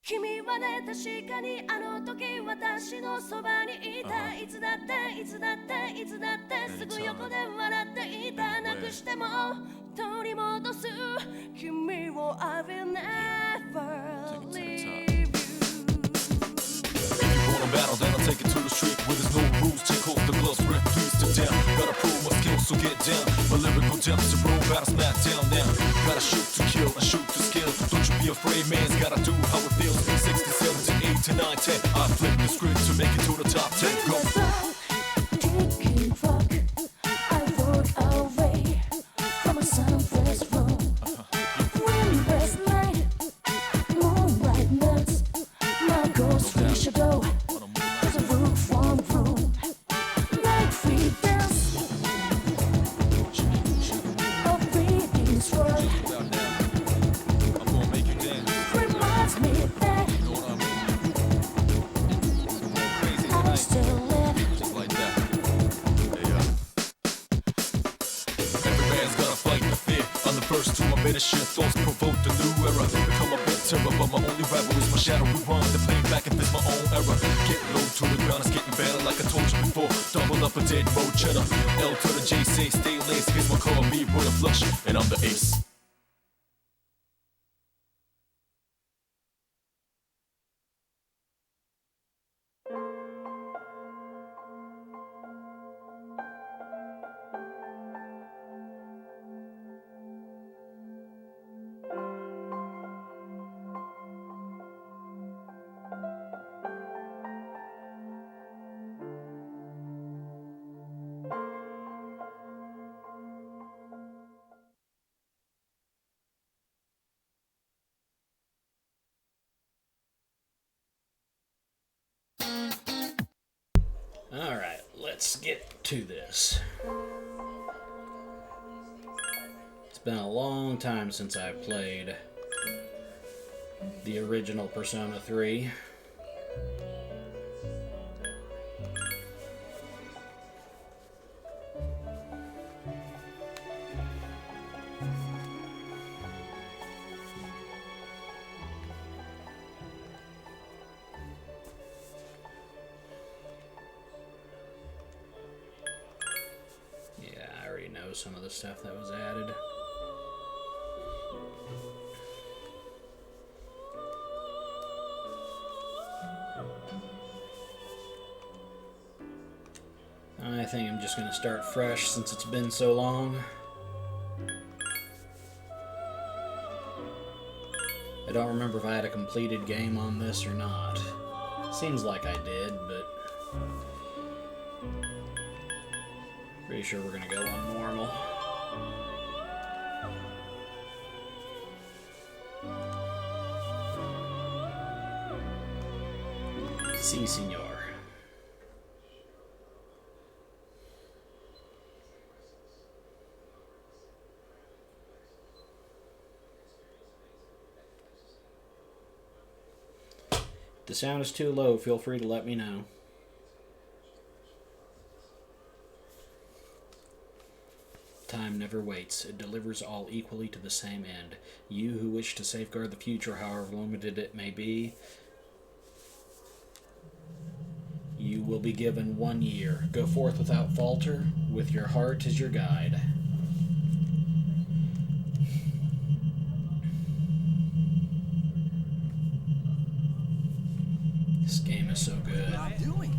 君はね確かにあの時私のそばにいた、いつだっていつだっていつだってすぐ横で笑っていた、なくしても取り戻す君を I will never leave you. If you wanna battle, then I'll take it to the street where there's no rules. Take off the gloves, rip please to down. Gotta prove my skills, so get down. My lyrical depth is a road battle, smack down now. Gotta shoot to kill and shoot to skill. Don't you be afraid, man's gotta do how it feels. 60, 70, 80, 9, 10. I flip the script to make it to the top 10. Go. Taking rock, I walk away from a sunless room. Windless night, moonlight melts. My ghost wish ago, there's a roof from room. Like free dance, of reading's world. I'm gonna make you dance. Reminds me that You know what I mean? Crazy I tonight. still live. Just like that. Hey, every man's gotta fight the fear. I'm the first to admit a shit. Thoughts provoke the new era. Become a bit terror, but my only rival is my shadow. We run the play back if it's my own era. Get low to the ground, it's getting better like I told you before. Double up a dead road cheddar. L to the J, say stay laced. Here's my call, me with a flush, and I'm the ace. Alright, let's get to this. It's been a long time since I played the original Persona 3. Yeah, I already know some of the stuff that was added. I think I'm just going to start fresh since it's been so long. I don't remember if I had a completed game on this or not. Seems like I did, but pretty sure we're gonna go on normal. Si, senor. If the sound is too low, feel free to let me know. Time never waits. It delivers all equally to the same end. You who wish to safeguard the future, however limited it may be, you will be given 1 year. Go forth without falter, with your heart as your guide. This game is so good. What I'm doing.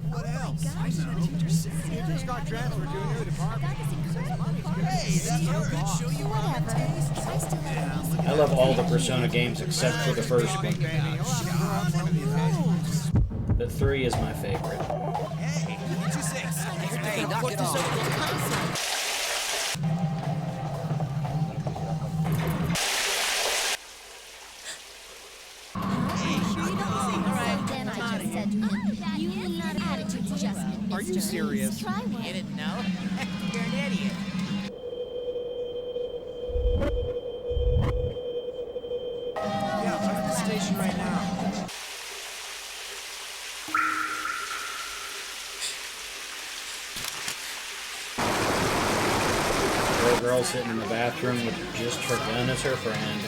What else? I know. You just got transferred to a new department. Hey, that's our boss. Show you ramen tastes. I love all the Persona games except for the first one. But 3 is my favorite. Hey, 26. Hey, knock it off. Are you serious? Try one. You didn't know? You're an idiot. Yeah, I'm at the station right now. Little girl sitting in the bathroom with just her gun as her friend.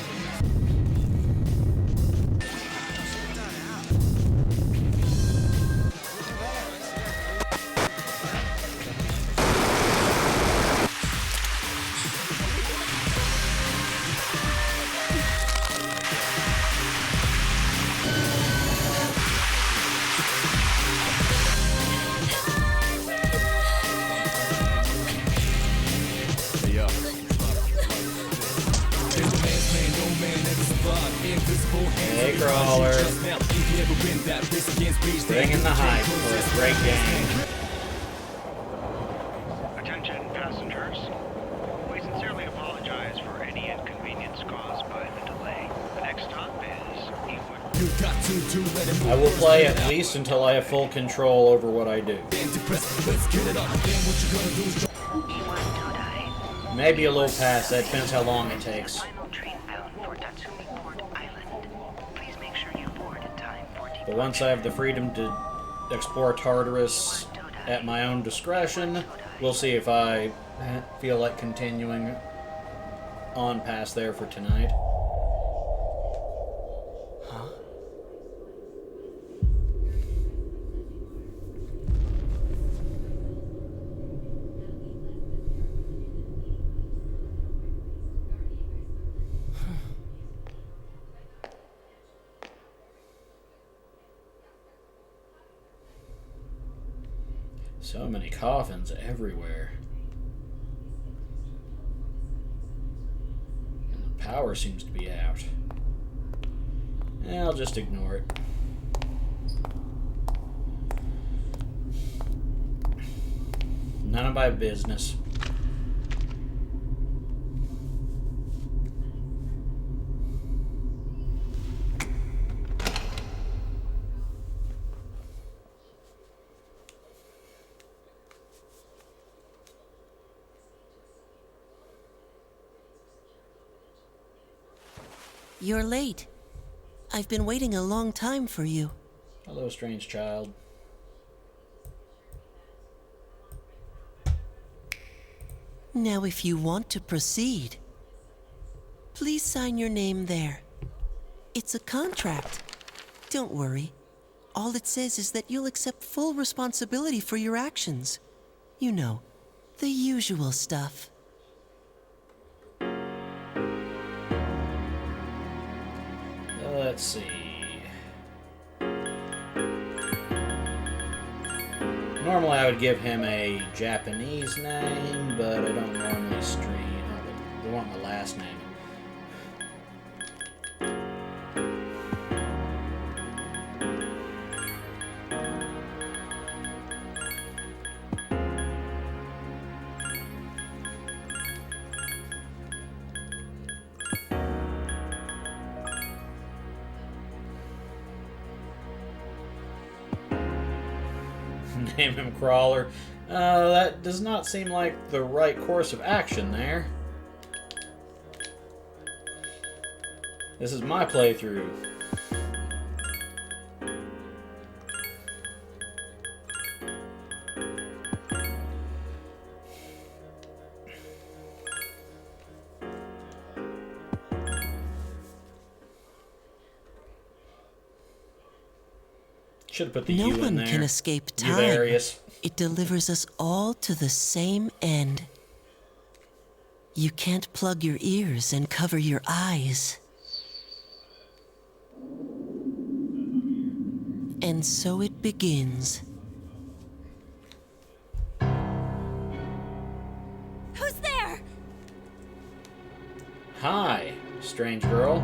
Hey, Crawler. Bringing the hype for a great game. Attention passengers. We sincerely apologize for any inconvenience caused by the delay. The next stop is Ewood. You I will play at least until I have full control over what I do. Maybe a little past, that depends how long it takes. Final train bound for Tatsumi Port Island. Please make sure you board in time for But once I have the freedom to explore Tartarus at my own discretion, we'll see if I feel like continuing on past there for tonight. Huh? So many coffins everywhere. And the power seems to be out. I'll just ignore it. None of my business. You're late. I've been waiting a long time for you. Hello, strange child. Now, if you want to proceed, please sign your name there. It's a contract. Don't worry. All it says is that you'll accept full responsibility for your actions. You know, the usual stuff. Let's see. Normally I would give him a Japanese name, but I don't normally stream. I want my last name. Name him Crawler. That does not seem like the right course of action there. This is my playthrough. Should have put the No U in one there. can escape time. Uvarius. It delivers us all to the same end. You can't plug your ears and cover your eyes. And so it begins. Who's there? Hi, strange girl.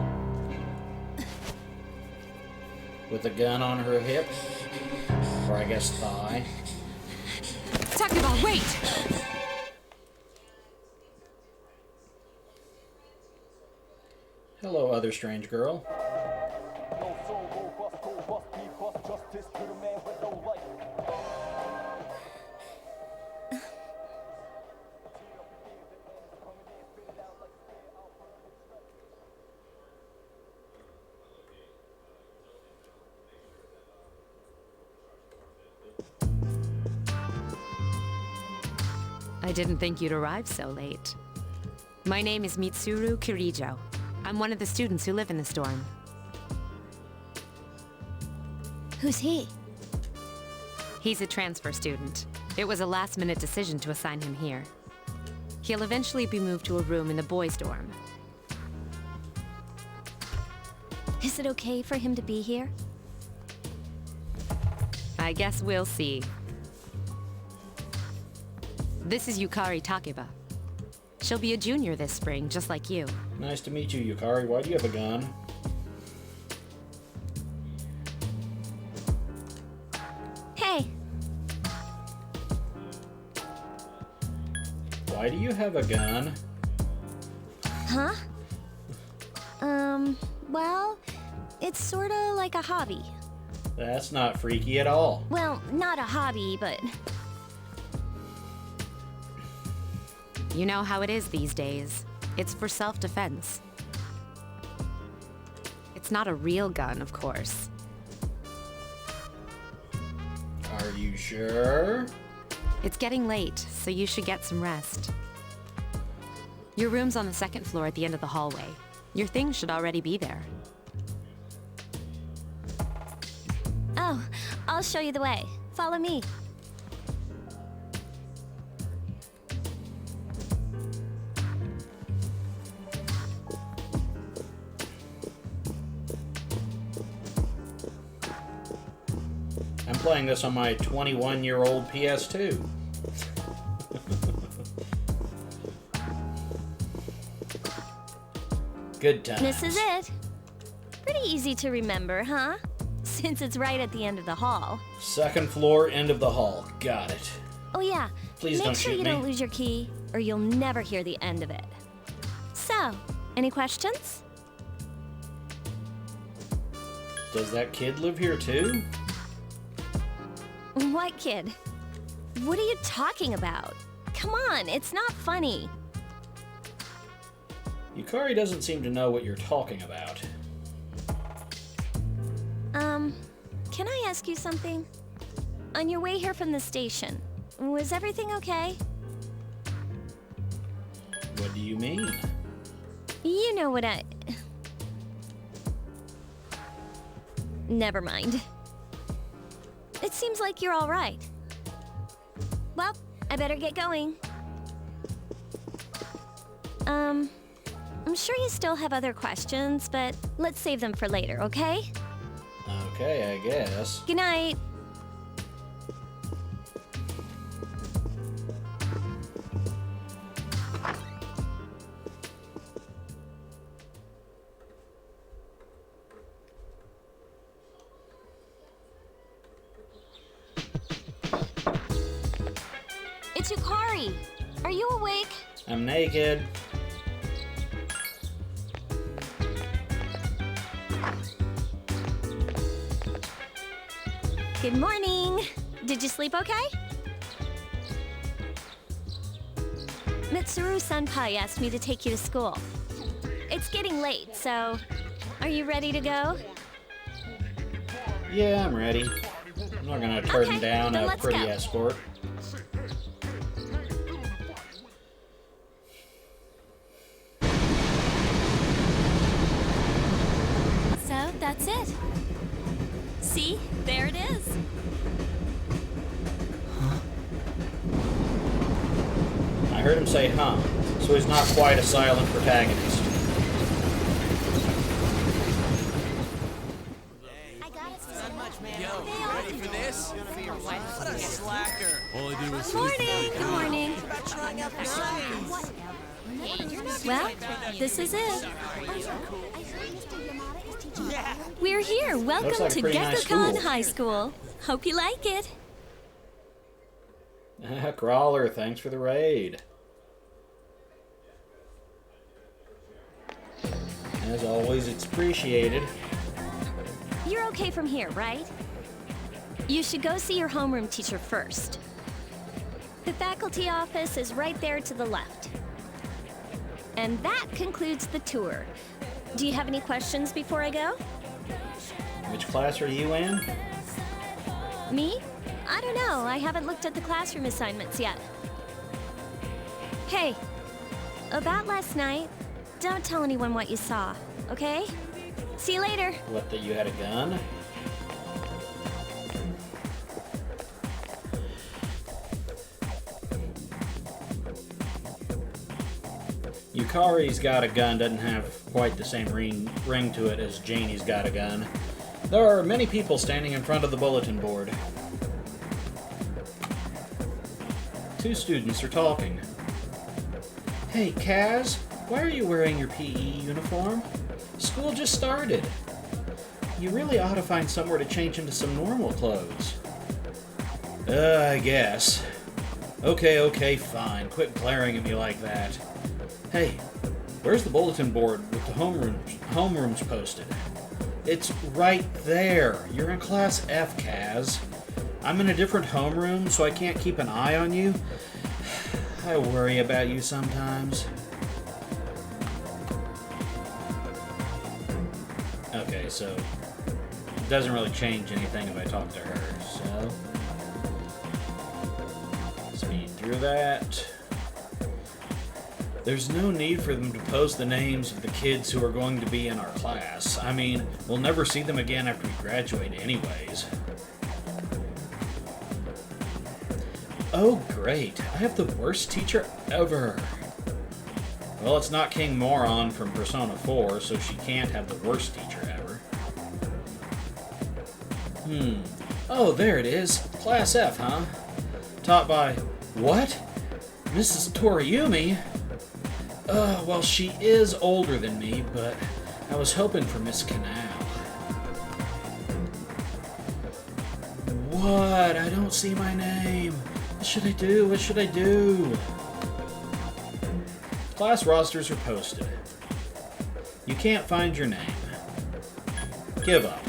With a gun on her hip. Or I guess thigh. Takeba, wait! Hello, other strange girl. I didn't think you'd arrive so late. My name is Mitsuru Kirijo. I'm one of the students who live in this dorm. Who's he? He's a transfer student. It was a last-minute decision to assign him here. He'll eventually be moved to a room in the boys' dorm. Is it okay for him to be here? I guess we'll see. This is Yukari Takeba. She'll be a junior this spring, just like you. Nice to meet you, Yukari. Why do you have a gun? Why do you have a gun? Huh? Well, it's sorta like a hobby. That's not freaky at all. Well, not a hobby, but You know how it is these days. It's for self-defense. It's not a real gun, of course. Are you sure? It's getting late, so you should get some rest. Your room's on the second floor at the end of the hallway. Your things should already be there. oh, I'll show you the way. Follow me. I'm playing this on my 21-year-old PS2. Good times. This is it. Pretty easy to remember, huh? Since it's right at the end of the hall. Second floor, end of the hall. Got it. Oh yeah, Please make don't sure shoot you me. don't lose your key, or you'll never hear the end of it. So, any questions? Does that kid live here too? What kid? What are you talking about? Come on, it's not funny. Yukari doesn't seem to know what you're talking about. Can I ask you something? On your way here from the station, was everything okay? What do you mean? You know what I... Never mind. It seems like you're all right. Well, I better get going. I'm sure you still have other questions, but let's save them for later, okay? Okay, I guess. Good night. It's Yukari. Are you awake? I'm naked. Good morning. Did you sleep okay? Mitsuru Senpai asked me to take you to school. It's getting late, so are you ready to go? Yeah, I'm ready. I'm not gonna turn Okay, down then a let's pretty go. escort. So that's it. See, there it is. I heard him say huh, so he's not quite a silent protagonist. I got it. Not much, man. Yo, Ready for this? What a slacker. All I do is Good morning. Good morning. About trying out for science. Well, this is it. Yeah. We're here. Welcome Looks like a to pretty nice Gekukon school. High School. Hope you like it. Crawler, thanks for the raid. As always, it's appreciated. You're okay from here, right? You should go see your homeroom teacher first. The faculty office is right there to the left. And that concludes the tour. Do you have any questions before I go? Which class are you in? Me? I don't know. I haven't looked at the classroom assignments yet. Hey, about last night, don't tell anyone what you saw, okay? See you later. What, that you had a gun? Yukari's got a gun doesn't have quite the same ring to it as Janie's got a gun. There are many people standing in front of the bulletin board. Two students are talking. Hey, Kaz, why are you wearing your PE uniform? School just started. You really ought to find somewhere to change into some normal clothes. I guess. Okay, fine. Quit glaring at me like that. Hey, where's the bulletin board with the homerooms posted? It's right there. You're in Class F, Kaz. I'm in a different homeroom, so I can't keep an eye on you. I worry about you sometimes. Okay, so it doesn't really change anything if I talk to her, so speed through that. There's no need for them to post the names of the kids who are going to be in our class. I mean, we'll never see them again after we graduate anyways. Oh great, I have the worst teacher ever. Well, it's not King Moron from Persona 4, so she can't have the worst teacher ever. Oh, there it is. Class F, huh? Taught by... what? Mrs. Toriumi? Well, she is older than me, but I was hoping for Miss Canal. What? I don't see my name. What should I do? What should I do? Class rosters are posted. You can't find your name. Give up.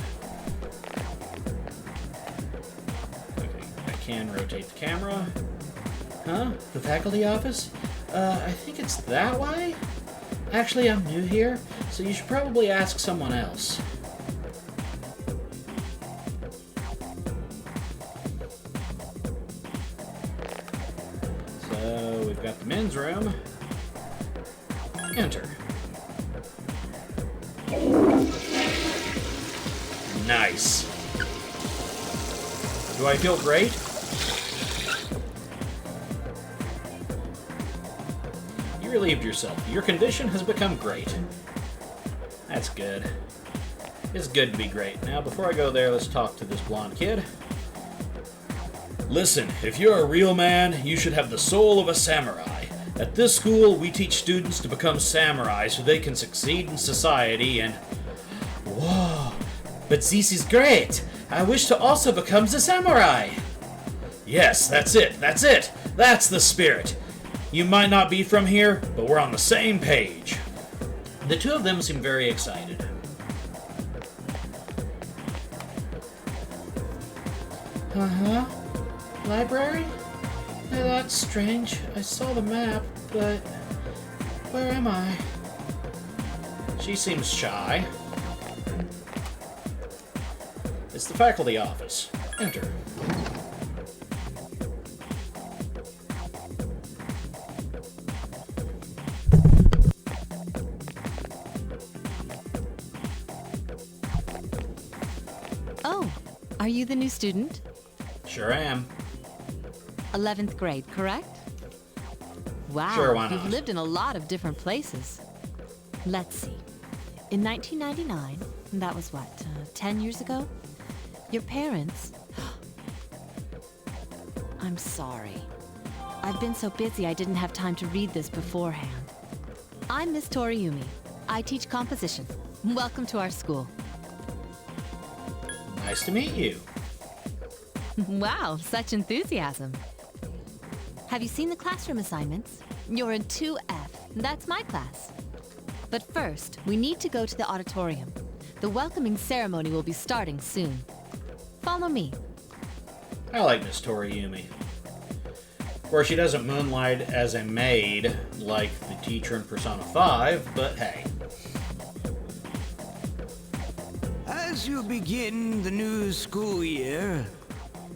Okay, I can rotate the camera. Huh? The faculty office? I think it's that way? Actually, I'm new here, so you should probably ask someone else. So, we've got the men's room. Enter. Nice. Do I feel great? You relieved yourself. Your condition has become great. That's good. It's good to be great. Now, before I go there, let's talk to this blonde kid. Listen, if you're a real man, you should have the soul of a samurai. At this school, we teach students to become samurai so they can succeed in society and... Whoa! But this is great! I wish to also become the samurai! Yes, that's it! That's the spirit! You might not be from here, but we're on the same page. The two of them seem very excited. Uh-huh. Library? Hey, that's strange. I saw the map, but... where am I? She seems shy. It's the faculty office. Enter. Oh, are you the new student? Sure am. 11th grade, correct? Wow, Sure, why you've not? lived in a lot of different places. Let's see. In 1999, that was what, 10 years ago? Your parents... I'm sorry. I've been so busy I didn't have time to read this beforehand. I'm Miss Toriumi. I teach composition. Welcome to our school. Nice to meet you. Wow, such enthusiasm. Have you seen the classroom assignments? You're in 2F. That's my class. But first, we need to go to the auditorium. The welcoming ceremony will be starting soon. Follow me. I like Miss Toriumi. Of course, she doesn't moonlight as a maid like the teacher in Persona 5, but hey. As you begin the new school year,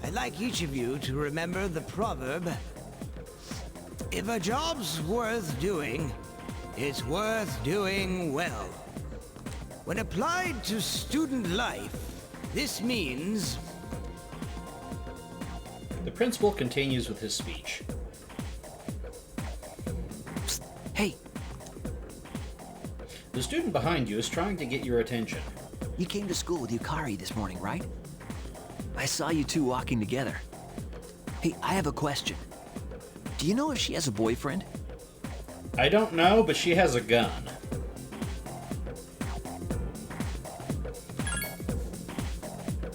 I'd like each of you to remember the proverb, if a job's worth doing, it's worth doing well. When applied to student life, this means... The principal continues with his speech. Psst. Hey, The student behind you is trying to get your attention. you came to school with Yukari this morning, right? I saw you two walking together. Hey, I have a question. Do you know if she has a boyfriend? I don't know, but she has a gun.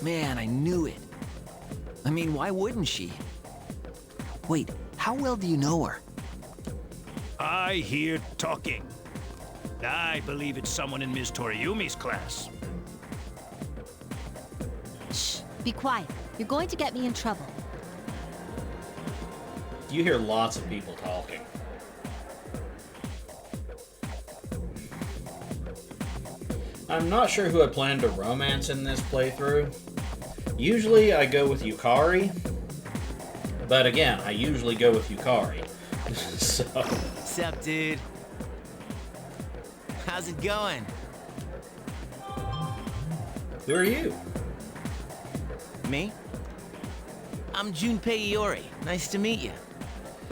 Man, I knew it. I mean, why wouldn't she? Wait, How well do you know her? I hear talking. I believe it's someone in Ms. Toriumi's class. Shh, be quiet. You're going to get me in trouble. You hear lots of people talking. I'm not sure who I plan to romance in this playthrough. Usually I go with Yukari, but again, I usually go with Yukari. So, Sup, dude? How's it going? who are you? Me? I'm Junpei Iori. Nice to meet you.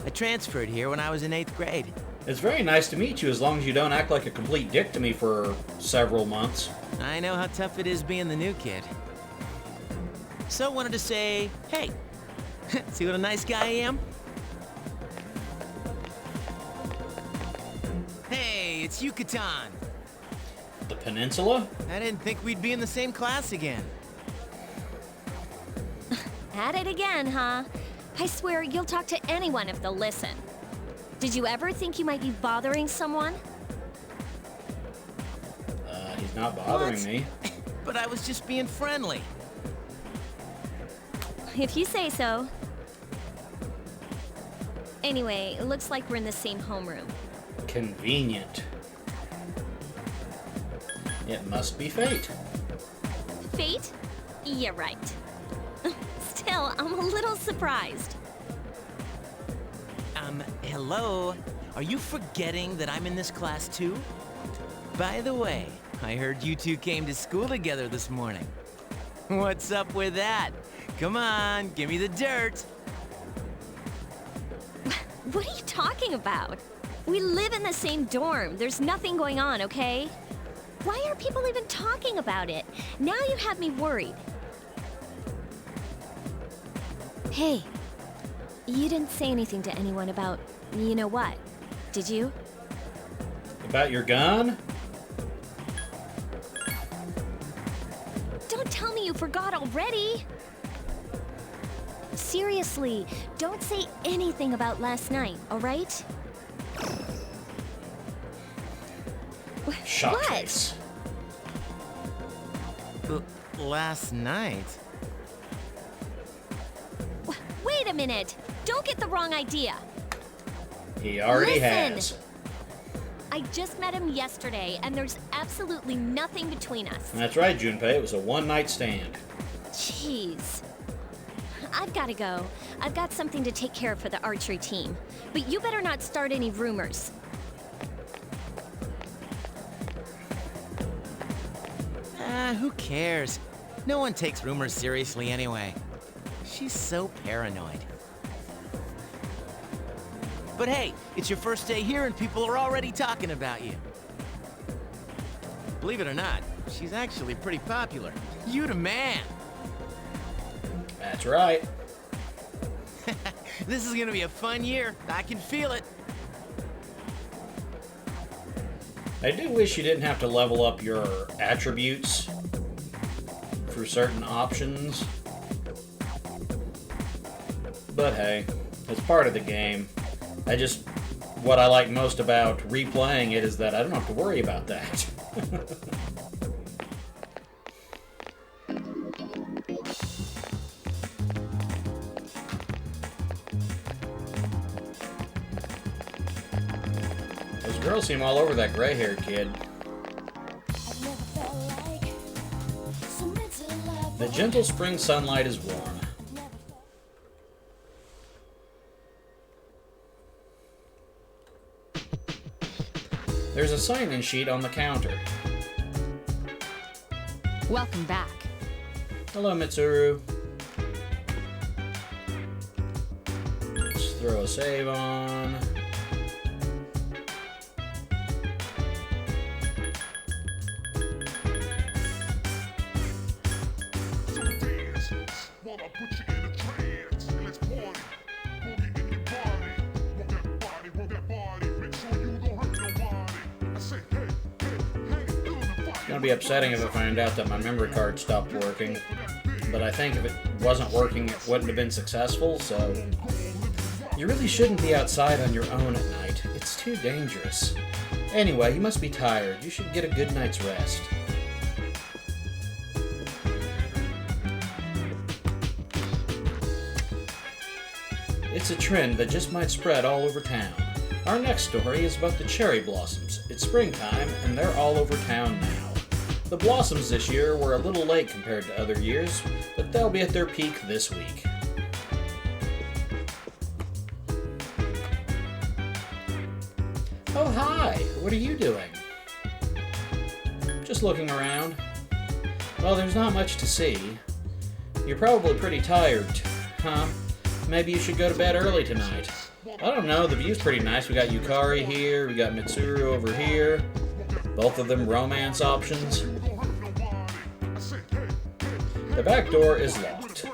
I transferred here when I was in 8th grade. It's very nice to meet you as long as you don't act like a complete dick to me for several months. I know how tough it is being the new kid. So wanted to say, hey, see what a nice guy I am? Hey, it's Yucatan. The Peninsula? I didn't think we'd be in the same class again. At it again, huh? I swear you'll talk to anyone if they'll listen. Did you ever think you might be bothering someone? He's not bothering What? me. But I was just being friendly. If you say so. Anyway, it looks like we're in the same homeroom. Convenient. It must be fate. Fate? You're right. Still, I'm a little surprised. Hello? Are you forgetting that I'm in this class too? By the way, I heard you two came to school together this morning. What's up with that? Come on, give me the dirt. What are you talking about? We live in the same dorm. There's nothing going on, okay? Why are people even talking about it? Now you have me worried. Hey, you didn't say anything to anyone about, you know what, did you? About your gun? Don't tell me you forgot already. Seriously, don't say anything about last night, all right? Shock What? face. Last night? Wait a minute. Don't get the wrong idea. He already Listen. has. I just met him yesterday, and there's absolutely nothing between us. That's right, Junpei. It was a one-night stand. Jeez. I've got to go. I've got something to take care of for the archery team. But you better not start any rumors. Who cares? No one takes rumors seriously anyway. She's so paranoid. But hey, it's your first day here and people are already talking about you. Believe it or not, she's actually pretty popular. You the man. That's right. This is gonna be a fun year. I can feel it. I do wish you didn't have to level up your attributes for certain options. But hey, it's part of the game. What I like most about replaying it is that I don't have to worry about that. Those girls seem all over that gray-haired kid. The gentle spring sunlight is warm. There's a sign-in sheet on the counter. Welcome back. Hello, Mitsuru. Let's throw a save on. It's gonna be upsetting if I find out that my memory card stopped working. But I think if it wasn't working, it wouldn't have been successful, so... You really shouldn't be outside on your own at night. It's too dangerous. Anyway, you must be tired. You should get a good night's rest. It's a trend that just might spread all over town. Our next story is about the cherry blossoms. It's springtime, and they're all over town now. The blossoms this year were a little late compared to other years, but they'll be at their peak this week. Oh, hi! What are you doing? Just looking around. Well, there's not much to see. You're probably pretty tired, huh? Maybe you should go to bed early tonight. I don't know, the view's pretty nice. We got Yukari here, we got Mitsuru over here. Both of them romance options. The back door is locked.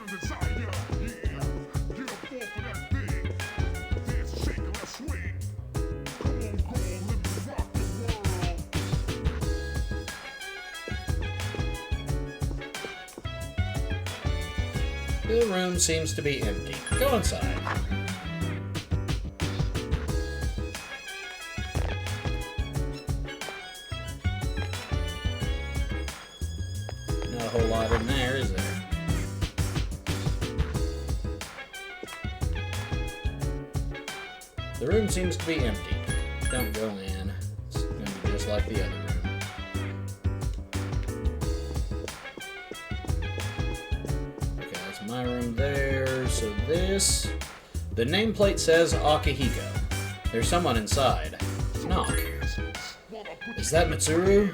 The room seems to be empty. Go inside. Not a whole lot in there, is there? The room seems to be empty. Don't go in. It's going to be just like the other room. My room there, so this... The nameplate says Akihiko. There's someone inside. Knock. Is that Mitsuru?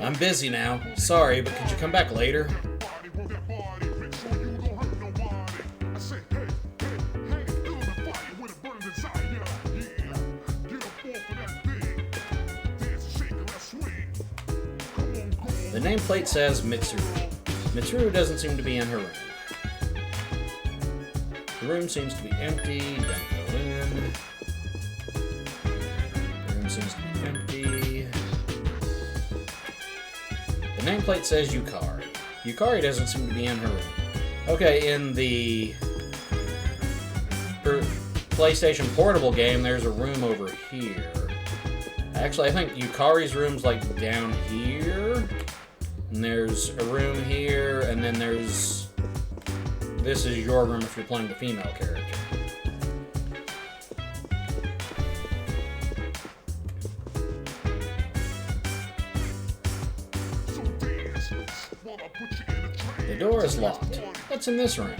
I'm busy now. Sorry, but could you come back later? The nameplate says Mitsuru. Mitsuru doesn't seem to be in her room. The room seems to be empty. Don't go in. The room seems to be empty. The nameplate says Yukari. Yukari doesn't seem to be in her room. Okay, in the PlayStation Portable game, there's a room over here. Actually, I think Yukari's room's like down here. And there's a room here, and then there's... This is your room if you're playing the female character. The door is locked. What's in this room?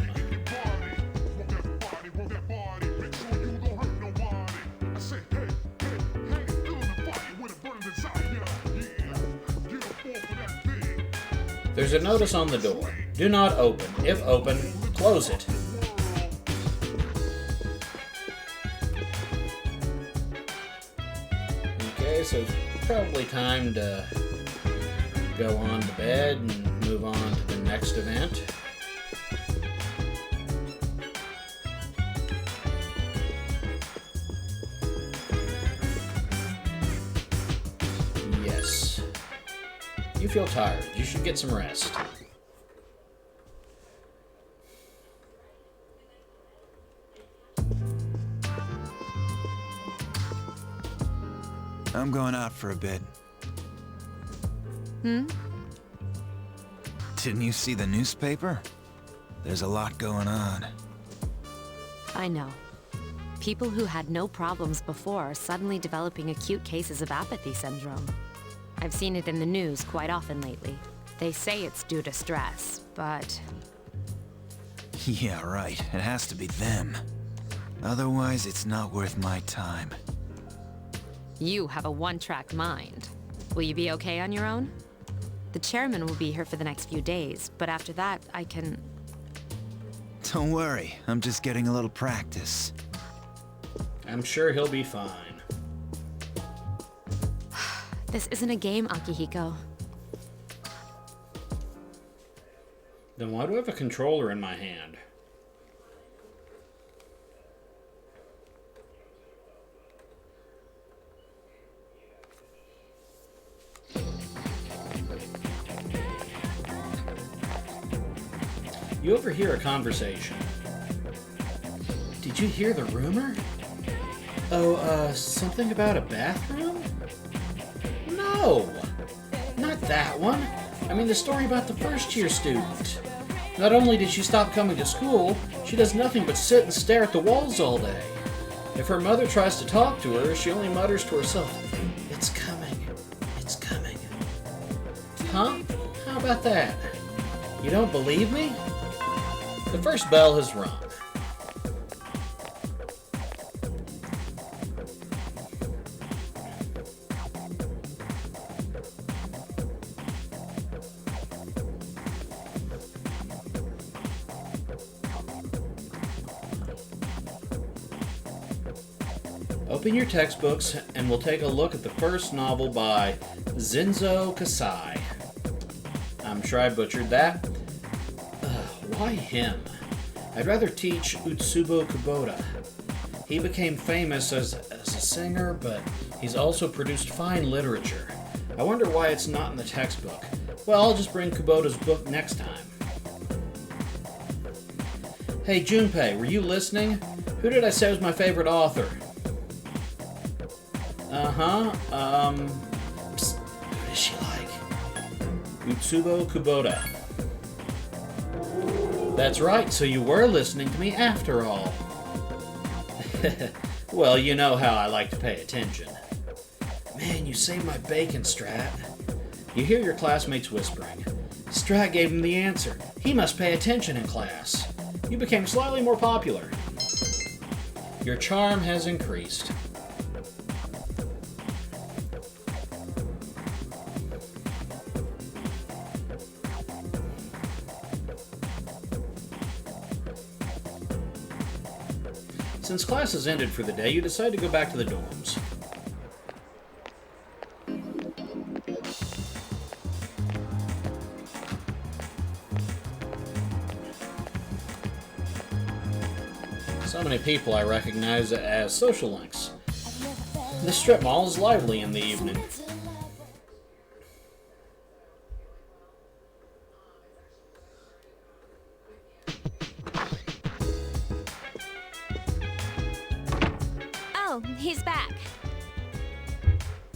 There's a notice on the door. Do not open. If open, close it. Okay, so it's probably time to go on to bed and move on to the next event. Yes. You feel tired. You should get some rest. I'm going out for a bit. Didn't you see the newspaper? There's a lot going on. I know. People who had no problems before are suddenly developing acute cases of apathy syndrome. I've seen it in the news quite often lately. They say it's due to stress, but... Yeah, right. It has to be them. Otherwise, it's not worth my time. You have a one-track mind. Will you be okay on your own? The chairman will be here for the next few days, but after that, I can... Don't worry, I'm just getting a little practice. I'm sure he'll be fine. This isn't a game, Akihiko. Then why do I have a controller in my hand? You overhear a conversation. Did Did you hear the rumor? Oh, something about a bathroom? No! Not that one. I mean the story about the first-year student. Not only did she stop coming to school, she does nothing but sit and stare at the walls all day. If her mother tries to talk to her, she only mutters to herself, "It's coming. It's coming." Huh? How about that? You don't believe me? The first bell has rung. Open your textbooks and we'll take a look at the first novel by Zinzo Kasai. I'm sure I butchered that. Why him? I'd rather teach Utsubo Kubota. He became famous as a singer, but he's also produced fine literature. I wonder why it's not in the textbook. Well, I'll just bring Kubota's book next time. Hey, Junpei, were you listening? Who did I say was my favorite author? Psst, who is she like? Utsubo Kubota. That's right, so you were listening to me after all. Well, you know how I like to pay attention. Man, you saved my bacon, Strat. You hear your classmates whispering. Strat gave him the answer. He must pay attention in class. You became slightly more popular. Your charm has increased. Since class has ended for the day, you decide to go back to the dorms. So many people I recognize as social links. The strip mall is lively in the evening. Oh, he's back.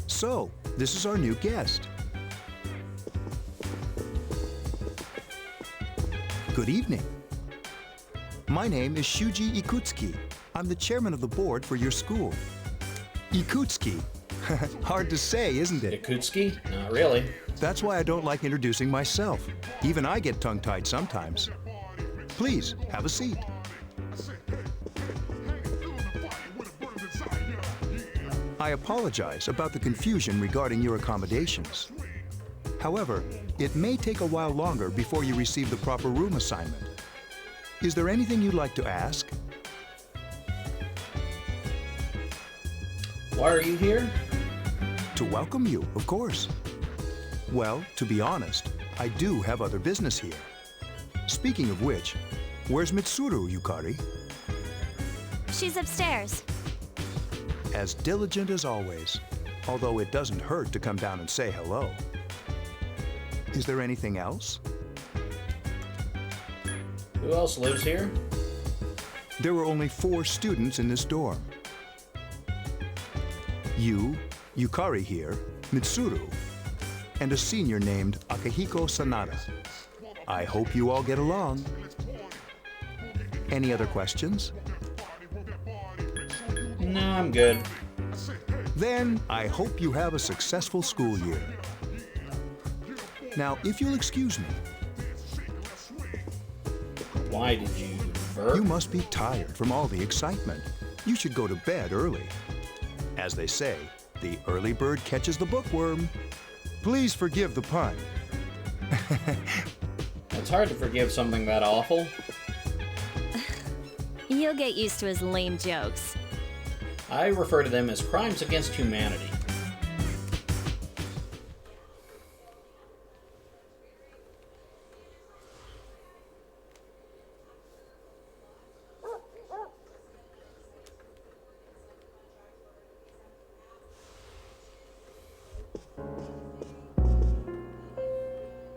So, this is our new guest. Good evening. My name is Shuji Ikutsuki. I'm the chairman of the board for your school. Ikutsuki. Hard to say, isn't it? Ikutsuki? Not really. That's why I don't like introducing myself. Even I get tongue-tied sometimes. Please, have a seat. I apologize about the confusion regarding your accommodations. However, it may take a while longer before you receive the proper room assignment. Is there anything you'd like to ask? Why are you here? To welcome you, of course. Well, to be honest, I do have other business here. Speaking of which, where's Mitsuru, Yukari? She's upstairs. As diligent as always, although it doesn't hurt to come down and say hello. Is there anything else? Who else lives here? There were only 4 students in this dorm. You, Yukari here, Mitsuru, and a senior named Akihiko Sanada. I hope you all get along. Any other questions? No, I'm good. Then I hope you have a successful school year. Now, if you'll excuse me. Why did you burp? You must be tired from all the excitement. You should go to bed early. As they say, the early bird catches the bookworm. Please forgive the pun. It's hard to forgive something that awful. You'll get used to his lame jokes. I refer to them as crimes against humanity.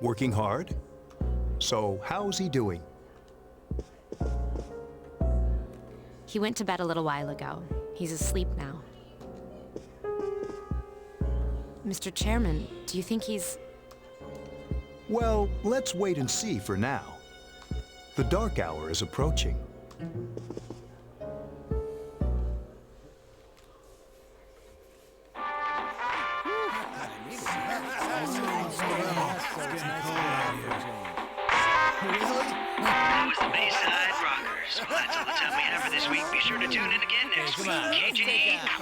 Working hard? So, how's he doing? He went to bed a little while ago. He's asleep now. Mr. Chairman, do you think he's... Well, let's wait and see for now. The dark hour is approaching. That was the Bayside Rockers. Well, that's all the time we have for this week. Be sure to tune in again next week. KG out.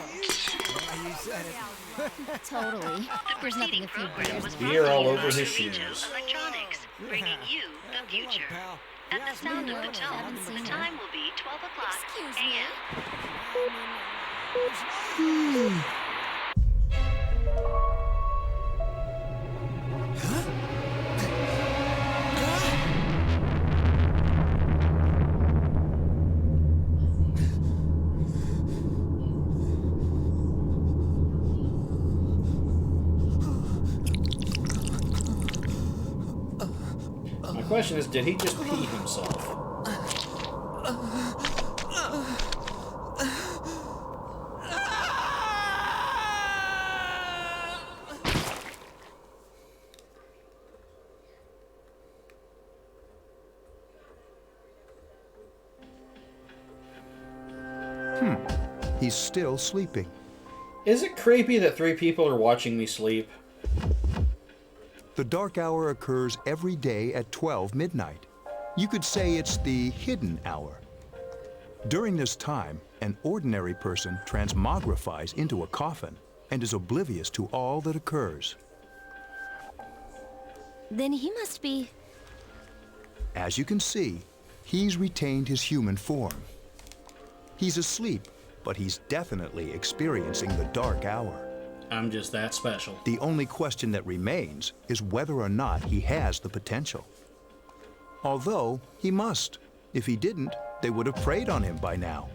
Totally. There's nothing a few beers. Beer all over his shoes. Electronics, bringing you the future. At the sound of the tone, the time will be 12 o'clock a.m. My question is, did he just pee himself? He's still sleeping. Is it creepy that 3 people are watching me sleep? The dark hour occurs every day at 12 midnight. You could say it's the hidden hour. During this time, an ordinary person transmogrifies into a coffin and is oblivious to all that occurs. Then he must be... As you can see, he's retained his human form. He's asleep, but he's definitely experiencing the dark hour. I'm just that special. The only question that remains is whether or not he has the potential. Although, he must. If he didn't, they would have preyed on him by now.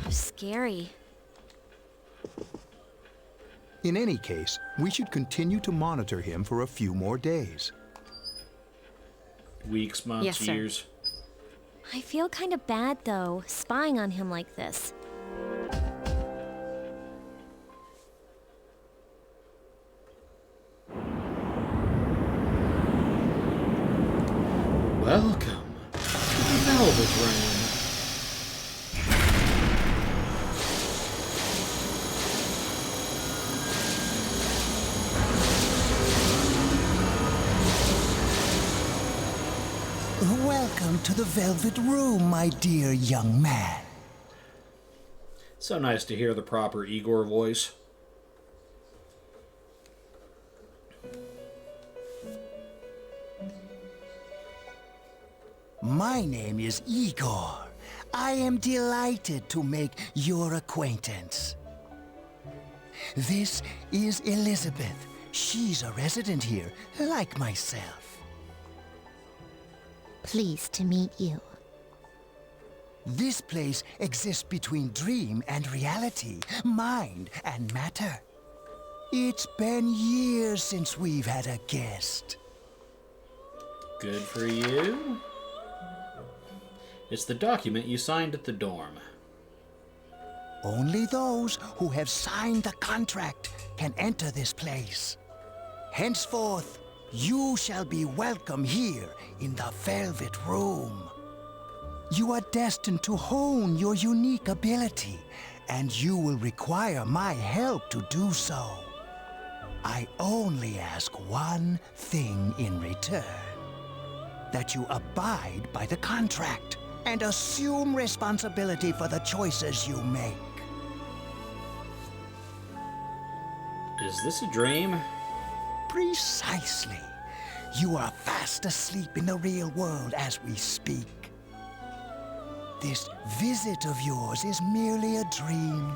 Scary. In any case, we should continue to monitor him for a few more days. Weeks, months, Yes, sir. years. I feel kind of bad, though, spying on him like this. Welcome to the Velvet Room. Welcome to the Velvet Room, my dear young man. So nice to hear the proper Igor voice. My name is Igor. I am delighted to make your acquaintance. This is Elizabeth. She's a resident here, like myself. Pleased to meet you. This place exists between dream and reality, mind and matter. It's been years since we've had a guest. Good for you. It's the document you signed at the dorm. Only those who have signed the contract can enter this place. Henceforth, you shall be welcome here in the Velvet Room. You are destined to hone your unique ability, and you will require my help to do so. I only ask one thing in return: that you abide by the contract and assume responsibility for the choices you make. Is this a dream? Precisely. You are fast asleep in the real world as we speak. This visit of yours is merely a dream.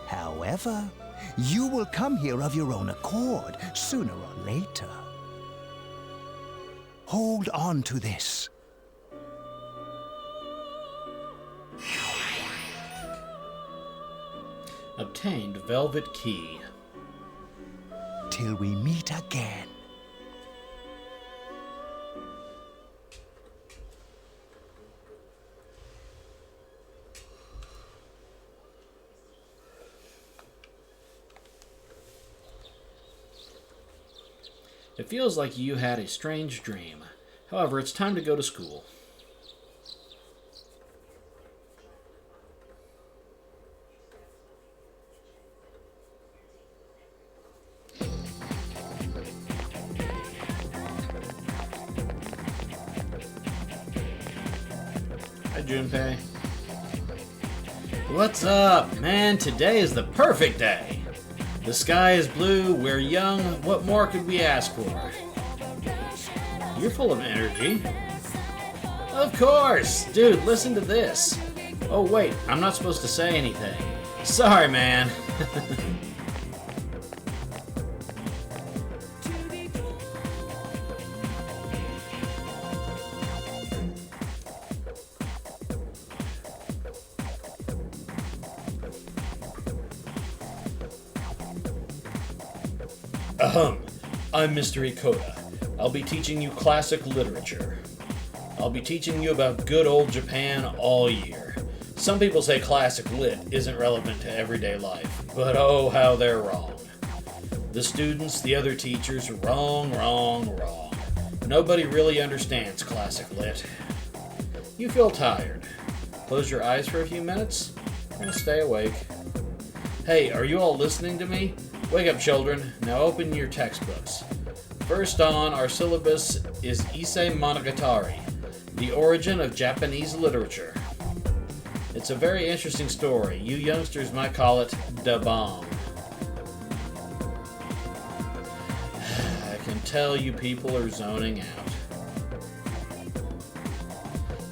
However, you will come here of your own accord, sooner or later. Hold on to this. Obtained Velvet Key. Till we meet again. It feels like you had a strange dream. However, it's time to go to school. Hi, Junpei. What's up, man? Today is the perfect day. The sky is blue, we're young, what more could we ask for? You're full of energy. Of course! Dude, listen to this. Oh wait, I'm not supposed to say anything. Sorry, man. I'm Mr. Ikoda. I'll be teaching you classic literature. I'll be teaching you about good old Japan all year. Some people say classic lit isn't relevant to everyday life, but oh, how they're wrong. The students, the other teachers, wrong. Nobody really understands classic lit. You feel tired. Close your eyes for a few minutes and stay awake. Hey, are you all listening to me? Wake up, children. Now open your textbooks. First on our syllabus is Issei Monogatari, the origin of Japanese literature. It's a very interesting story. You youngsters might call it da bomb. I can tell you people are zoning out.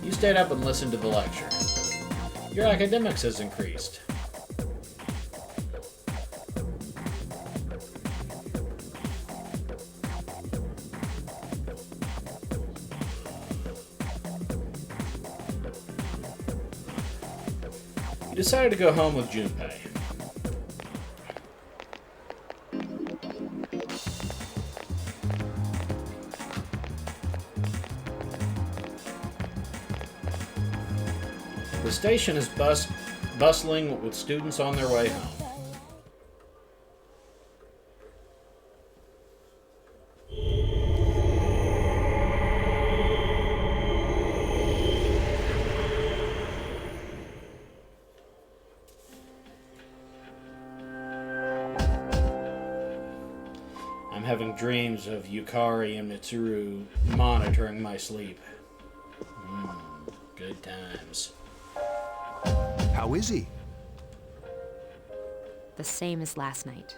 You stayed up and listened to the lecture. Your academics has increased. Decided to go home with Junpei. The station is bustling with students on their way home. Having dreams of Yukari and Mitsuru monitoring my sleep. Good times. How is he? The same as last night.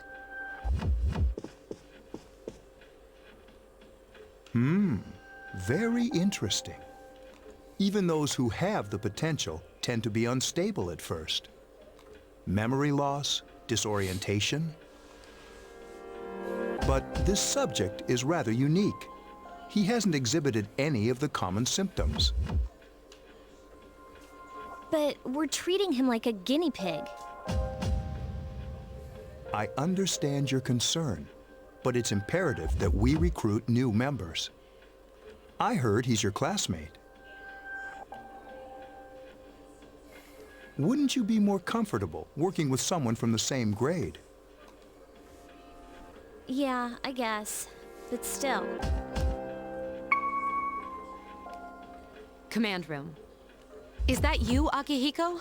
Very interesting. Even those who have the potential tend to be unstable at first. Memory loss, disorientation. But this subject is rather unique. He hasn't exhibited any of the common symptoms. But we're treating him like a guinea pig. I understand your concern, but it's imperative that we recruit new members. I heard he's your classmate. Wouldn't you be more comfortable working with someone from the same grade? Yeah, I guess. But still. Command room. Is that you, Akihiko?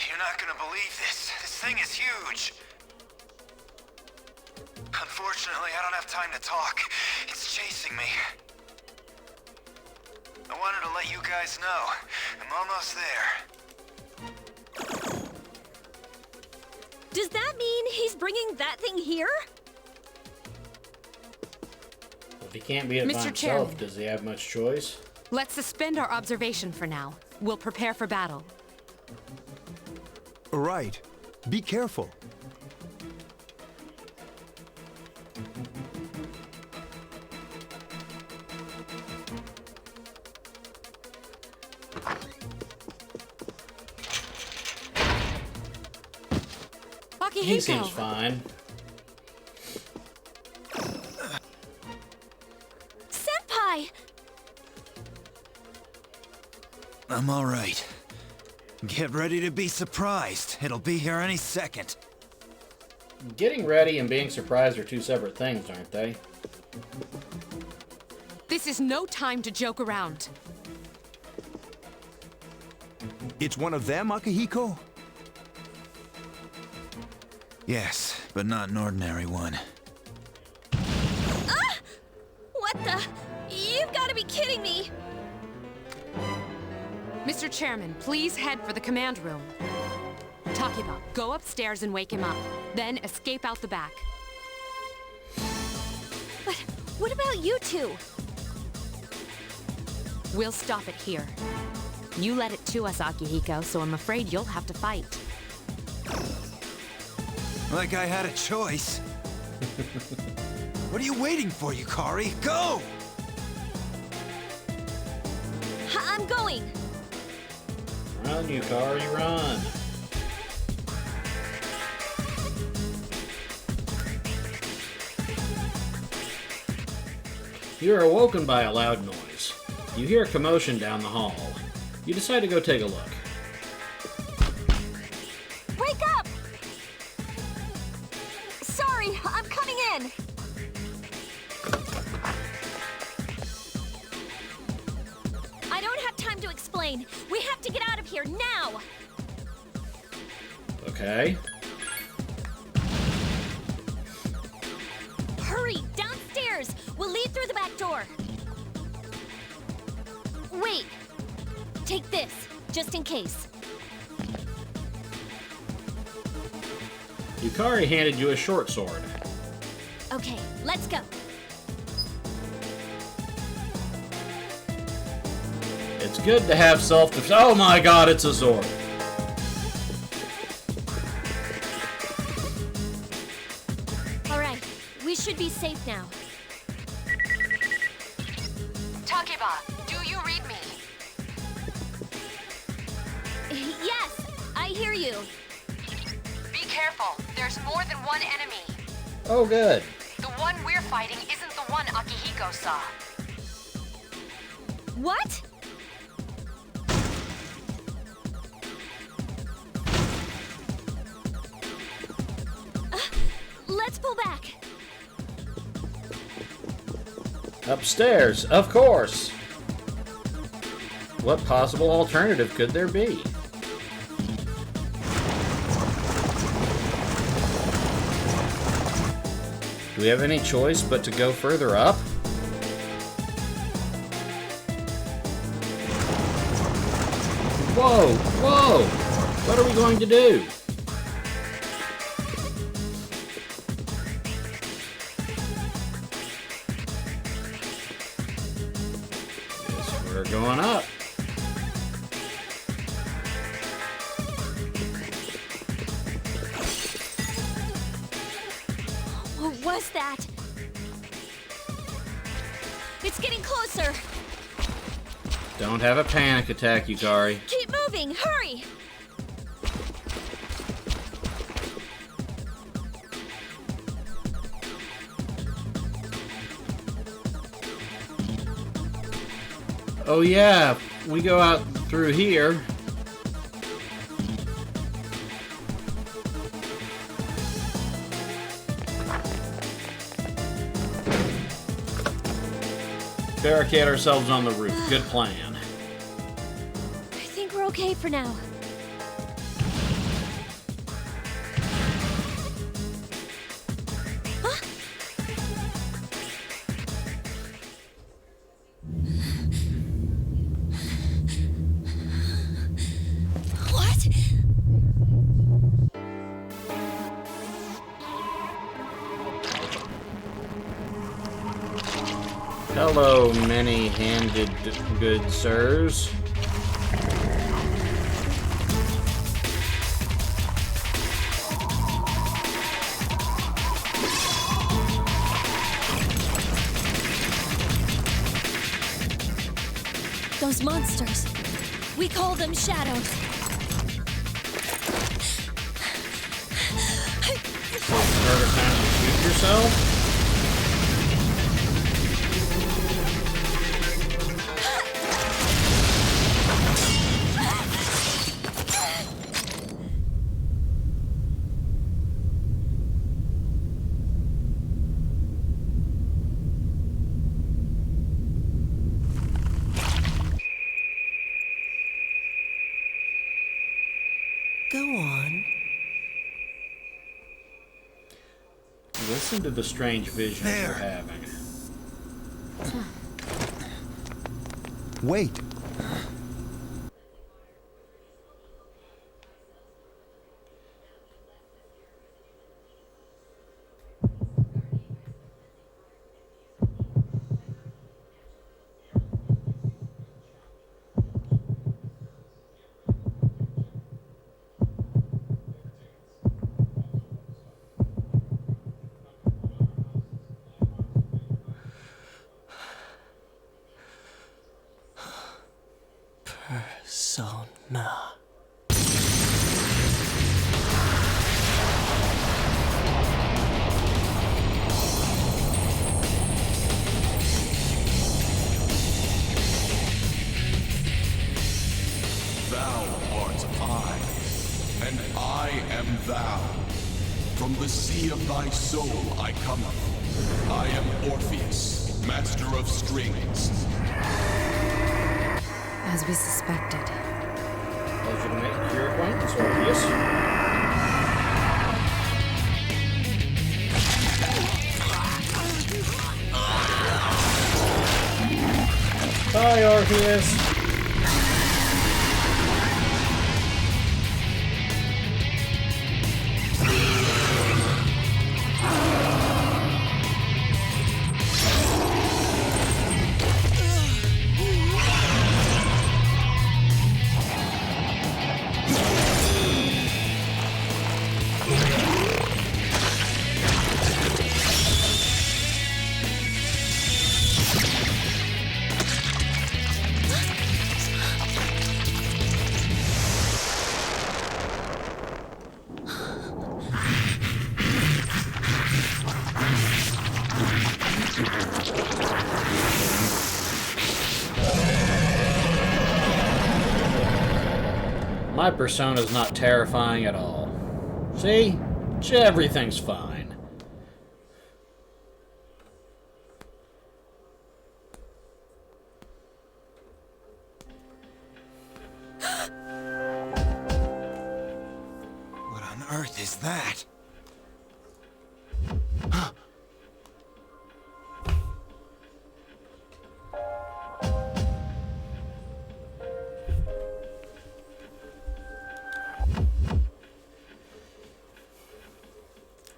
You're not gonna believe this. This thing is huge. Unfortunately, I don't have time to talk. It's chasing me. I wanted to let you guys know. I'm almost there. Does that mean he's bringing that thing here? If he can't be it by Mr. himself, Chairman. does he have much choice? Let's suspend our observation for now. We'll prepare for battle. Right. Be careful. Akihiko! He seems fine. Senpai! I'm all right. Get ready to be surprised. It'll be here any second. Getting ready and being surprised are two separate things, aren't they? This is no time to joke around. It's one of them, Akihiko? Yes, but not an ordinary one. Ah! What the? You've got to be kidding me! Mr. Chairman, please head for the command room. Takiba, go upstairs and wake him up. Then escape out the back. But what about you two? We'll stop it here. You led it to us, Akihiko, so I'm afraid you'll have to fight. Like I had a choice. What are you waiting for, Yukari? Go! I'm going! Run, Yukari, run! You are awoken by a loud noise. You hear a commotion down the hall. You decide to go take a look. Wake up! Sorry, I'm coming in! I don't have time to explain. We have to get out of here now! Okay. Hurry, downstairs! We'll leave through the back door. Wait. Take this, just in case. Yukari handed you a short sword. Okay, let's go. It's good to have self-defense. Oh my god, it's a sword. Alright, we should be safe now. Takiba, do you read me? Yes, I hear you. Be careful. There's more than one enemy. Oh, good. The one we're fighting isn't the one Akihiko saw. What? Let's pull back. Upstairs, of course. What possible alternative could there be? Do we have any choice but to go further up? Whoa, whoa! What are we going to do? Guess we're going up. What was that? It's getting closer. Don't have a panic attack, Yukari. Keep moving, hurry! Oh yeah, we go out through here. Barricade ourselves on the roof. Good plan. I think we're okay for now. Huh? What? Hello, many-handed good sirs. Those monsters. We call them shadows. Start a time to shoot yourself? Listen to the strange visions you're having. Wait. Persona. Thou art I, and I am thou. From the sea of thy soul I come. I am Orpheus, master of strings. As we suspected. Pleasure to make your acquaintance, Orpheus. Bye, Orpheus. My persona's not terrifying at all. See? Everything's fine. What on earth is that?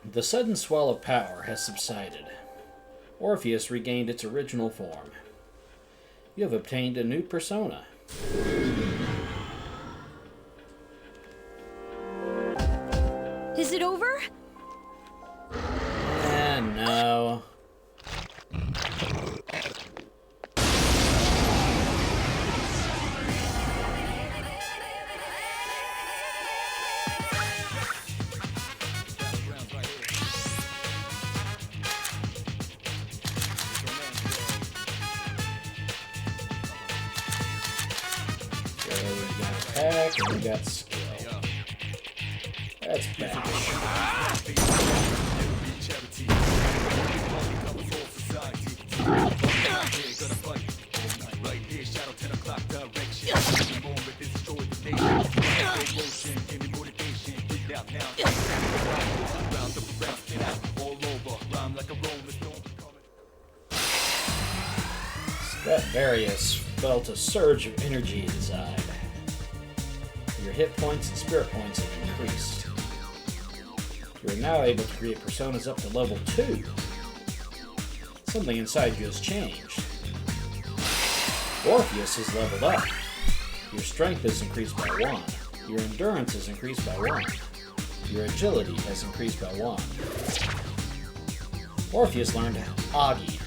The sudden swell of power has subsided. Orpheus regained its original form. You have obtained a new persona. Is it over? No. Attack, and we got skill. That's bad. Stradivarius felt a surge of energy inside. Your hit points and spirit points have increased. You are now able to create personas up to level 2. Something inside you has changed. Orpheus has leveled up. Your strength is increased by 1. Your endurance is increased by 1. Your agility has increased by 1. Orpheus learned Agi.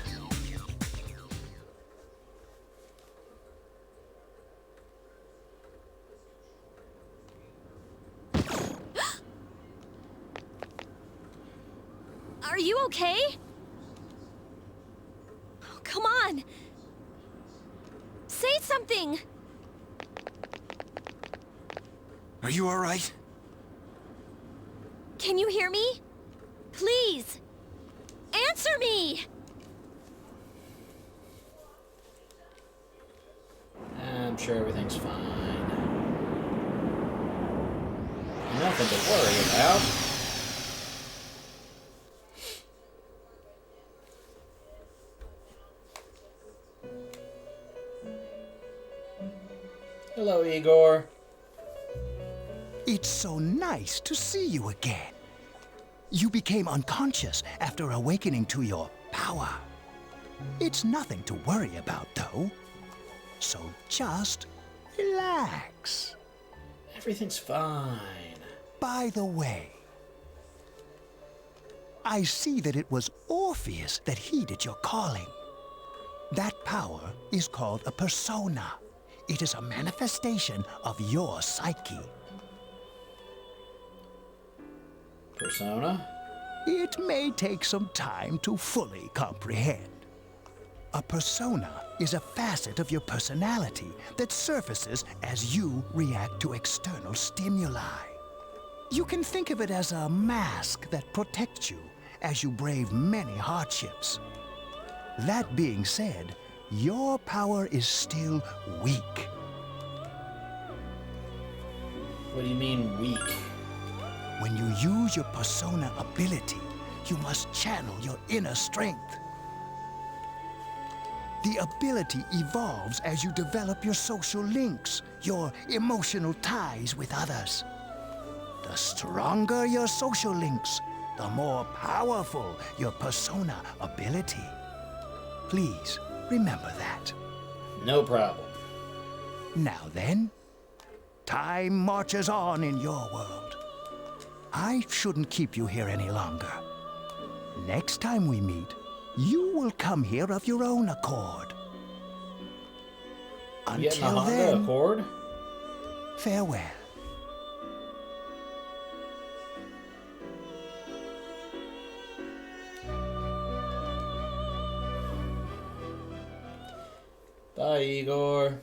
Are you okay? Oh, come on! Say something! Are you alright? Can you hear me? Please! Answer me! I'm sure everything's fine. Nothing to worry about. Hello, Igor. It's so nice to see you again. You became unconscious after awakening to your power. It's nothing to worry about, though. So just relax. Everything's fine. By the way, I see that it was Orpheus that heeded your calling. That power is called a persona. It is a manifestation of your psyche. Persona? It may take some time to fully comprehend. A persona is a facet of your personality that surfaces as you react to external stimuli. You can think of it as a mask that protects you as you brave many hardships. That being said, your power is still weak. What do you mean, weak? When you use your persona ability, you must channel your inner strength. The ability evolves as you develop your social links, your emotional ties with others. The stronger your social links, the more powerful your persona ability. Please remember that. No problem. Now then, time marches on in your world. I shouldn't keep you here any longer. Next time we meet, you will come here of your own accord. You getting a Until Honda then, Accord? farewell. Bye, Igor.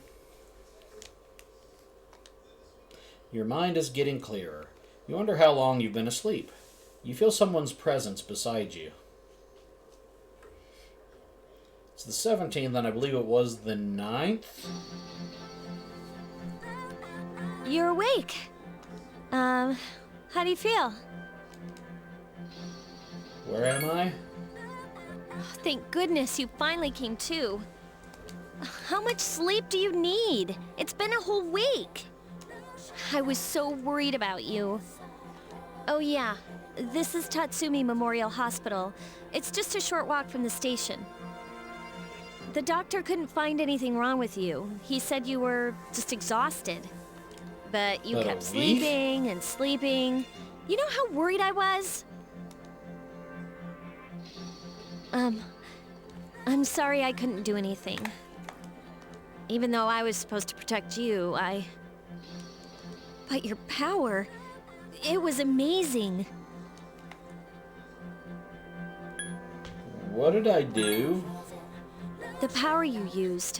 Your mind is getting clearer. You wonder how long you've been asleep. You feel someone's presence beside you. It's the 17th, and I believe it was the 9th. You're awake. How do you feel? Where am I? Thank goodness you finally came to. How much sleep do you need? It's been a whole week. I was so worried about you. Oh yeah, this is Tatsumi Memorial Hospital. It's just a short walk from the station. The doctor couldn't find anything wrong with you. He said you were just exhausted. But you kept sleeping and sleeping. You know how worried I was? I'm sorry I couldn't do anything. Even though I was supposed to protect you, But your power, it was amazing. What did I do? The power you used,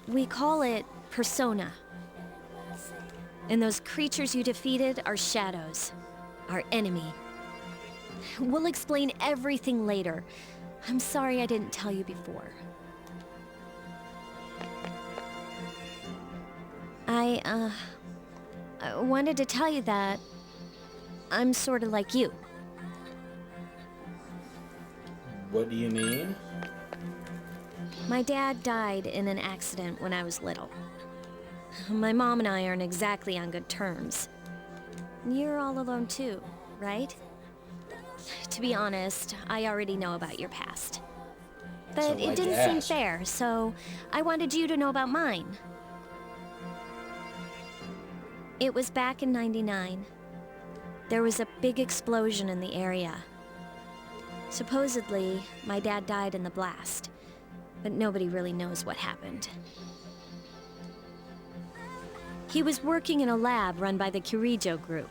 we call it persona. And those creatures you defeated are shadows, our enemy. We'll explain everything later. I'm sorry I didn't tell you before. I wanted to tell you that I'm sort of like you. What do you mean? My dad died in an accident when I was little. My mom and I aren't exactly on good terms. You're all alone too, right? To be honest, I already know about your past. But So it why'd didn't you seem ask? fair, so I wanted you to know about mine. It was back in '99. There was a big explosion in the area. Supposedly, my dad died in the blast, but nobody really knows what happened. He was working in a lab run by the Kirijo group.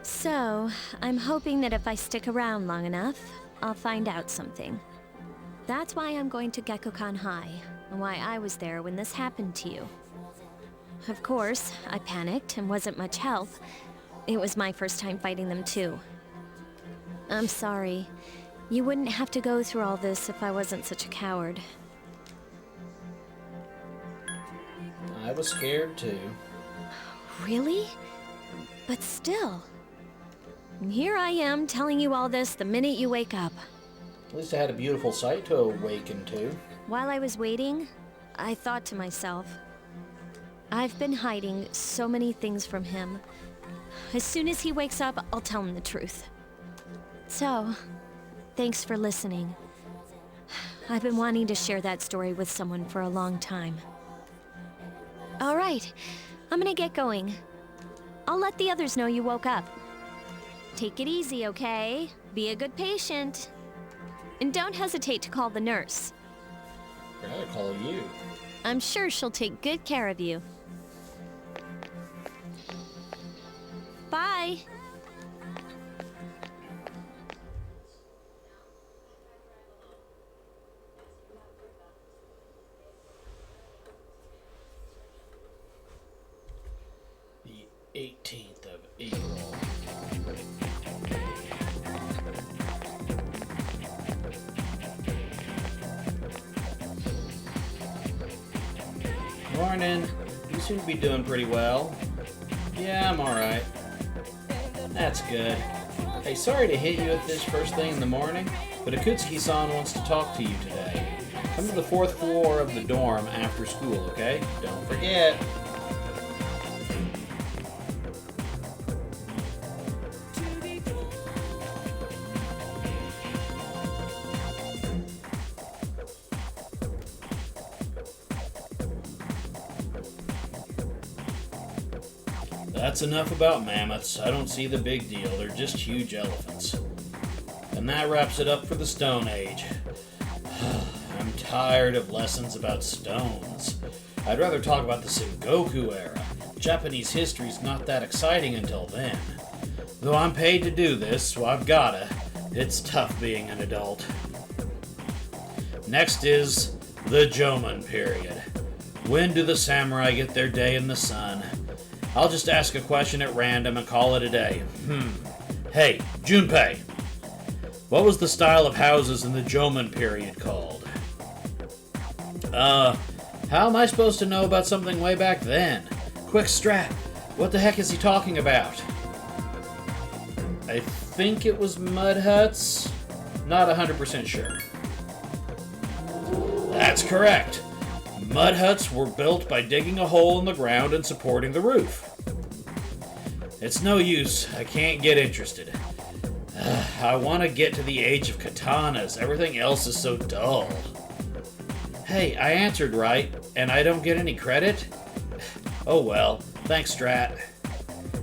So, I'm hoping that if I stick around long enough, I'll find out something. That's why I'm going to Gekkoukan High, and why I was there when this happened to you. Of course, I panicked and wasn't much help. It was my first time fighting them too. I'm sorry. You wouldn't have to go through all this if I wasn't such a coward. I was scared too. Really? But still. Here I am telling you all this the minute you wake up. At least I had a beautiful sight to awaken to. While I was waiting, I thought to myself, I've been hiding so many things from him. As soon as he wakes up, I'll tell him the truth. So, thanks for listening. I've been wanting to share that story with someone for a long time. All right, I'm gonna get going. I'll let the others know you woke up. Take it easy, okay? Be a good patient. And don't hesitate to call the nurse. I gotta call you. I'm sure she'll take good care of you. Bye. The 18th of April. Morning. You seem to be doing pretty well. Yeah, I'm alright. That's good. Hey, sorry to hit you at this first thing in the morning, but Akutsuki-san wants to talk to you today. Come to the 4th floor of the dorm after school, okay? Don't forget. That's enough about mammoths. I don't see the big deal. They're just huge elephants. And that wraps it up for the Stone Age. I'm tired of lessons about stones. I'd rather talk about the Sengoku era. Japanese history's not that exciting until then. Though I'm paid to do this, so I've gotta. It's tough being an adult. Next is the Jomon period. When do the samurai get their day in the sun? I'll just ask a question at random and call it a day. Hey, Junpei. What was the style of houses in the Jomon period called? How am I supposed to know about something way back then? Quick, Strat. What the heck is he talking about? I think it was mud huts. Not 100% sure. That's correct. Mud huts were built by digging a hole in the ground and supporting the roof. It's no use. I can't get interested. I want to get to the age of katanas. Everything else is so dull. Hey, I answered right, and I don't get any credit? Oh well. Thanks, Strat.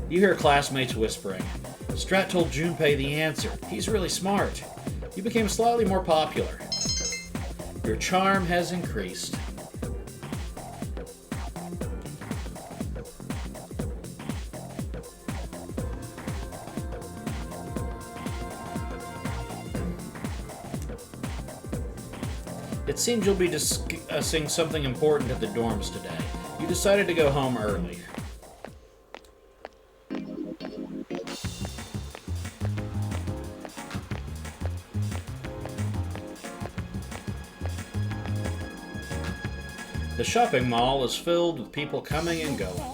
You hear classmates whispering. Strat told Junpei the answer. He's really smart. You became slightly more popular. Your charm has increased. It seems you'll be discussing something important at the dorms today. You decided to go home early. The shopping mall is filled with people coming and going.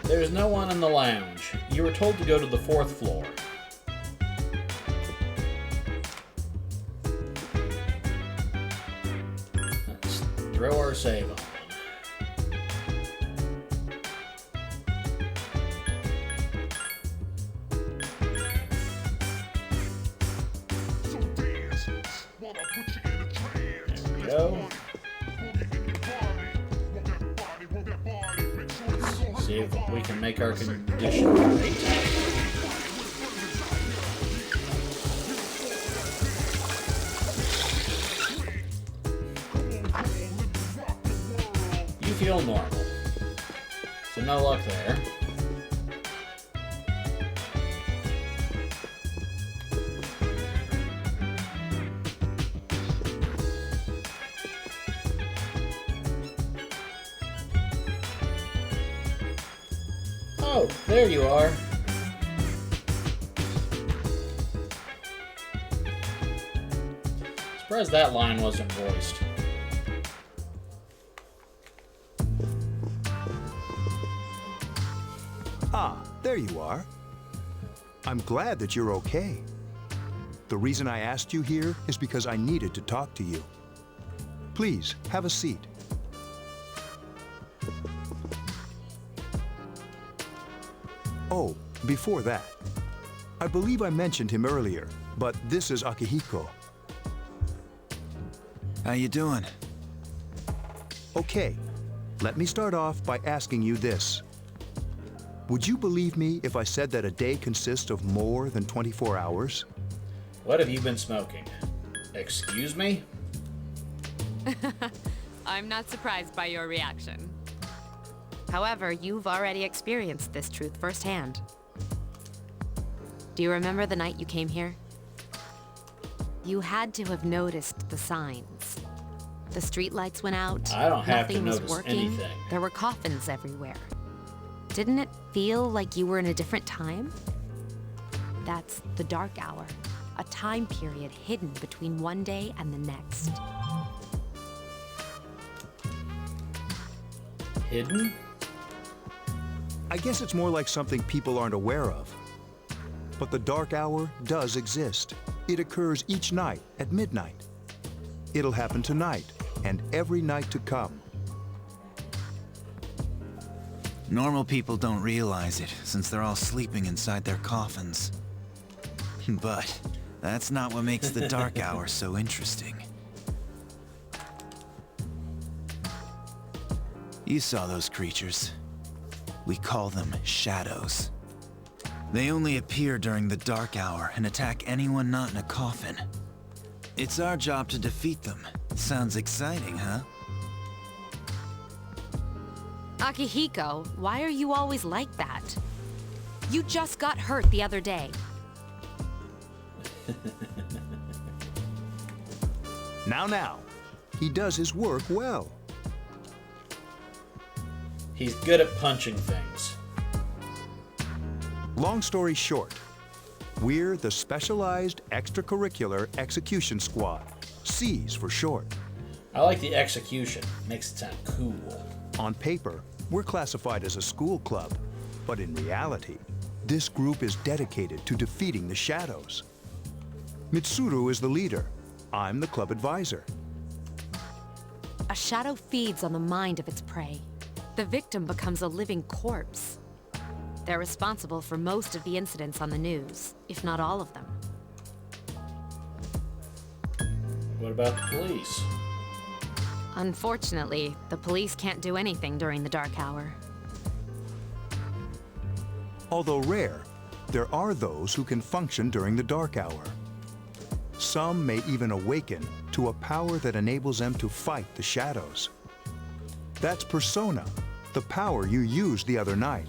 There's no one in the lounge. You were told to go to the 4th floor. Let's throw our save on. There we go. See if we can make our condition right. You feel normal. So no luck there. Oh, there you are. Surprised that line wasn't voiced. Ah, there you are. I'm glad that you're okay. The reason I asked you here is because I needed to talk to you. Please, have a seat. Oh, before that, I believe I mentioned him earlier, but this is Akihiko. How you doing? Okay, let me start off by asking you this. Would you believe me if I said that a day consists of more than 24 hours? What have you been smoking? Excuse me? I'm not surprised by your reaction. However, you've already experienced this truth firsthand. Do you remember the night you came here? You had to have noticed the signs. The streetlights went out. I don't have to nothing was notice working. anything. There were coffins everywhere. Didn't it feel like you were in a different time? That's the dark hour, a time period hidden between one day and the next. Hidden? I guess it's more like something people aren't aware of. But the dark hour does exist. It occurs each night at midnight. It'll happen tonight and every night to come. Normal people don't realize it, since they're all sleeping inside their coffins. But that's not what makes the dark hour so interesting. You saw those creatures. We call them shadows. They only appear during the dark hour and attack anyone not in a coffin. It's our job to defeat them. Sounds exciting, huh? Akihiko, why are you always like that? You just got hurt the other day. Now. He does his work well. He's good at punching things. Long story short, we're the Specialized Extracurricular Execution Squad, SEAS for short. I like the execution. Makes it sound cool. On paper, we're classified as a school club, but in reality, this group is dedicated to defeating the shadows. Mitsuru is the leader. I'm the club advisor. A shadow feeds on the mind of its prey. The victim becomes a living corpse. They're responsible for most of the incidents on the news, if not all of them. What about the police? Unfortunately, the police can't do anything during the dark hour. Although rare, there are those who can function during the dark hour. Some may even awaken to a power that enables them to fight the shadows. That's Persona, the power you used the other night.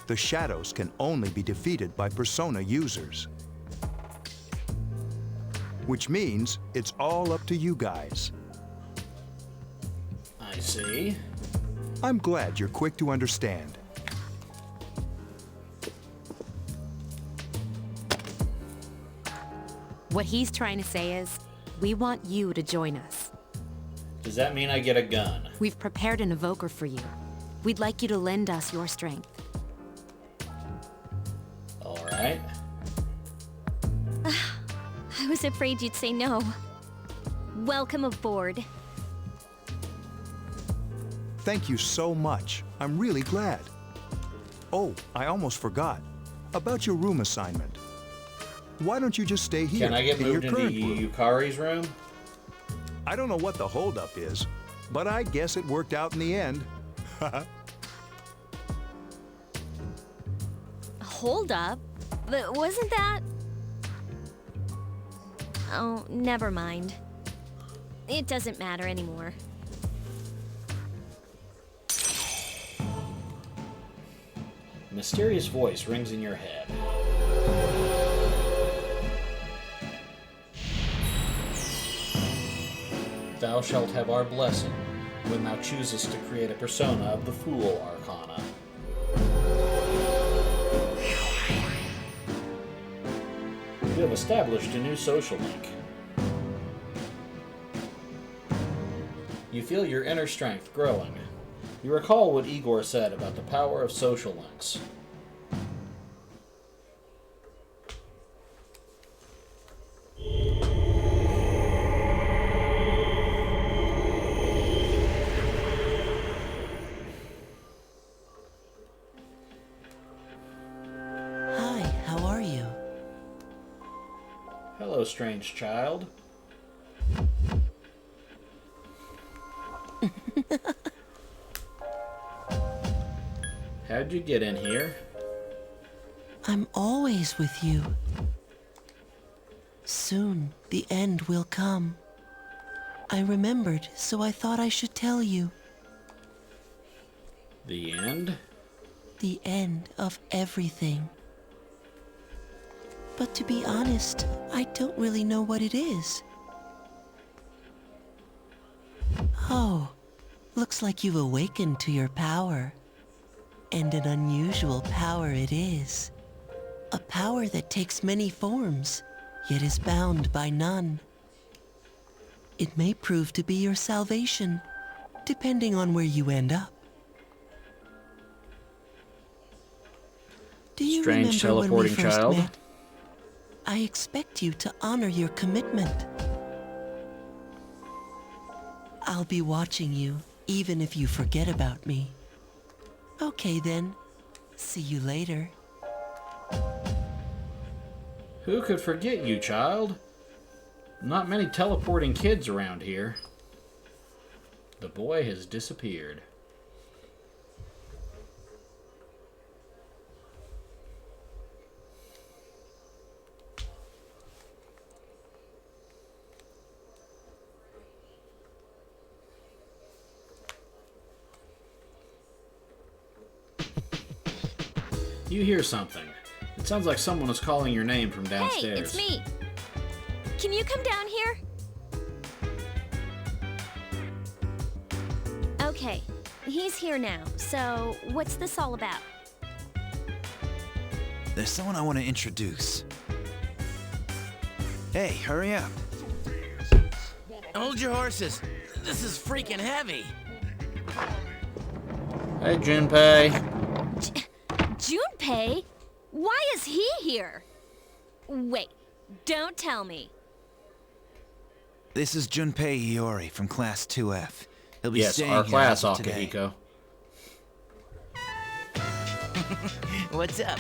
The shadows can only be defeated by Persona users. Which means it's all up to you guys. I see. I'm glad you're quick to understand. What he's trying to say is, we want you to join us. Does that mean I get a gun? We've prepared an evoker for you. We'd like you to lend us your strength. All right. I was afraid you'd say no. Welcome aboard. Thank you so much. I'm really glad. Oh, I almost forgot. About your room assignment. Why don't you just stay here Can I get in your moved into current room? Yukari's room? I don't know what the holdup is, but I guess it worked out in the end. Hold up. Wasn't that... Oh, never mind. It doesn't matter anymore. A mysterious voice rings in your head. Thou shalt have our blessing when thou choosest to create a persona of the Fool Arcana. You have established a new social link. You feel your inner strength growing. You recall what Igor said about the power of social links. strange child. How'd you get in here? I'm always with you. Soon, the end will come. I remembered, so I thought I should tell you. The end? The end of everything. But to be honest, I don't really know what it is. Oh, looks like you've awakened to your power. And an unusual power it is. A power that takes many forms, yet is bound by none. It may prove to be your salvation, depending on where you end up. Do you Strange remember when we teleporting first child. met? I expect you to honor your commitment. I'll be watching you, even if you forget about me. Okay then. See you later. Who could forget you, child? Not many teleporting kids around here. The boy has disappeared. You hear something. It sounds like someone is calling your name from downstairs. Hey, it's me. Can you come down here? Okay, he's here now. So, what's this all about? There's someone I want to introduce. Hey, hurry up. Hold your horses. This is freaking heavy. Hey, Junpei. Junpei? Why is he here? Wait, don't tell me. This is Junpei Iori from Class 2F. He'll be Yes, staying our here class, as of today. Akihiko. What's up?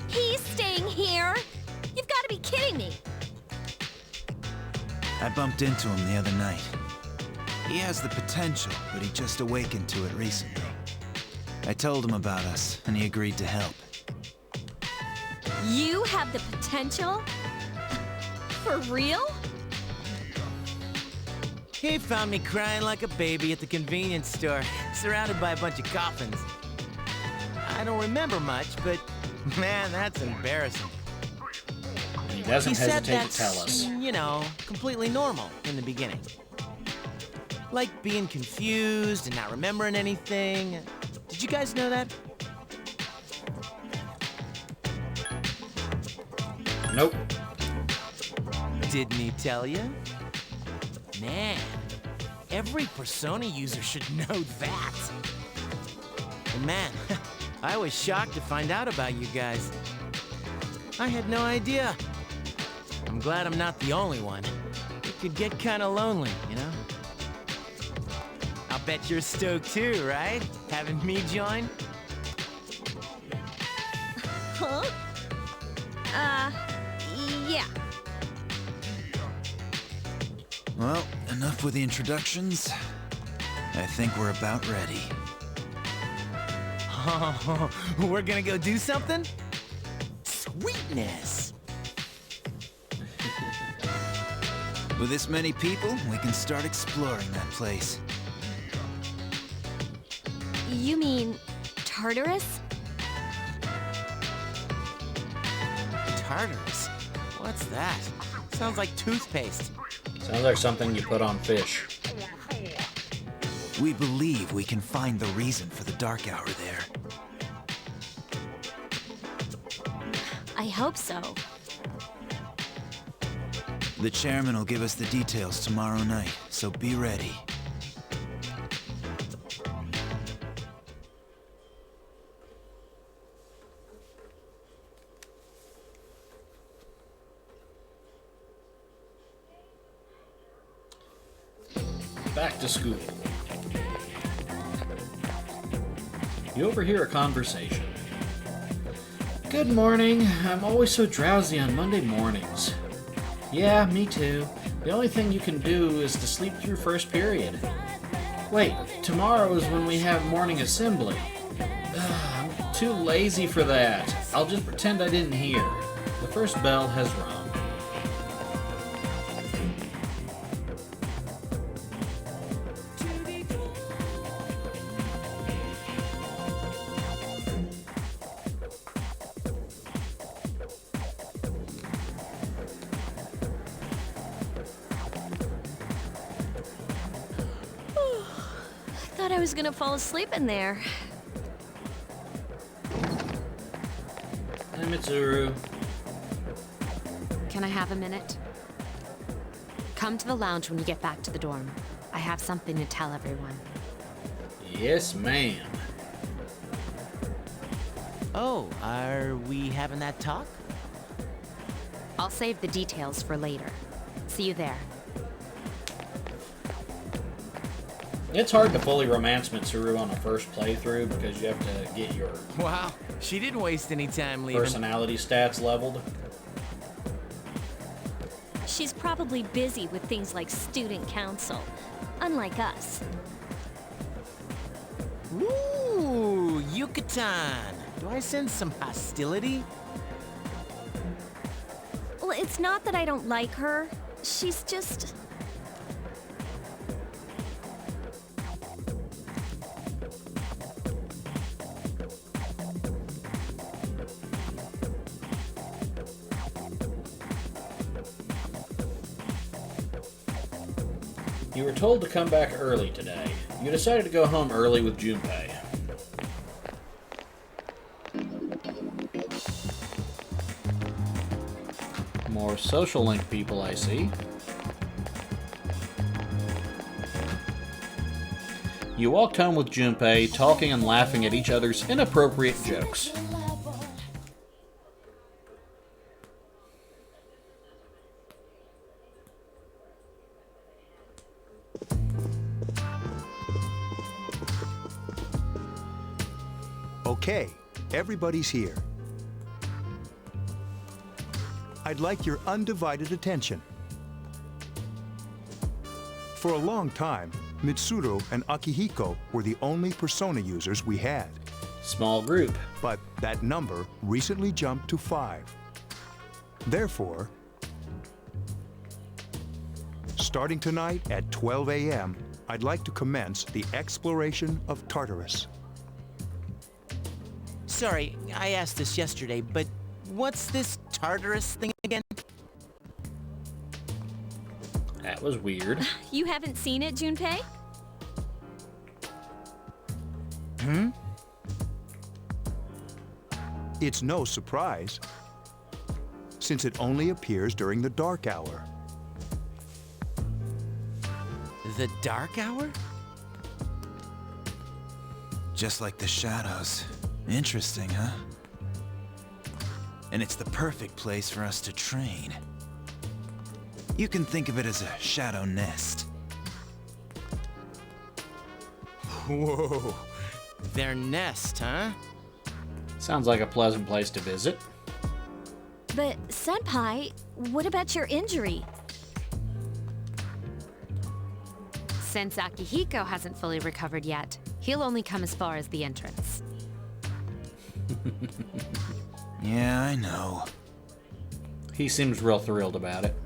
He's staying here? You've got to be kidding me. I bumped into him the other night. He has the potential, but he just awakened to it recently. I told him about us, and he agreed to help. You have the potential? For real? He found me crying like a baby at the convenience store, surrounded by a bunch of coffins. I don't remember much, but man, that's embarrassing. He doesn't said hesitate that's, to tell us. you know, completely normal in the beginning. Like being confused and not remembering anything. Did you guys know that? Nope. Didn't he tell you? Man, every Persona user should know that. And man, I was shocked to find out about you guys. I had no idea. I'm glad I'm not the only one. It could get kind of lonely, you know? I'll bet you're stoked too, right? Having me join? Huh? Yeah. Well, enough with the introductions. I think we're about ready. Oh, we're gonna go do something? Sweetness! With this many people, we can start exploring that place. You mean Tartarus? Tartarus? What's that? Sounds like toothpaste. Sounds like something you put on fish. We believe we can find the reason for the dark hour there. I hope so. The chairman will give us the details tomorrow night, so be ready. Back to school. You overhear a conversation. Good morning. I'm always so drowsy on Monday mornings. Yeah, me too. The only thing you can do is to sleep through first period. Wait, tomorrow is when we have morning assembly. I'm too lazy for that. I'll just pretend I didn't hear. The first bell has rung. I thought I was gonna fall asleep in there. Hi, Mitsuru. Can I have a minute? Come to the lounge when you get back to the dorm. I have something to tell everyone. Yes, ma'am. Oh, are we having that talk? I'll save the details for later. See you there. It's hard to fully romance Mitsuru on a first playthrough because you have to get your Wow, she didn't waste any time leaving. personality stats leveled. She's probably busy with things like student council, unlike us. Ooh, Yucatan. Do I sense some hostility? Well, it's not that I don't like her. She's just... You were told to come back early today. You decided to go home early with Junpei. More social link people, I see. You walked home with Junpei, talking and laughing at each other's inappropriate jokes. Okay, everybody's here. I'd like your undivided attention. For a long time, Mitsuru and Akihiko were the only Persona users we had. Small group. But that number recently jumped to 5. Therefore, starting tonight at 12 a.m., I'd like to commence the exploration of Tartarus. Sorry, I asked this yesterday, but what's this Tartarus thing again? That was weird. You haven't seen it, Junpei? Hmm? It's no surprise, since it only appears during the dark hour. The dark hour? Just like the shadows. Interesting, huh? And it's the perfect place for us to train. You can think of it as a shadow nest. Whoa. Their nest, huh? Sounds like a pleasant place to visit. But, Senpai, what about your injury? Since Akihiko hasn't fully recovered yet, he'll only come as far as the entrance. Yeah, I know. He seems real thrilled about it.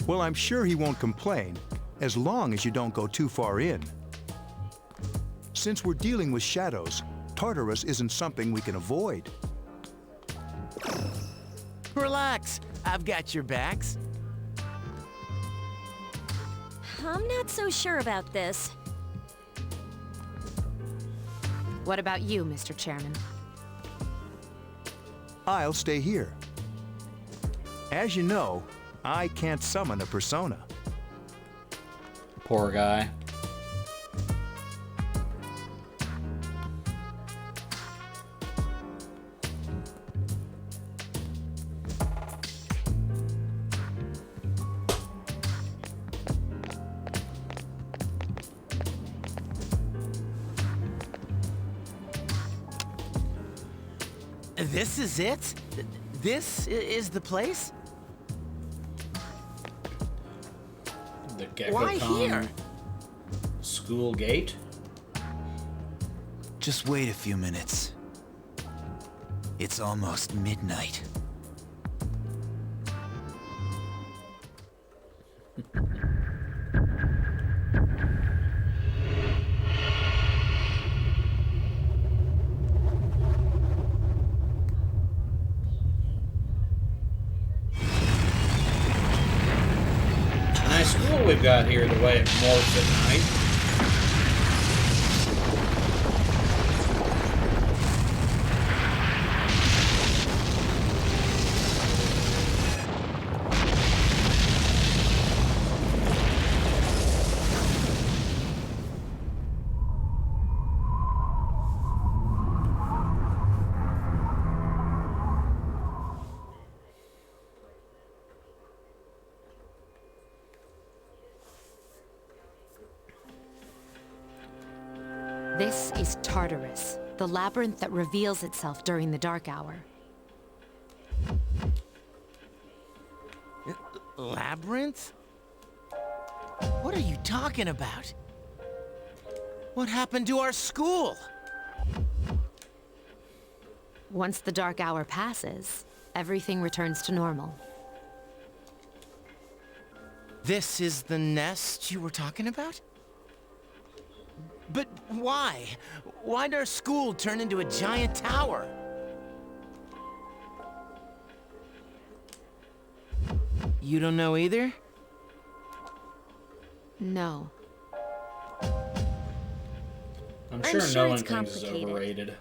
Well, I'm sure he won't complain, as long as you don't go too far in. Since we're dealing with shadows, Tartarus isn't something we can avoid. Relax, I've got your backs. I'm not so sure about this. What about you, Mr. Chairman? I'll stay here. As you know, I can't summon a persona. Poor guy. This is it? This is the place? The Why GeckoCon here? school gate? Just wait a few minutes. It's almost midnight. Nice school we've got here, the way it morphs at night. This is Tartarus, the labyrinth that reveals itself during the dark hour. Labyrinth? What are you talking about? What happened to our school? Once the dark hour passes, everything returns to normal. This is the nest you were talking about? But why? Why'd our school turn into a giant tower? You don't know either? No. I'm I'm sure sure knowing it's things is complicated. overrated.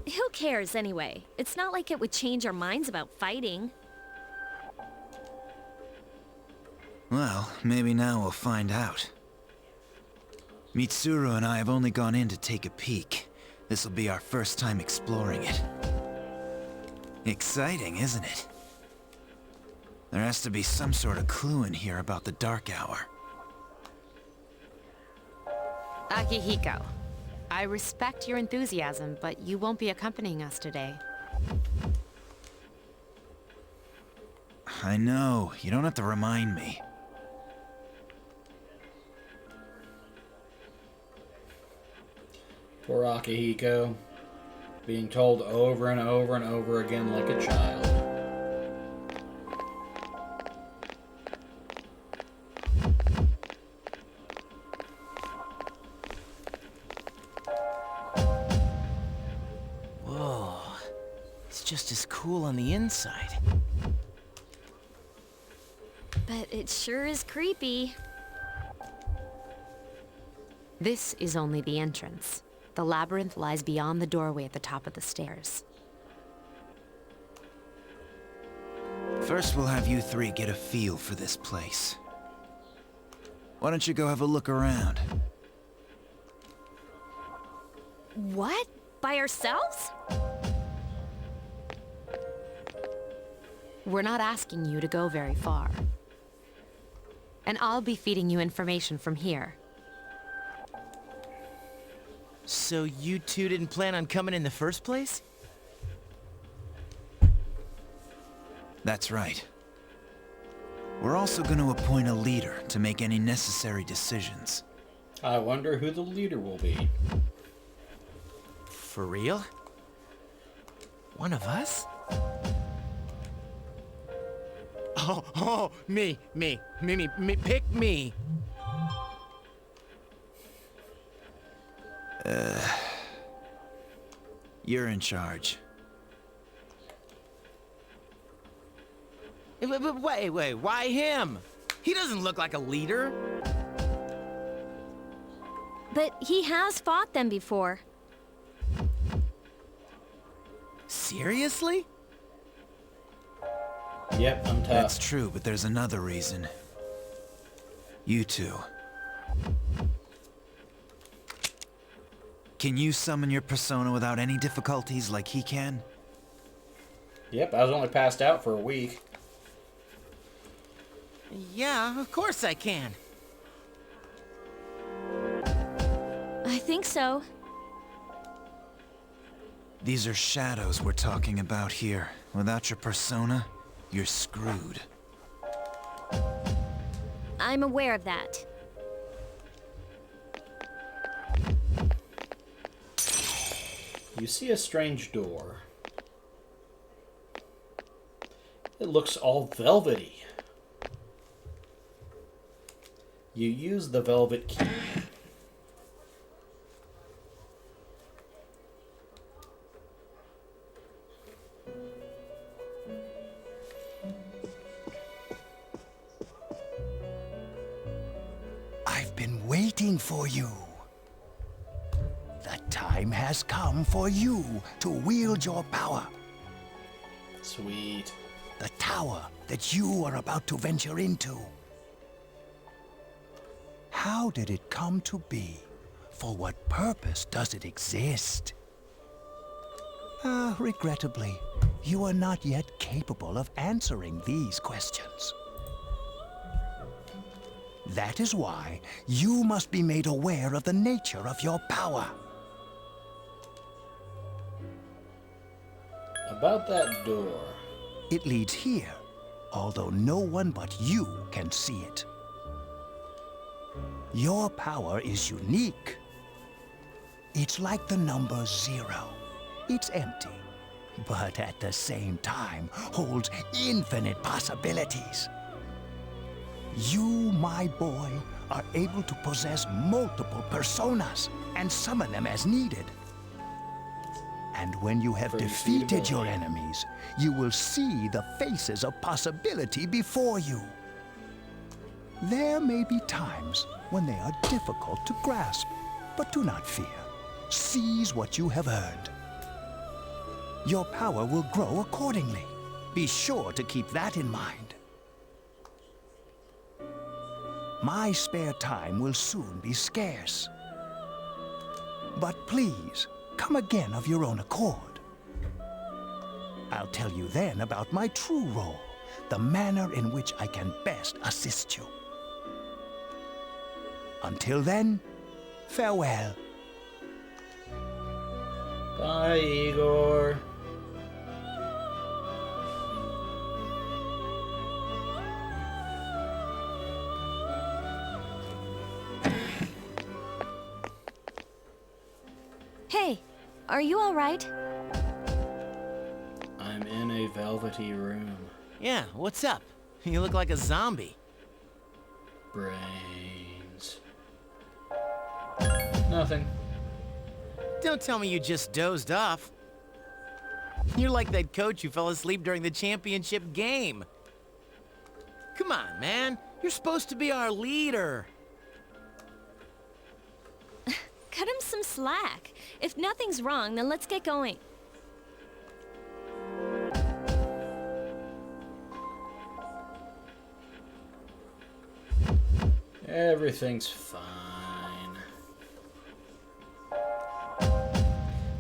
Who cares anyway? It's not like it would change our minds about fighting. Well, maybe now we'll find out. Mitsuru and I have only gone in to take a peek. This'll be our first time exploring it. Exciting, isn't it? There has to be some sort of clue in here about the Dark Hour. Akihiko, I respect your enthusiasm, but you won't be accompanying us today. I know, you don't have to remind me. Poor Akihiko, being told over and over and over again like a child. Whoa. It's just as cool on the inside. But it sure is creepy. This is only the entrance. The labyrinth lies beyond the doorway at the top of the stairs. First, we'll have you three get a feel for this place. Why don't you go have a look around? What? By ourselves? We're not asking you to go very far. And I'll be feeding you information from here. So you two didn't plan on coming in the first place? That's right. We're also going to appoint a leader to make any necessary decisions. I wonder who the leader will be. For real? One of us? Oh, me, pick me. You're in charge. But wait, why him? He doesn't look like a leader. But he has fought them before. Seriously? Yep, I'm tough. That's true, but there's another reason. You two. Can you summon your persona without any difficulties like he can? Yep, I was only passed out for a week. Yeah, of course I can. I think so. These are shadows we're talking about here. Without your persona, you're screwed. I'm aware of that. You see a strange door. It looks all velvety. You use the velvet key. I've been waiting for you. The time has come for you to wield your power. Sweet. The tower that you are about to venture into. How did it come to be? For what purpose does it exist? Regrettably, you are not yet capable of answering these questions. That is why you must be made aware of the nature of your power. About that door. It leads here, although no one but you can see it. Your power is unique. It's like the number 0. It's empty, but at the same time holds infinite possibilities. You, my boy, are able to possess multiple personas and summon them as needed. And when you have defeated your enemies, you will see the faces of possibility before you. There may be times when they are difficult to grasp, but do not fear. Seize what you have earned. Your power will grow accordingly. Be sure to keep that in mind. My spare time will soon be scarce. But please, come again of your own accord. I'll tell you then about my true role, the manner in which I can best assist you. Until then, farewell. Bye, Igor. Hey, are you all right? I'm in a velvety room. Yeah, what's up? You look like a zombie. Brains. Nothing. Don't tell me you just dozed off. You're like that coach who fell asleep during the championship game. Come on, man. You're supposed to be our leader. Cut him some slack. If nothing's wrong, then let's get going. Everything's fine.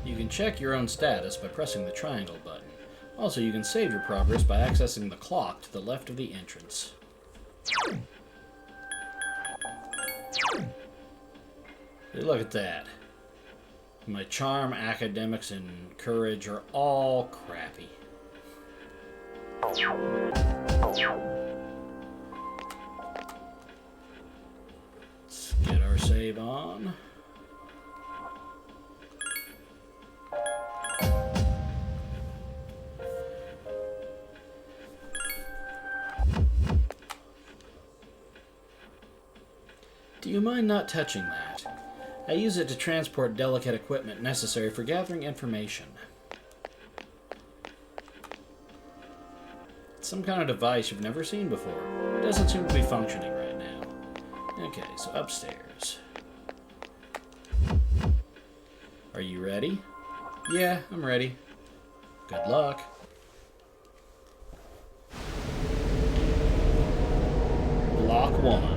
You can check your own status by pressing the triangle button. Also, you can save your progress by accessing the clock to the left of the entrance. Hey, look at that. My charm, academics, and courage are all crappy. Let's get our save on. Do you mind not touching that? I use it to transport delicate equipment necessary for gathering information. It's some kind of device you've never seen before. It doesn't seem to be functioning right now. Okay, so upstairs. Are you ready? Yeah, I'm ready. Good luck. Block 1.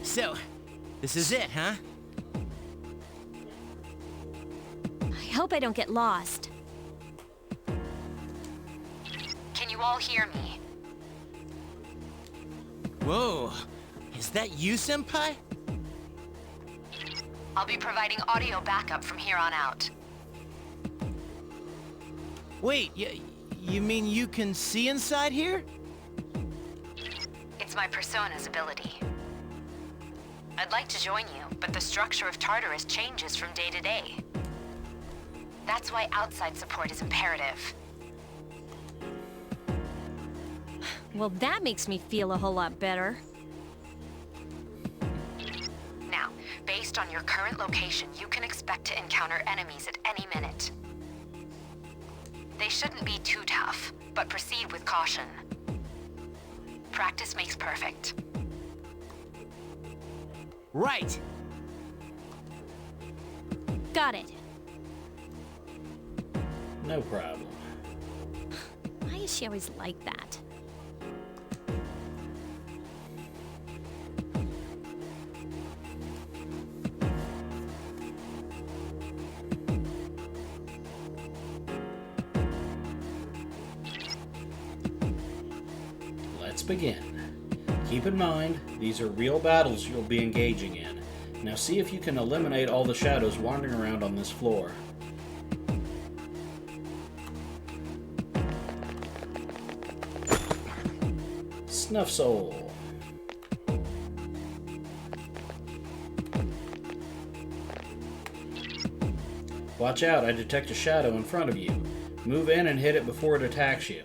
So, this is it, huh? I hope I don't get lost. Can you all hear me? Whoa. Is that you, Senpai? I'll be providing audio backup from here on out. Wait, you mean you can see inside here? It's my Persona's ability. I'd like to join you, but the structure of Tartarus changes from day to day. That's why outside support is imperative. Well, that makes me feel a whole lot better. Now, based on your current location, you can expect to encounter enemies at any minute. They shouldn't be too tough, but proceed with caution. Practice makes perfect. Right! Got it. No problem. Why is she always like that? Let's begin. Keep in mind, these are real battles you'll be engaging in. Now see if you can eliminate all the shadows wandering around on this floor. Snuff Soul. Watch out, I detect a shadow in front of you. Move in and hit it before it attacks you.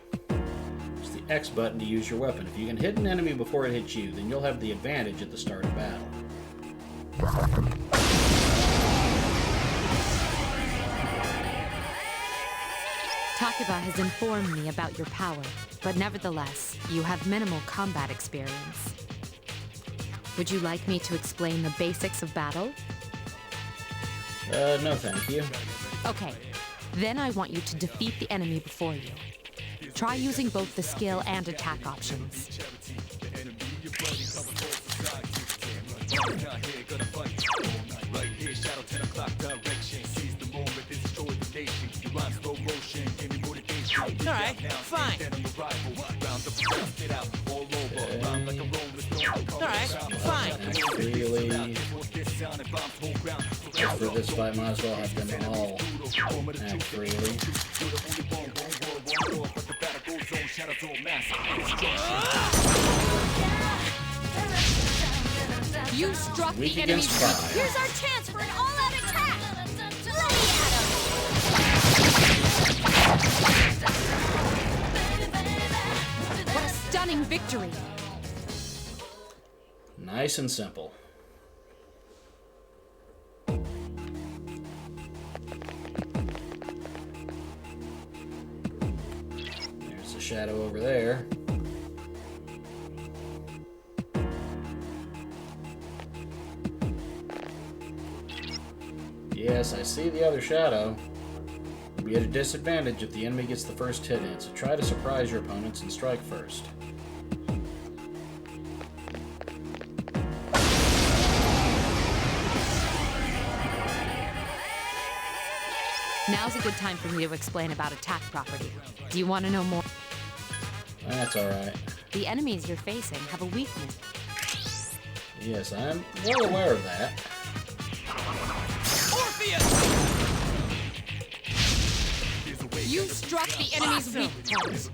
It's the X button to use your weapon. If you can hit an enemy before it hits you, then you'll have the advantage at the start of battle. Takuba has informed me about your power, but nevertheless, you have minimal combat experience. Would you like me to explain the basics of battle? No thank you. Okay, then I want you to defeat the enemy before you. Try using both the skill and attack options. Alright, fine. Alright, fine. Really? For this fight, might as well have them all act freely. You struck Weak the enemy's against fire. Here's our chance for an all-out attack! Bloody Adam! What a stunning victory! Nice and simple. There's the shadow over there. Yes, I see the other shadow. You'll be at a disadvantage if the enemy gets the first hit in, so try to surprise your opponents and strike first. Now's a good time for me to explain about attack property. Do you want to know more? That's alright. The enemies you're facing have a weakness. Yes, I'm well aware of that. You struck the enemy's weak point.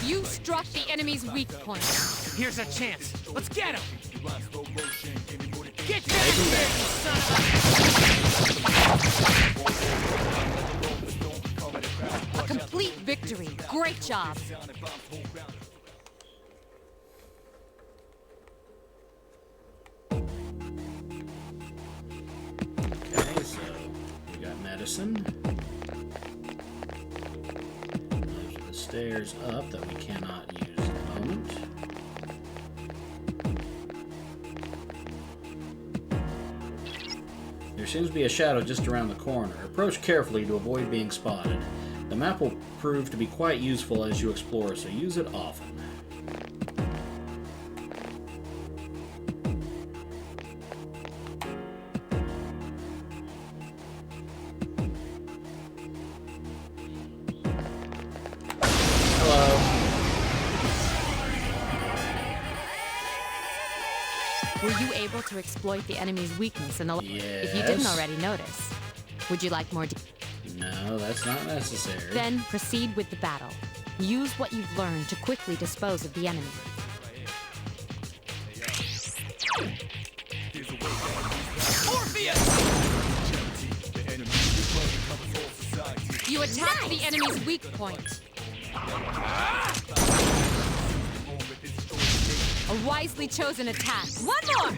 You struck the enemy's weak point. Here's a chance. Let's get him. Get back here, you son of A complete victory. Great job. Okay, so we got medicine. Those are the stairs up that we cannot use at the moment. There seems to be a shadow just around the corner. Approach carefully to avoid being spotted. The map will prove to be quite useful as you explore, so use it often. able to exploit the enemy's weakness in the... If you didn't Yes. already notice. Would you like more... No, that's not necessary. Then proceed with the battle. Use what you've learned to quickly dispose of the enemy. You attack the enemy's weak point. A wisely chosen attack. One more!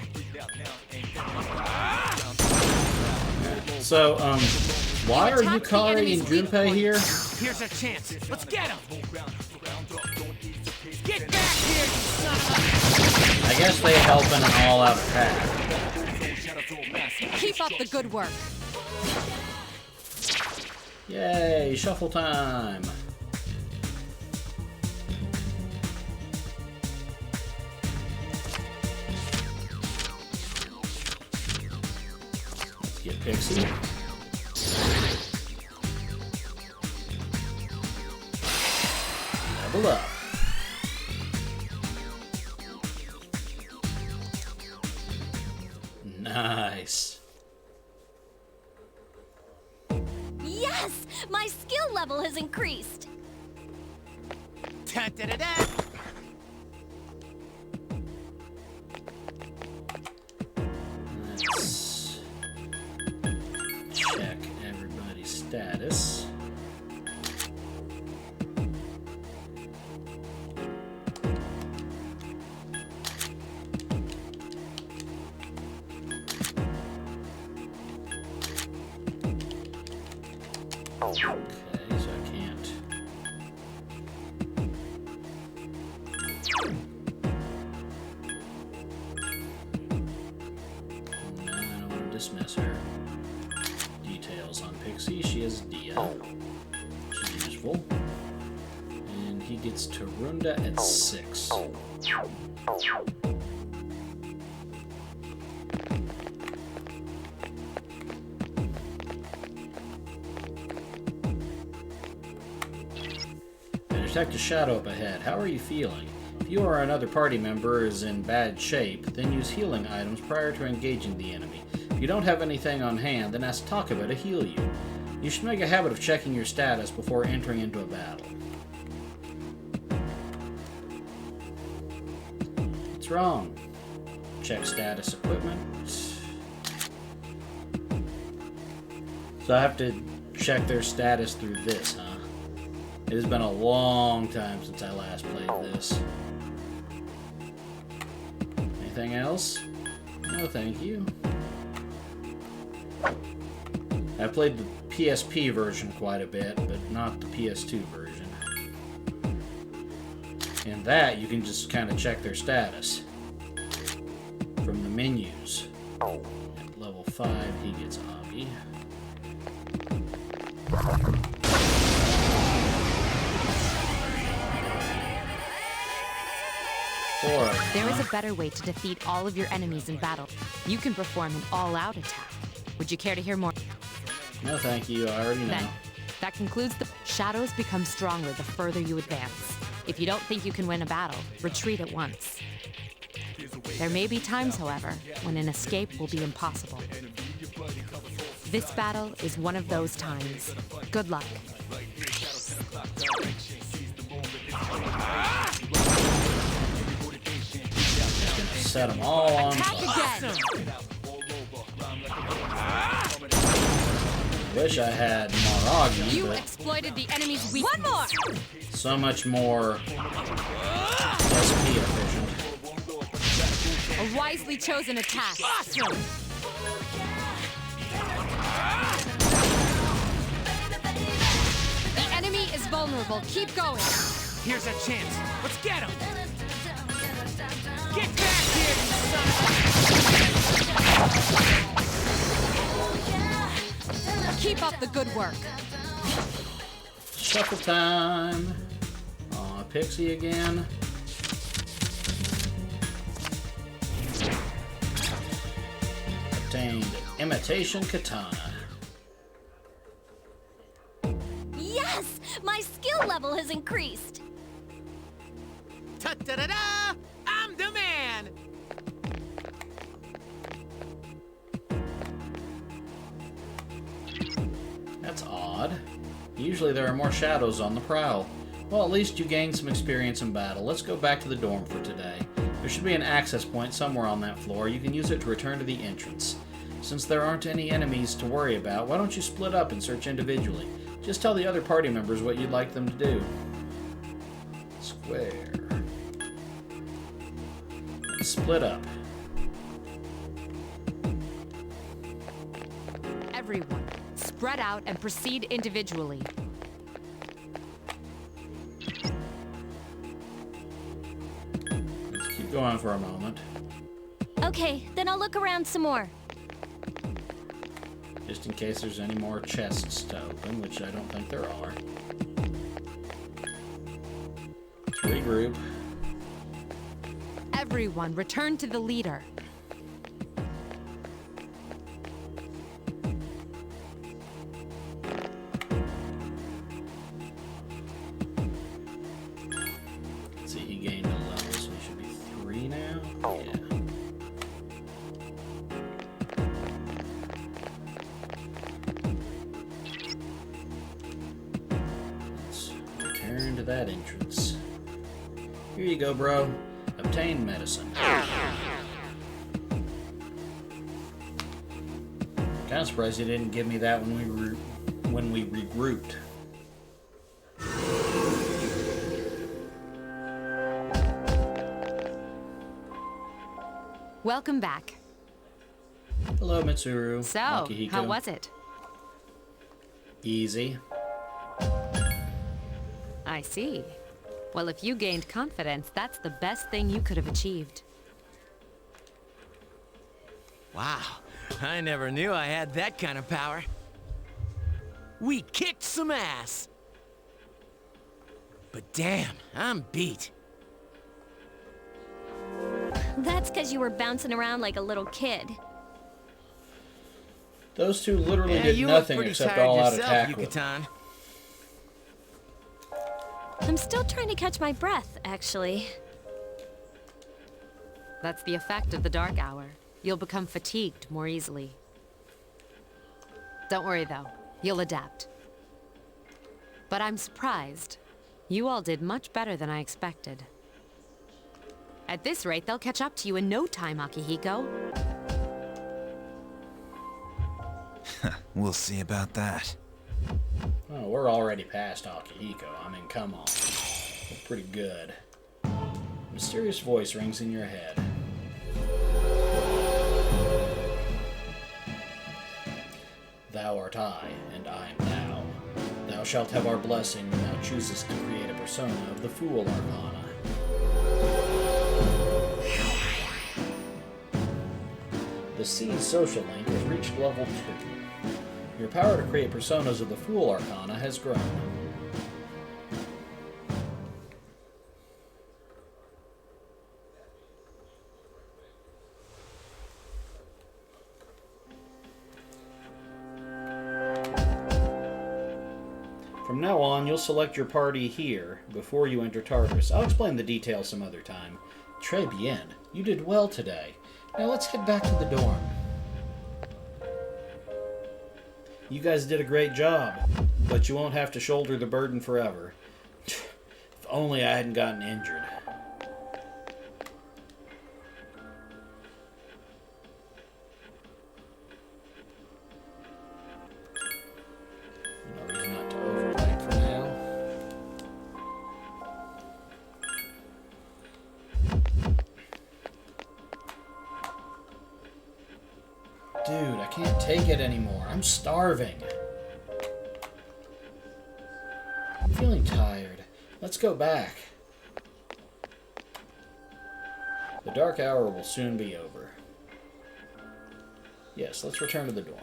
So, why are attacked the Yukari enemy's and weak Junpei point. here? Here's a chance. Let's get him. Get back here, you son of I guess they help in an all-out attack. Keep up the good work. Yay, shuffle time. Let's get Pixie. Level up. Nice. Yes! My skill level has increased! Da-da-da-da. Let's check everybody's status. Okay, so I can't. No, I don't want to dismiss her. Details on Pixie. She is Dia. She's useful. And he gets Tarunda at 6. Detect a shadow up ahead. How are you feeling? If you or another party member is in bad shape, then use healing items prior to engaging the enemy. If you don't have anything on hand, then ask Takaba to heal you. You should make a habit of checking your status before entering into a battle. What's wrong? Check status equipment. So I have to check their status through this, huh? It has been a long time since I last played this. Anything else? No, thank you. I played the PSP version quite a bit, but not the PS2 version. In that, you can just kind of check their status from the menus. At level 5, he gets Agi. There is a better way to defeat all of your enemies in battle. You can perform an all-out attack. Would you care to hear more? No, thank you. I already know. Then, that concludes the... Shadows become stronger the further you advance. If you don't think you can win a battle, retreat at once. There may be times, however, when an escape will be impossible. This battle is one of those times. Good luck. Set them all on Attack again! Wish I had Maragi, You but exploited the enemy's weakness. One more! so much more SP efficient. A wisely chosen attack. Awesome! The enemy is vulnerable. Keep going. Here's a chance. Let's get him. Get back here, you son of Keep up the good work. Shuffle time. Aw, Pixie again. Obtained Imitation Katana. Yes! My skill level has increased! Ta-da-da-da! I'm the man! That's odd. Usually there are more shadows on the prowl. Well, at least you gained some experience in battle. Let's go back to the dorm for today. There should be an access point somewhere on that floor. You can use it to return to the entrance. Since there aren't any enemies to worry about, why don't you split up and search individually? Just tell the other party members what you'd like them to do. Square. Split up. Everyone, spread out and proceed individually. Let's keep going for a moment. Okay, then I'll look around some more. Just in case there's any more chests to open, which I don't think there are. Let's regroup. Everyone, return to the leader. Let's see, he gained a level, so he should be 3 now? Yeah. Let's return to that entrance. Here you go, bro. Obtain medicine. Kinda surprised you didn't give me that when we regrouped. Welcome back. Hello, Mitsuru. So, Akihiko. how was it? Easy. I see. Well, if you gained confidence, that's the best thing you could have achieved. Wow, I never knew I had that kind of power. We kicked some ass. But damn, I'm beat. That's because you were bouncing around like a little kid. Those two literally Yeah, did you nothing look pretty except tired all out yourself, attack with Yucatan. I'm still trying to catch my breath, actually. That's the effect of the dark hour. You'll become fatigued more easily. Don't worry, though. You'll adapt. But I'm surprised. You all did much better than I expected. At this rate, they'll catch up to you in no time, Akihiko. We'll see about that. Oh, we're already past Akihiko. I mean, come on. We're pretty good. Mysterious voice rings in your head. Thou art I, and I am thou. Thou shalt have our blessing when thou choosest to create a persona of the Fool Arcana. The C's social link has reached level 2. Your power to create personas of the Fool Arcana has grown. From now on, you'll select your party here before you enter Tartarus. I'll explain the details some other time. Très bien. You did well today. Now let's head back to the dorm. You guys did a great job, but you won't have to shoulder the burden forever. If only I hadn't gotten injured. No reason not to overwrite for now. Dude, I can't take it anymore. I'm starving. I'm feeling tired. Let's go back. The dark hour will soon be over. Yes, let's return to the dorm.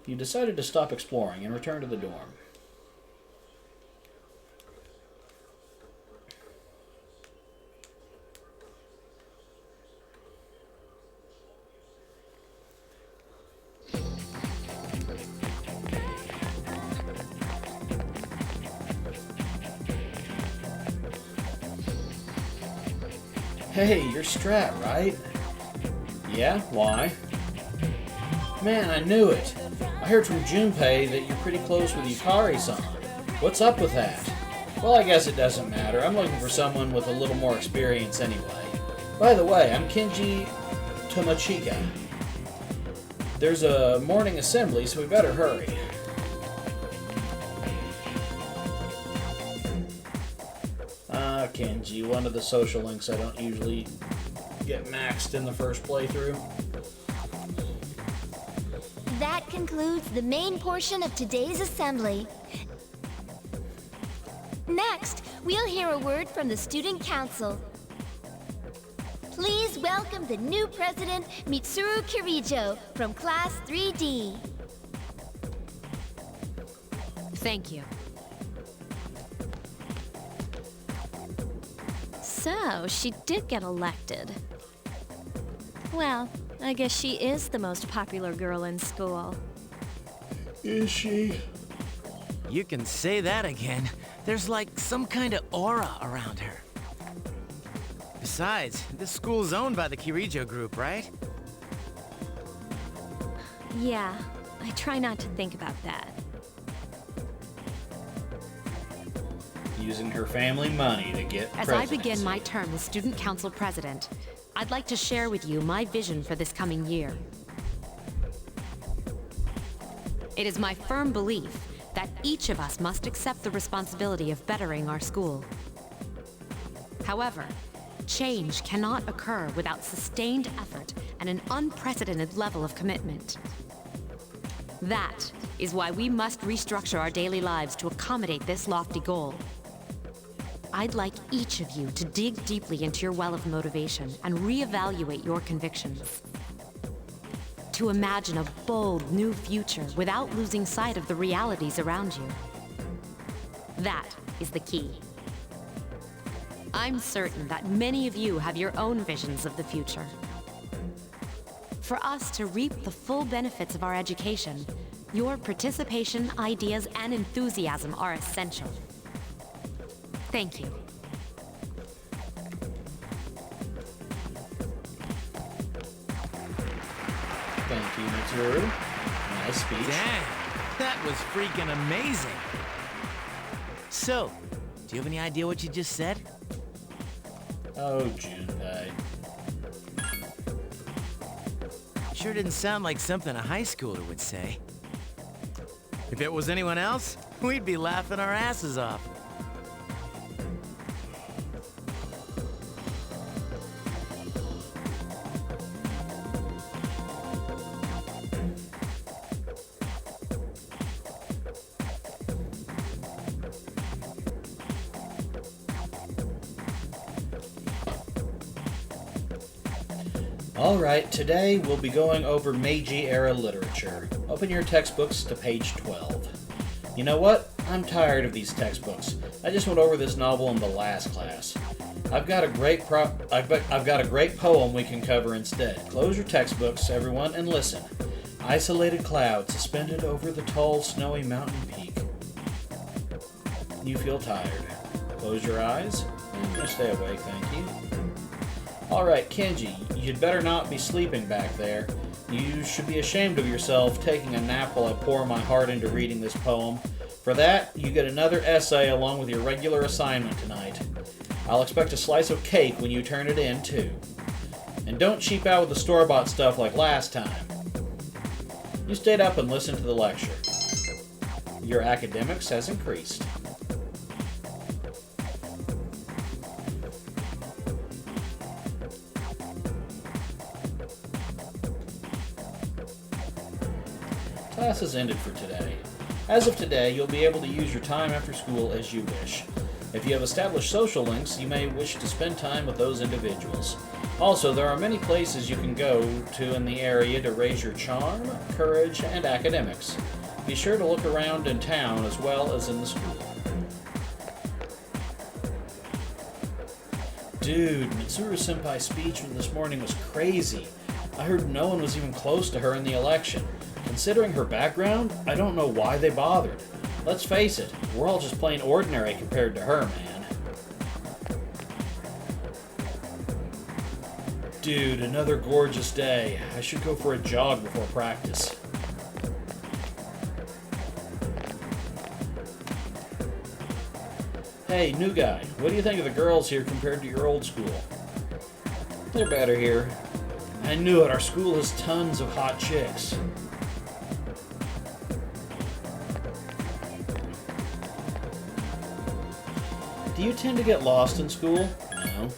You decided to stop exploring and return to the dorm. Hey, you're Strat, right? Yeah? Why? Man, I knew it. I heard from Junpei that you're pretty close with Yukari-san. What's up with that? Well, I guess it doesn't matter. I'm looking for someone with a little more experience anyway. By the way, I'm Kenji Tomochika. There's a morning assembly, so we better hurry. Kenji, one of the social links I don't usually get maxed in the first playthrough. That concludes the main portion of today's assembly. Next, we'll hear a word from the Student Council. Please welcome the new president, Mitsuru Kirijo, from Class 3D. Thank you. So, she did get elected. Well, I guess she is the most popular girl in school. Is she? You can say that again. There's like some kind of aura around her. Besides, this school's owned by the Kirijo group, right? Yeah, I try not to think about that. Using her family money to get As I begin my term as Student Council President, I'd like to share with you my vision for this coming year. It is my firm belief that each of us must accept the responsibility of bettering our school. However, change cannot occur without sustained effort and an unprecedented level of commitment. That is why we must restructure our daily lives to accommodate this lofty goal. I'd like each of you to dig deeply into your well of motivation and reevaluate your convictions. To imagine a bold, new future without losing sight of the realities around you. That is the key. I'm certain that many of you have your own visions of the future. For us to reap the full benefits of our education, your participation, ideas, and enthusiasm are essential. Thank you. Thank you, Mitsuru. Nice speech. Dang, that was freaking amazing. So, do you have any idea what you just said? Oh, Junpei. Sure didn't sound like something a high schooler would say. If it was anyone else, we'd be laughing our asses off. Alright, today we'll be going over Meiji-era literature. Open your textbooks to page 12. You know what? I'm tired of these textbooks. I just went over this novel in the last class. I've got a great poem we can cover instead. Close your textbooks, everyone, and listen. Isolated cloud suspended over the tall, snowy mountain peak. You feel tired. Close your eyes. I'm gonna stay awake, thank you. Alright, Kenji, you'd better not be sleeping back there. You should be ashamed of yourself taking a nap while I pour my heart into reading this poem. For that, you get another essay along with your regular assignment tonight. I'll expect a slice of cake when you turn it in, too. And don't cheap out with the store-bought stuff like last time. You stayed up and listened to the lecture. Your academics has increased. Class has ended for today. As of today, you'll be able to use your time after school as you wish. If you have established social links, you may wish to spend time with those individuals. Also, there are many places you can go to in the area to raise your charm, courage, and academics. Be sure to look around in town as well as in the school. Dude, Mitsuru-senpai's speech from this morning was crazy. I heard no one was even close to her in the election. Considering her background, I don't know why they bothered. Let's face it, we're all just plain ordinary compared to her, man. Dude, another gorgeous day. I should go for a jog before practice. Hey, new guy, what do you think of the girls here compared to your old school? They're better here. I knew it, our school has tons of hot chicks. Do you tend to get lost in school? No.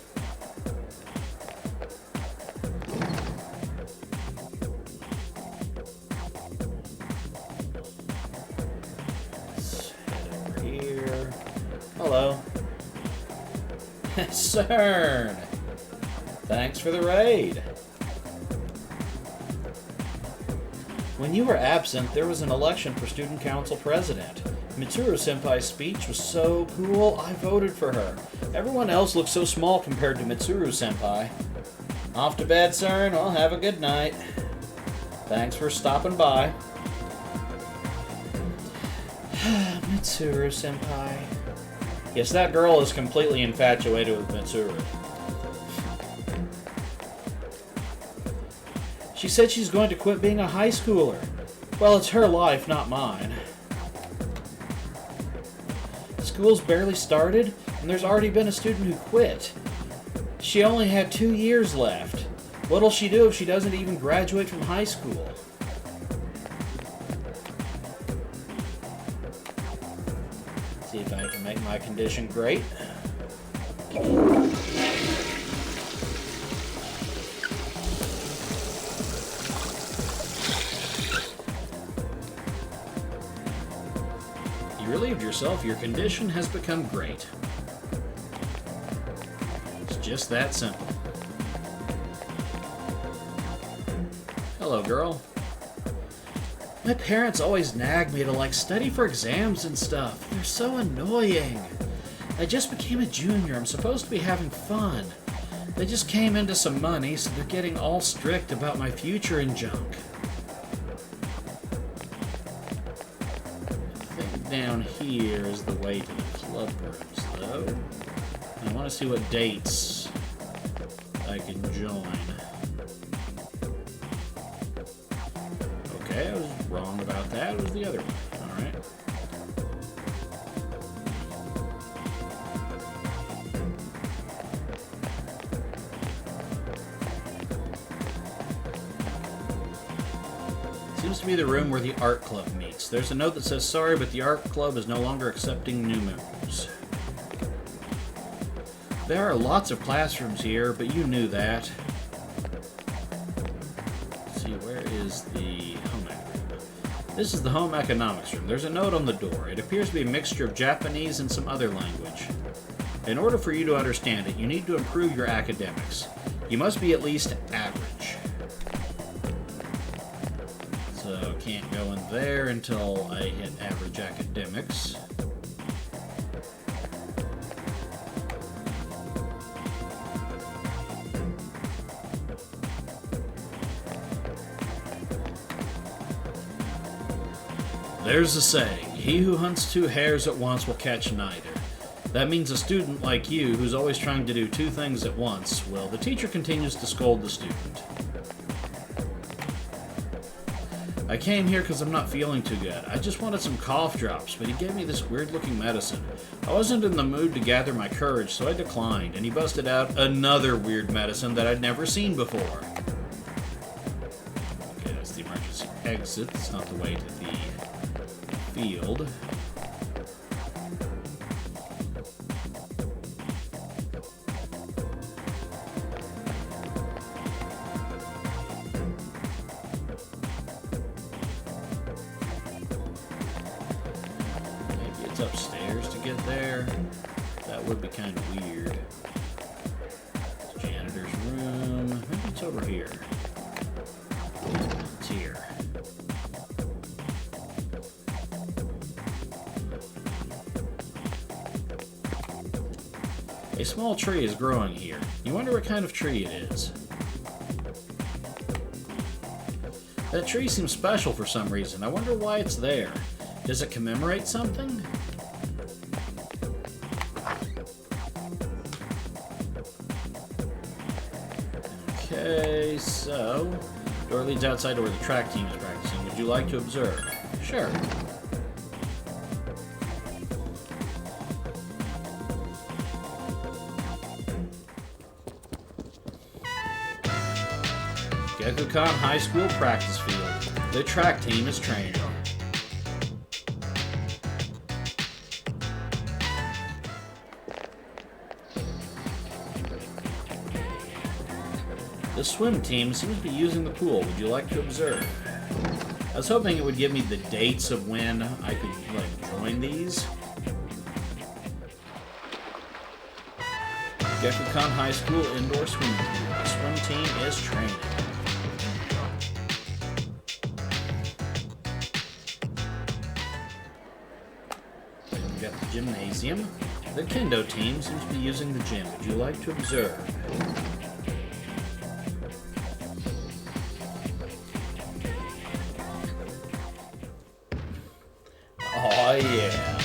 Let's head over here. Hello. CERN! Thanks for the raid. When you were absent, there was an election for student council president. Mitsuru-senpai's speech was so cool, I voted for her. Everyone else looks so small compared to Mitsuru-senpai. Off to bed, CERN. Well, have a good night. Thanks for stopping by. Mitsuru-senpai. Yes, that girl is completely infatuated with Mitsuru. She said she's going to quit being a high schooler. Well, it's her life, not mine. School's barely started, and there's already been a student who quit. She only had 2 years left. What'll she do if she doesn't even graduate from high school? See if I can make my condition great. You relieved yourself, your condition has become great. It's just that simple. Hello, girl. My parents always nag me to, study for exams and stuff. They're so annoying. I just became a junior. I'm supposed to be having fun. They just came into some money, so they're getting all strict about my future and junk. I think down here is the way to the club rooms, though. I want to see what dates I can join. Okay, I was wrong about that. It was the other one. Alright. Seems to be the room where the art club meets. There's a note that says, sorry, but the art club is no longer accepting new members. There are lots of classrooms here, but you knew that. Let's see, where is the home ec room? This is the home economics room. There's a note on the door. It appears to be a mixture of Japanese and some other language. In order for you to understand it, you need to improve your academics. You must be at least average. So, can't go in there until I hit average academics. There's a saying, he who hunts 2 hares at once will catch neither. That means a student like you, who's always trying to do 2 things at once, well, the teacher continues to scold the student. I came here because I'm not feeling too good. I just wanted some cough drops, but he gave me this weird-looking medicine. I wasn't in the mood to gather my courage, so I declined, and he busted out another weird medicine that I'd never seen before. Okay, that's the emergency exit. It's not the way to the field. Maybe it's upstairs to get there. That would be kind of weird. Janitor's room. Maybe it's over here. It's here. A small tree is growing here. You wonder what kind of tree it is. That tree seems special for some reason. I wonder why it's there. Does it commemorate something? Okay, so, door leads outside to where the track team is practicing. Would you like to observe? Sure. Gekukan High School practice field. The track team is training. The swim team seems to be using the pool. Would you like to observe? I was hoping it would give me the dates of when I could, like, join these. Gekukan High School indoor swimming pool. The swim team is training. Then we got the gymnasium. The kendo team seems to be using the gym. Would you like to observe? Oh yeah.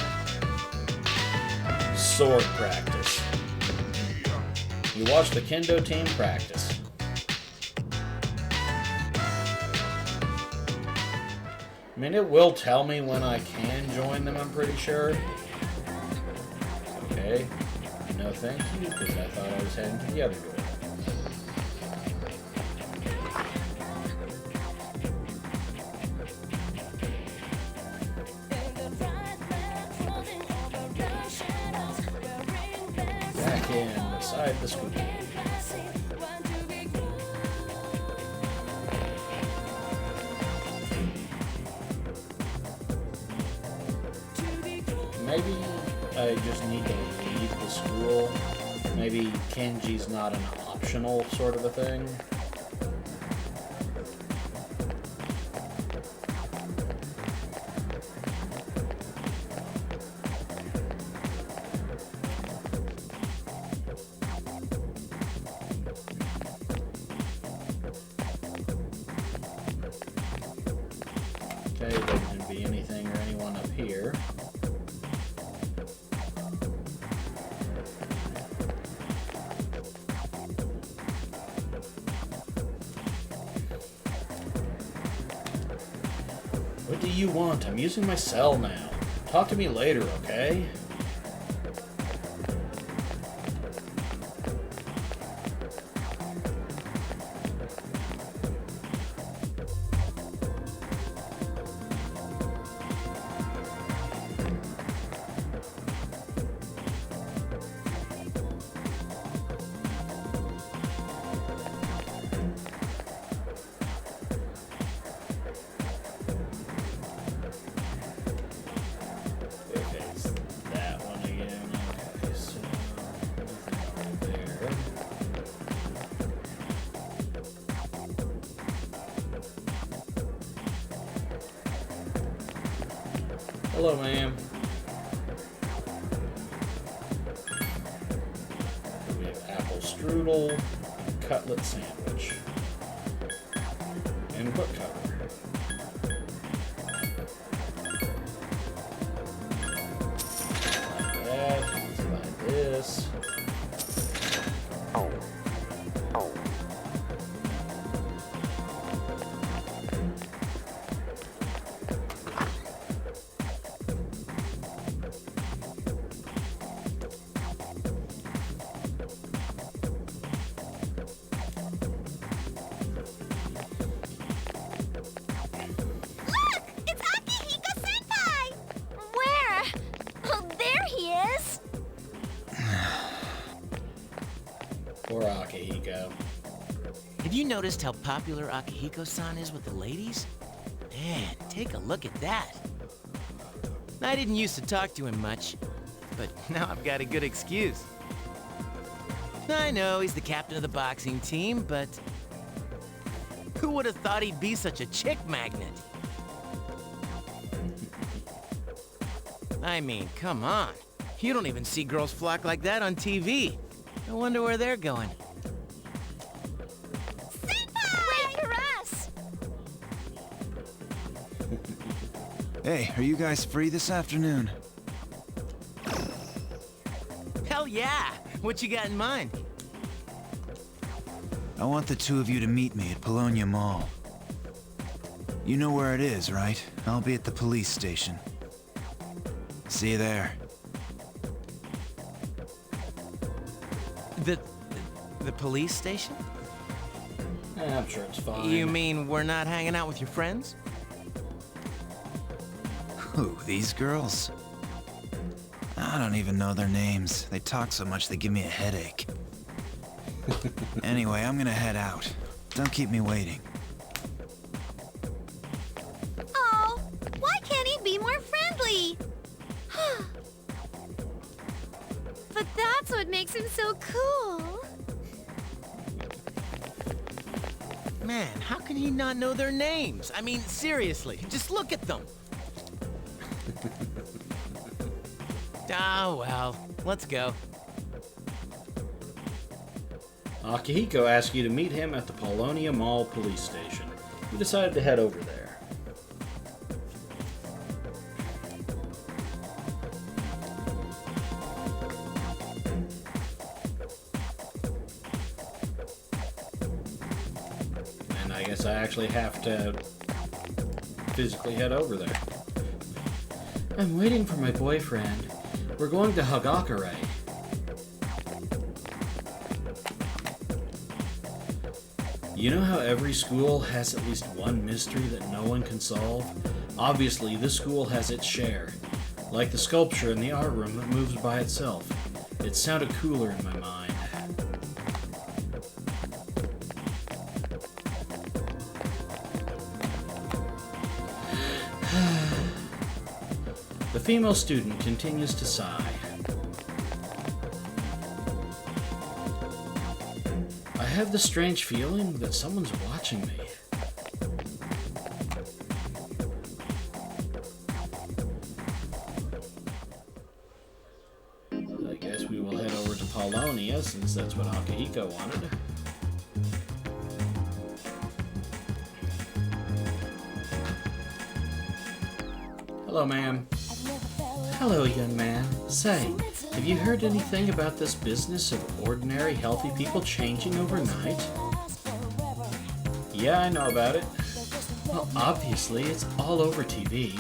Sword practice. You watch the kendo team practice. I mean, it will tell me when I can join them, I'm pretty sure. Okay. No thank you, because I thought I was heading to the other door. Back in beside the school. Maybe I just need to leave the school. Maybe Kenji's not an optional sort of a thing. Okay, there doesn't be anything or anyone up here. What do you want? I'm using my cell now. Talk to me later, okay? Hello, ma'am. We have apple strudel, cutlet sandwich, and book cover. Like that. Let's buy this. Poor Akihiko. Have you noticed how popular Akihiko-san is with the ladies? Man, take a look at that. I didn't used to talk to him much, but now I've got a good excuse. I know he's the captain of the boxing team, but who would have thought he'd be such a chick magnet? I mean, come on. You don't even see girls flock like that on TV. I wonder where they're going. Wait for us! Hey, are you guys free this afternoon? Hell yeah! What you got in mind? I want the two of you to meet me at Polonia Mall. You know where it is, right? I'll be at the police station. See you there. The police station? I'm sure it's fine. You mean we're not hanging out with your friends? Who, these girls? I don't even know their names. They talk so much they give me a headache. Anyway, I'm gonna head out. Don't keep me waiting. Oh, why can't he be more friendly? But that's what makes him so cool. Man, how can he not know their names? I mean, seriously, just look at them. Ah, well, let's go. Akihiko asked you to meet him at the Polonia Mall police station. You decided to head over there. And I guess I actually have to physically head over there. I'm waiting for my boyfriend. We're going to Hagakure. You know how every school has at least one mystery that no one can solve? Obviously, this school has its share. Like the sculpture in the art room that moves by itself. It sounded cooler in my mind. The female student continues to sigh. I have the strange feeling that someone's watching me. I guess we will head over to Polonia since that's what Akihiko wanted. Hello, ma'am. Hello, young man. Say, have you heard anything about this business of ordinary, healthy people changing overnight? Yeah, I know about it. Well, obviously, it's all over TV.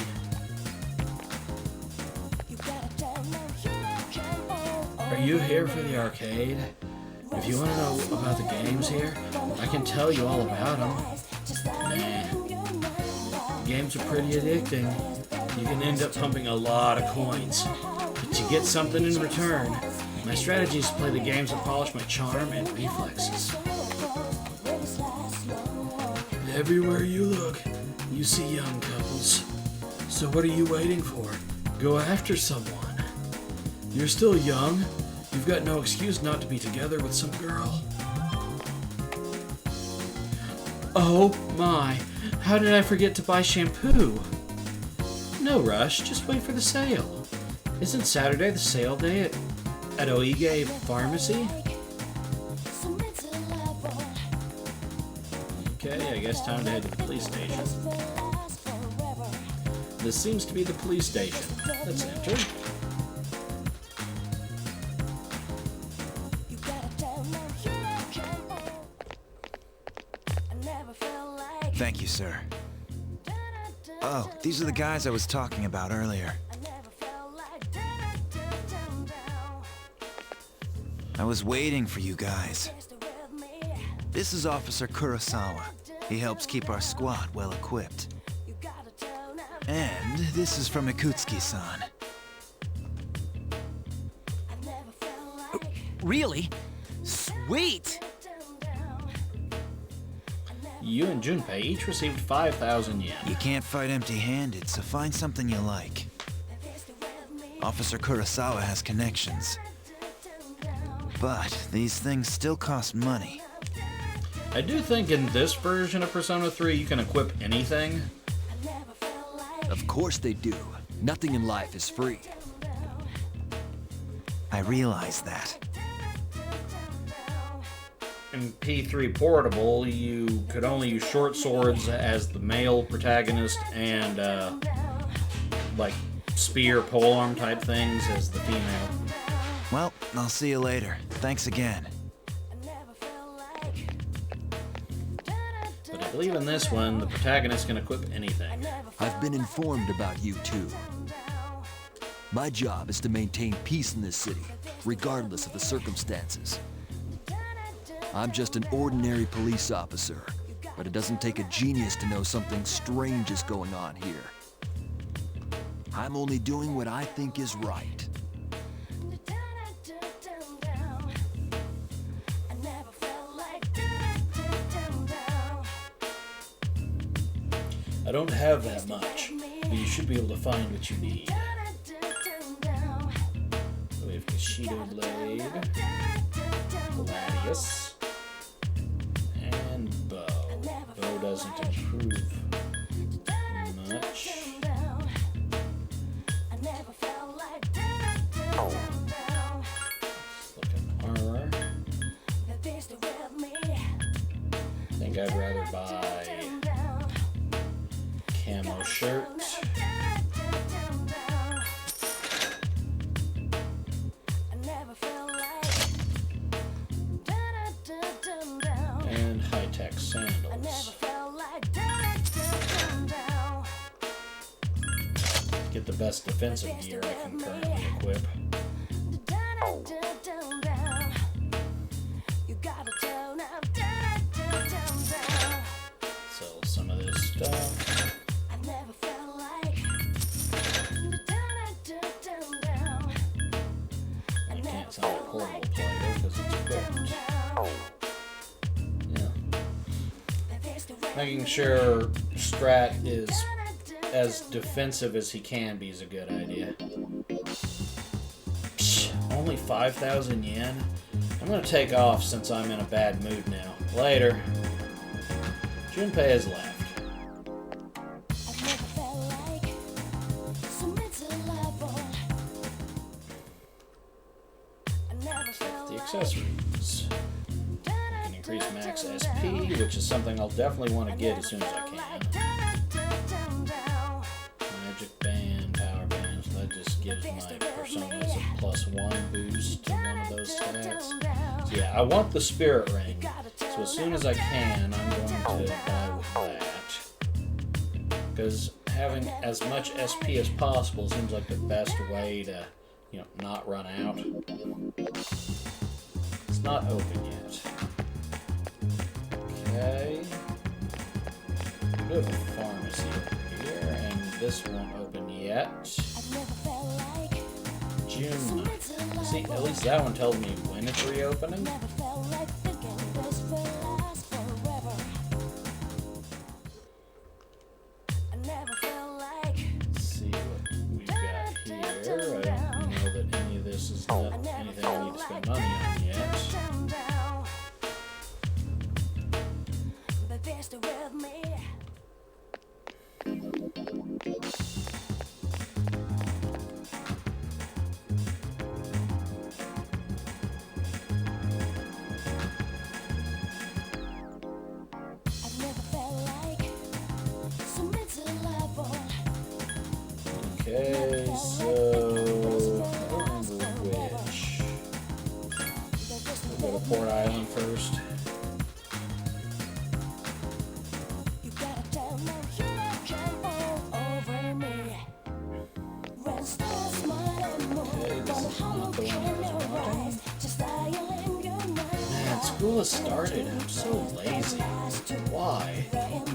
Are you here for the arcade? If you want to know about the games here, I can tell you all about them. Nah. Games are pretty addicting. You can end up pumping a lot of coins, but you get something in return. My strategy is to play the games that polish my charm and reflexes. Everywhere you look, you see young couples. So what are you waiting for? Go after someone. You're still young. You've got no excuse not to be together with some girl. Oh my, how did I forget to buy shampoo? No rush, just wait for the sale. Isn't Saturday the sale day at Oige Pharmacy? Okay, I guess time to head to the police station. This seems to be the police station. Let's enter. Thank you, sir. Oh, these are the guys I was talking about earlier. I was waiting for you guys. This is Officer Kurosawa. He helps keep our squad well equipped. And this is from Ikutsuki-san. Really? Sweet! You and Junpei each received 5,000 yen. You can't fight empty-handed, so find something you like. Officer Kurosawa has connections. But these things still cost money. I do think in this version of Persona 3 you can equip anything. Of course they do. Nothing in life is free. I realize that. In P3 Portable, you could only use short swords as the male protagonist and, like, spear, polearm type things as the female. Well, I'll see you later. Thanks again. believe in this one, the protagonist can equip anything. I've been informed about you too. My job is to maintain peace in this city, regardless of the circumstances. I'm just an ordinary police officer, but it doesn't take a genius to know something strange is going on here. I'm only doing what I think is right. I don't have that much, but you should be able to find what you need. We have Kishido Blade, Gladius, and Bow. Bow doesn't improve much. Look at armor. I think I'd rather buy camo shirt. And high-tech sandals. Get the best defensive gear I can currently equip. Sell some of this stuff. You can't sell a portable player because it's equipped. Yeah. Making sure Strat is as defensive as he can be is a good idea. Psh, only 5,000 yen? I'm gonna take off since I'm in a bad mood now. Later. Junpei has left. The accessories. You can increase max SP, which is something I'll definitely want to get as soon as I can. Magic band, power band, so that just gives my personas a +1 boost to one of those stats. So yeah, I want the spirit ring. So as soon as I can, I'm going to buy with that. Because having as much SP as possible seems like the best way to, you know, not run out. It's not open yet. Okay. We do have a pharmacy over here, and this won't open yet. June. See, at least that one tells me when it's reopening. Let's see what we've got here. I don't know that any of this is anything I need to spend money on yet. Okay, so I don't remember which. We'll go to Port Island first. Okay, this is not the one I was wanting. Man, school has started. I'm so lazy. Why?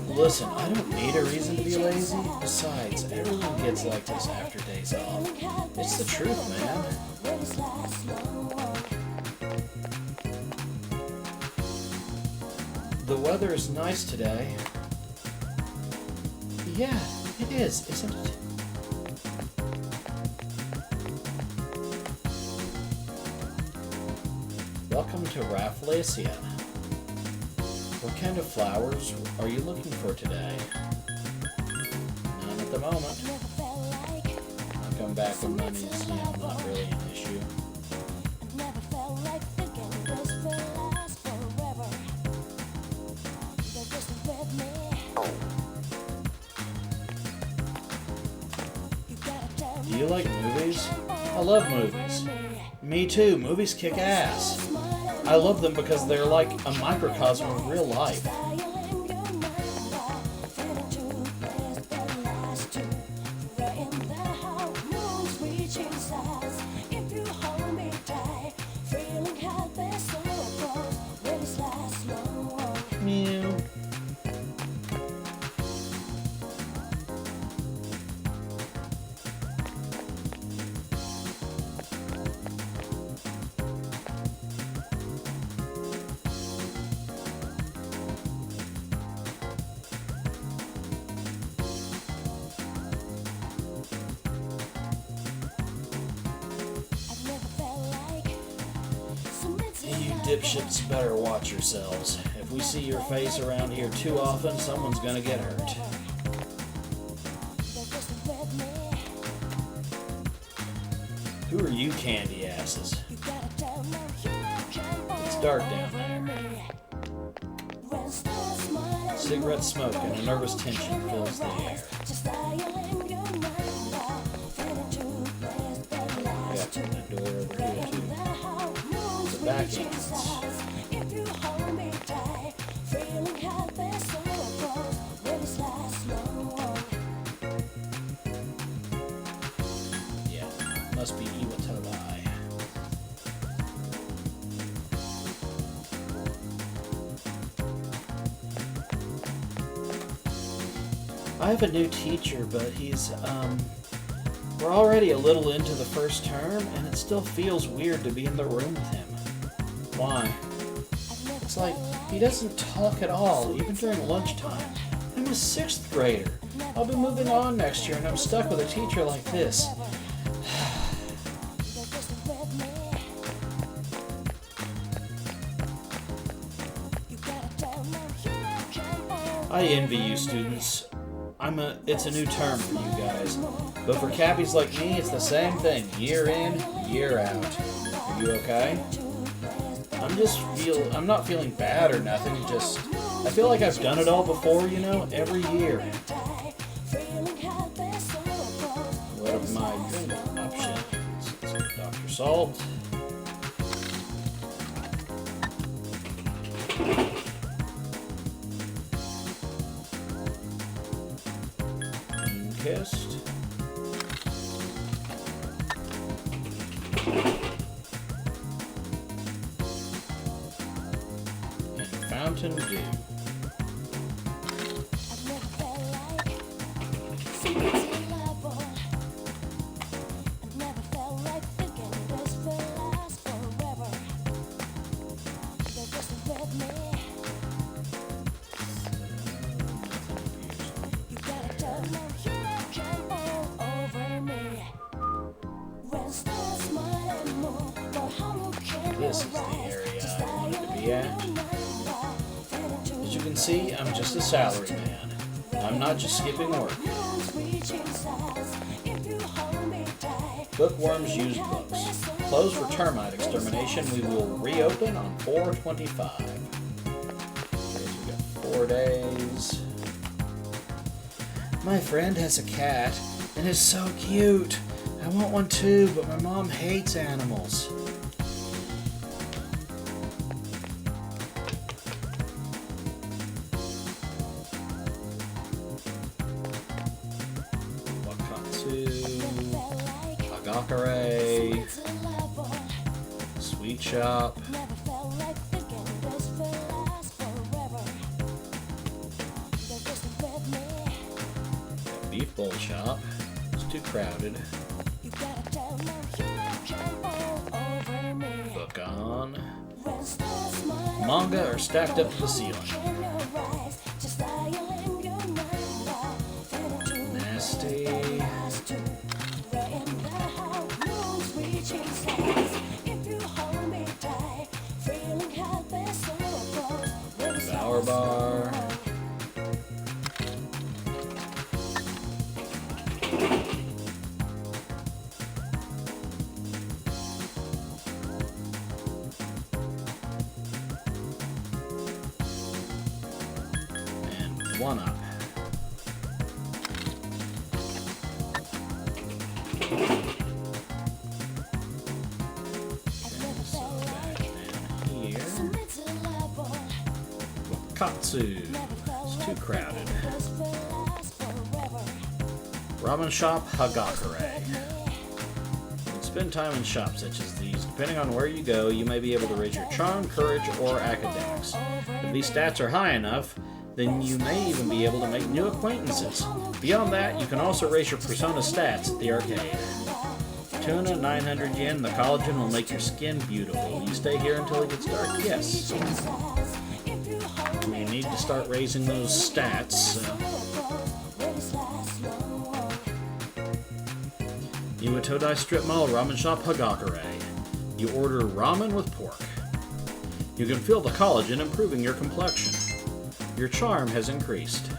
Listen, I don't need a reason to be lazy. Besides, everyone gets like this after days off. It's the truth, man. The weather is nice today. Yeah, it is, isn't it? Welcome to Rafflesia. What kind of flowers are you looking for today? None at the moment. I'll come back when money's, you know, not really an issue. Do you like movies? I love movies. Me too. Movies kick ass. I love them because they're like a microcosm of real life. dipshits better watch yourselves. If we see your face around here too often, someone's gonna get hurt. Who are you candy asses? It's dark down there. Cigarette smoke and a nervous tension fills the air. Got that door over here too. The back entrance. Yeah, must be Iwatani. I have a new teacher, but he's, we're already a little into the first term, and it still feels weird to be in the room with him. Why? It's like, he doesn't talk at all, even during lunchtime. I'm a 6th grader. I'll be moving on next year, and I'm stuck with a teacher like this. I envy you, students. It's a new term for you guys. But for cabbies like me, it's the same thing, year in, year out. Are you okay? I'm not feeling bad or nothing, just, I feel like I've done it all before, you know, every year. What are my drink options? Dr. Salt. Kissed. And Fountain Dew. This is the area I wanted to be at. As you can see, I'm just a salary man. I'm not just skipping work. Bookworms use books. Closed for termite extermination. We will reopen on 4/25. Okay, so we got 4 days. My friend has a cat, and it's so cute. I want one too, but my mom hates animals. Hagakure, Sweet Shop, Beef Bowl Shop. It's too crowded. Book on. Manga are stacked up to the ceiling. Nasty. Power bar. And 1-Up. Katsu. It's too crowded. Ramen shop, Hagakure. Spend time in shops such as these. Depending on where you go, you may be able to raise your charm, courage, or academics. If these stats are high enough, then you may even be able to make new acquaintances. Beyond that, you can also raise your persona stats at the arcade. Tuna, 900 yen. The collagen will make your skin beautiful. You stay here until it gets dark? Yes. You need to start raising those stats. Iwatodai Strip Mall Ramen Shop Hagakure. You order ramen with pork. You can feel the collagen improving your complexion. Your charm has increased.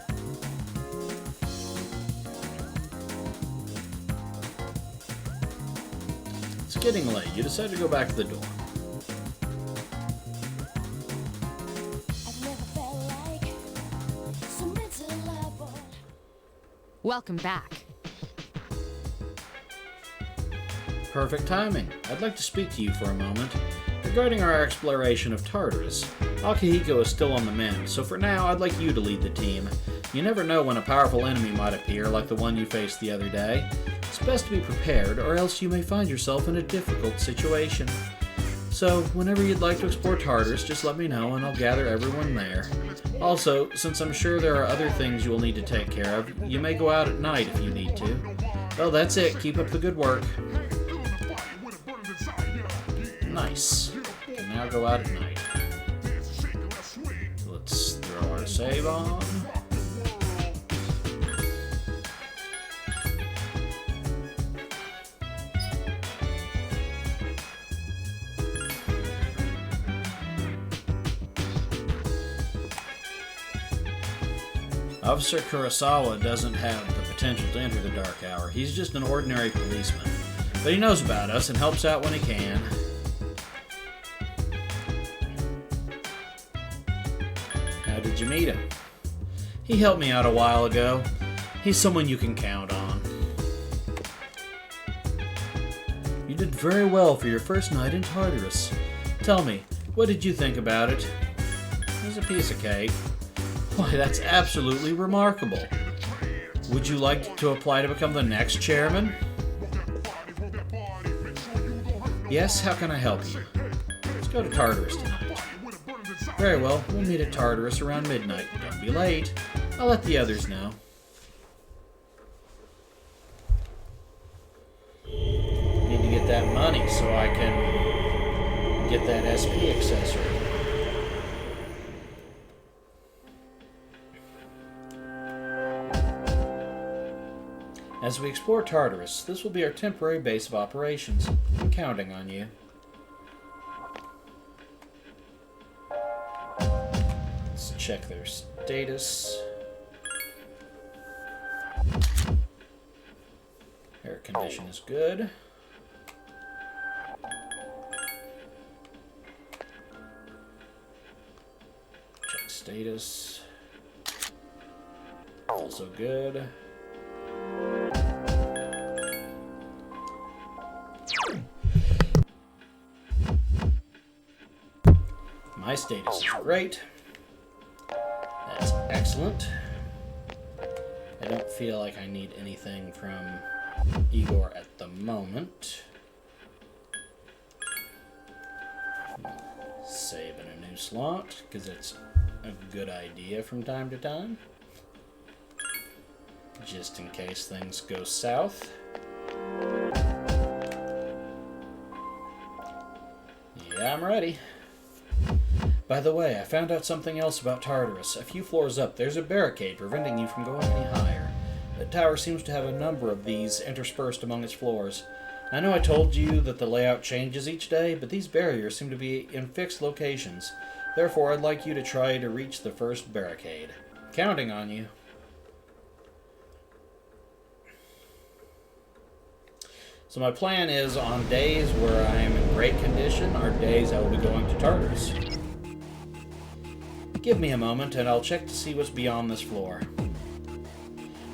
It's getting late. You decide to go back to the dorm. Welcome back. Perfect timing. I'd like to speak to you for a moment. Regarding our exploration of Tartarus, Akihiko is still on the mend, so for now I'd like you to lead the team. You never know when a powerful enemy might appear like the one you faced the other day. It's best to be prepared, or else you may find yourself in a difficult situation. So, whenever you'd like to explore Tartarus, just let me know and I'll gather everyone there. Also, since I'm sure there are other things you will need to take care of, you may go out at night if you need to. Well, that's it. Keep up the good work. Nice. Can now go out at night. Let's throw our save on. Officer Kurosawa doesn't have the potential to enter the Dark Hour. He's just an ordinary policeman. But he knows about us and helps out when he can. How did you meet him? He helped me out a while ago. He's someone you can count on. You did very well for your first night in Tartarus. Tell me, what did you think about it? It was a piece of cake. Why, that's absolutely remarkable. Would you like to apply to become the next chairman? Yes, how can I help you? Let's go to Tartarus tonight. Very well, we'll meet at Tartarus around midnight. Don't be late. I'll let the others know. Need to get that money so I can get that SP accessory. As we explore Tartarus, this will be our temporary base of operations. I'm counting on you. Let's check their status. Air condition is good. Check status. Also good. My status is great. That's excellent. I don't feel like I need anything from Igor at the moment. Save in a new slot, because it's a good idea from time to time. Just in case things go south. Yeah, I'm ready. By the way, I found out something else about Tartarus. A few floors up, there's a barricade preventing you from going any higher. The tower seems to have a number of these interspersed among its floors. I know I told you that the layout changes each day, but these barriers seem to be in fixed locations. Therefore, I'd like you to try to reach the first barricade. Counting on you. So my plan is, on days where I am in great condition, are days I will be going to Tartarus. Give me a moment and I'll check to see what's beyond this floor.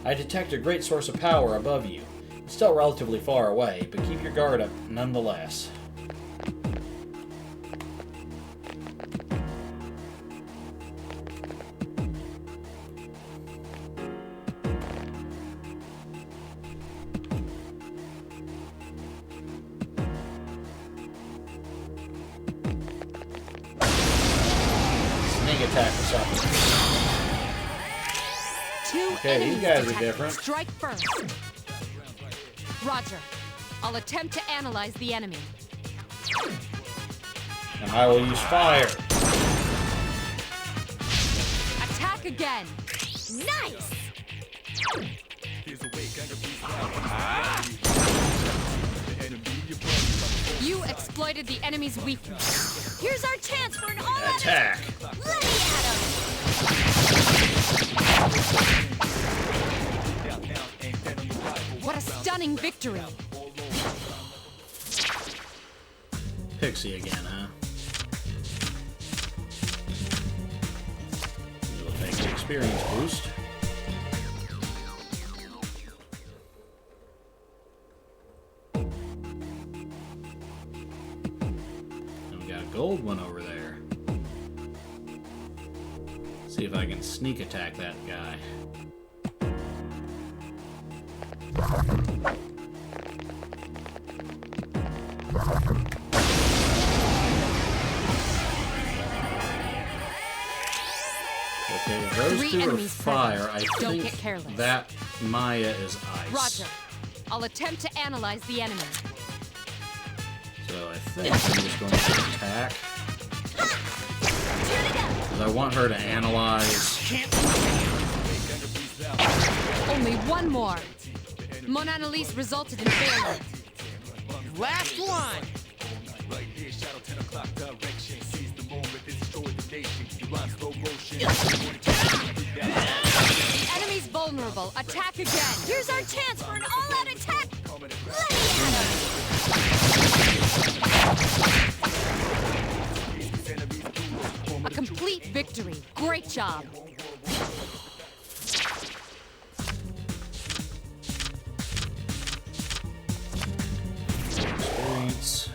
I detect a great source of power above you. It's still relatively far away, but keep your guard up nonetheless. Attack or something. Okay, these guys are different. Strike first. Roger. I'll attempt to analyze the enemy. And I will use fire. Attack again. Nice! You exploited the enemy's weakness. Here's our chance for an all-out Attack! Let me at him! What a stunning victory! Pixie again, huh? We'll take the experience boost. And we got a gold one over there. See if I can sneak attack that guy. Okay, those Three two are enemies fire. present. I Don't think get careless. that Maya is ice. Roger. I'll attempt to analyze the enemy. So I think I'm just going to attack. Because I want her to analyze. Only one more. Mon Annalise resulted in failure. Last one! The enemy's vulnerable. Attack again. Here's our chance for an all-out attack! Let me at him! A complete victory. Great job. Experience.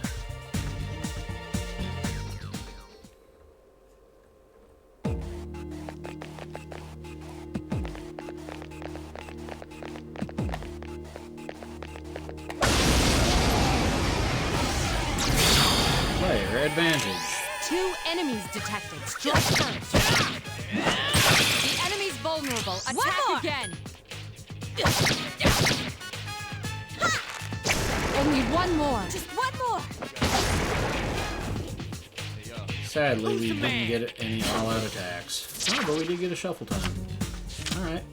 Player advantage. 2 enemies detected. Strike first. The enemy's vulnerable. Attack again. Only one more. Just one more! Sadly, we didn't get any all-out attacks. Oh, but we did get a shuffle time. Alright.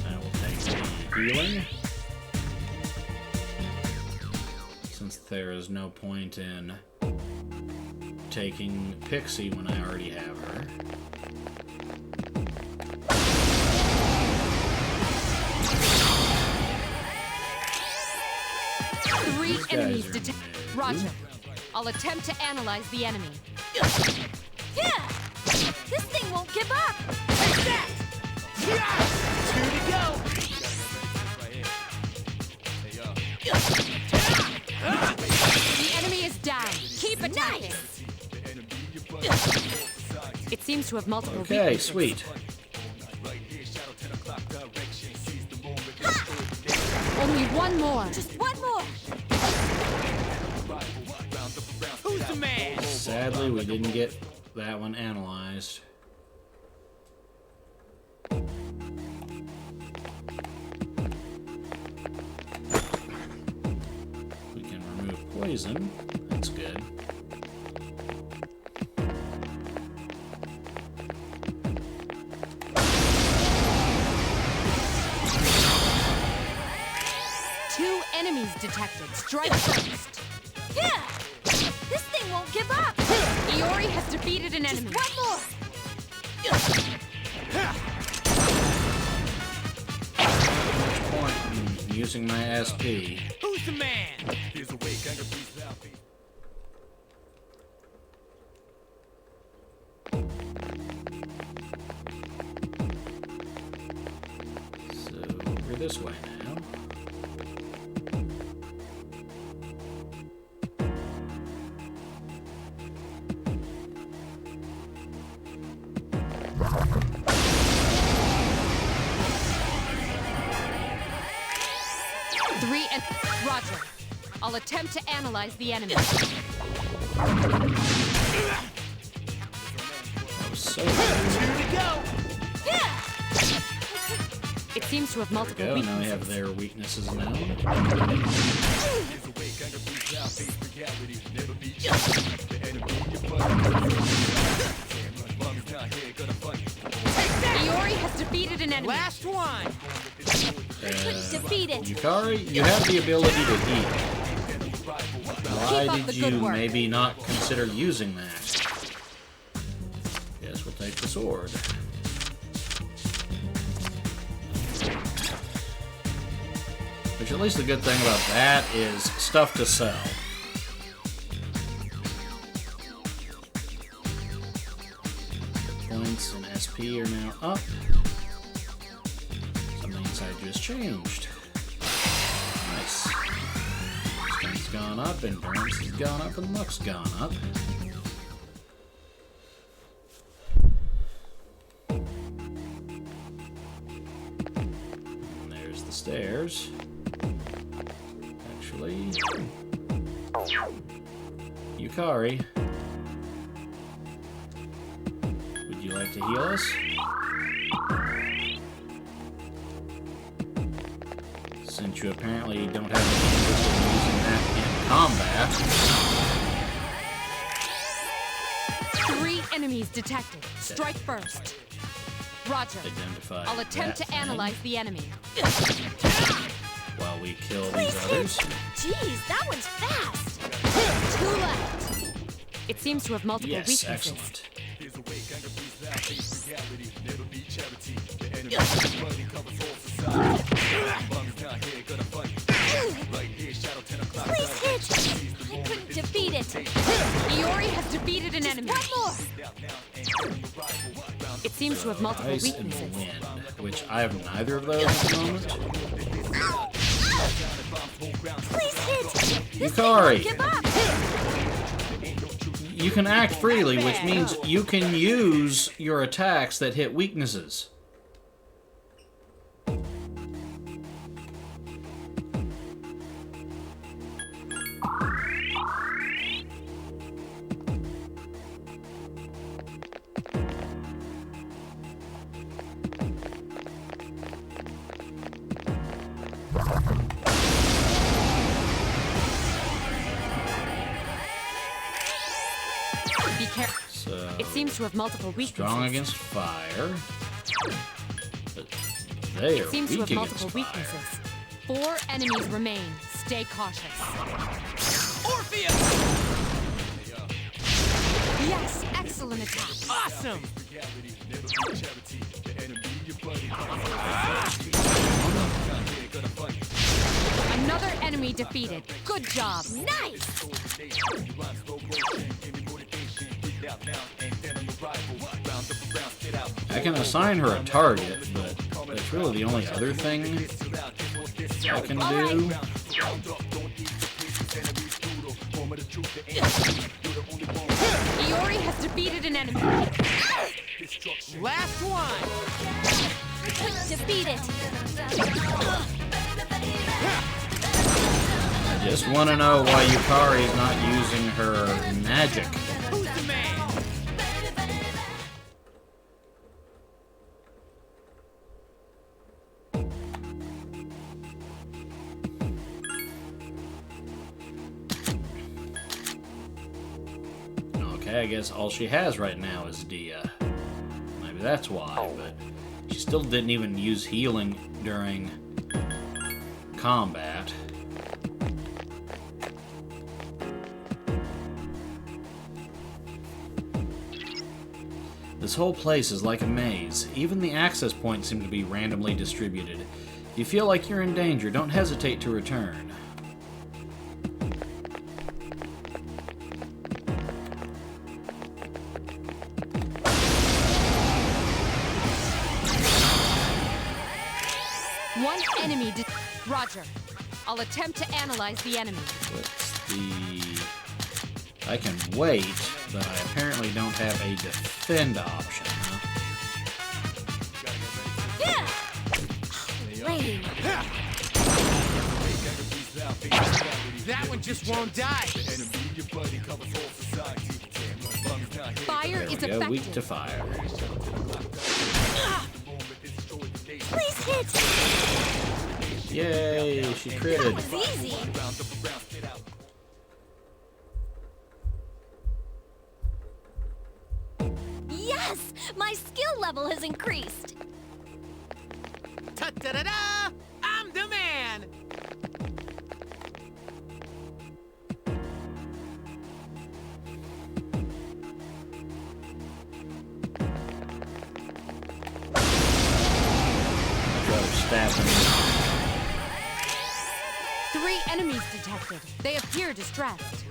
I will take the healing. Since there is no point in taking Pixie when I already have her. Three These enemies guys are detected. new. Roger. I'll attempt to analyze the enemy. Yeah! This thing won't give up! Take that! 2 to go! The enemy is down. Keep attacking. It seems to have multiple Okay, weaknesses. sweet. Only one more. Just one more! Who's the man? Sadly, we didn't get that one analyzed. We can remove poison. That's good. Two enemies detected. Strike first. Yeah! This thing won't give up! Iori has defeated an enemy. One more! Point in using my SP. Who's the man? So we're this way now. Roger. I'll attempt to analyze the enemy. That was so good. Yeah! It seems to have There multiple we go. Now we weaknesses. have their weaknesses now. Iori has defeated an enemy. Last one! Defeated. Yukari, you have the ability to heal. Why Keep up did the you good work. maybe not consider using that? Guess we'll take the sword. Which at least the good thing about that is stuff to sell. Points and SP are now up. Something inside you has changed. Nice. Strength's gone up, endurance has gone up, and luck's gone up. And there's the stairs. Actually, Yukari, would you like to heal us? Since you apparently don't have any interest in using that in combat. 3 enemies detected. Strike first. Roger. Identify I'll attempt that to analyze the enemy. while we kill these others. Jeez, that one's fast. 2 left. It seems to have multiple Yes, weaknesses. excellent. Please hit. I couldn't defeat it. Iori has defeated an enemy. One more. It seems to have multiple Ice and weaknesses. wind, which I have neither of those at the moment. Please hit. Yukari! Give up. You can act freely, which means you can use your attacks that hit weaknesses. Be careful. So, It seems to have multiple weaknesses. strong against fire. But they are It seems to weak have against multiple fire. weaknesses. 4 enemies remain. Stay cautious. Orpheus! Yes, excellent attack. Awesome! Another enemy defeated. Good job. Nice. I can assign her a target, but that's really the only other thing I can do. Iori has defeated an enemy. Last one! I couldn't defeat it. I just want to know why Yukari is not using her magic. Who's the man? Okay, I guess all she has right now is Dia. Maybe that's why, but she still didn't even use healing during combat. This whole place is like a maze. Even the access points seem to be randomly distributed. If you feel like you're in danger, don't hesitate to return. One enemy. Roger. I'll attempt to analyze the enemy. What's the... I can wait, but I apparently don't have a defend option, huh? Rain. That one just won't die. Fire There is we go, weak to effective. fire. Please hit. Yay, she That critted. was easy. Yes, my skill level has increased. Ta-da-da-da! I'm the man! stab them. 3 enemies detected. They appear distressed.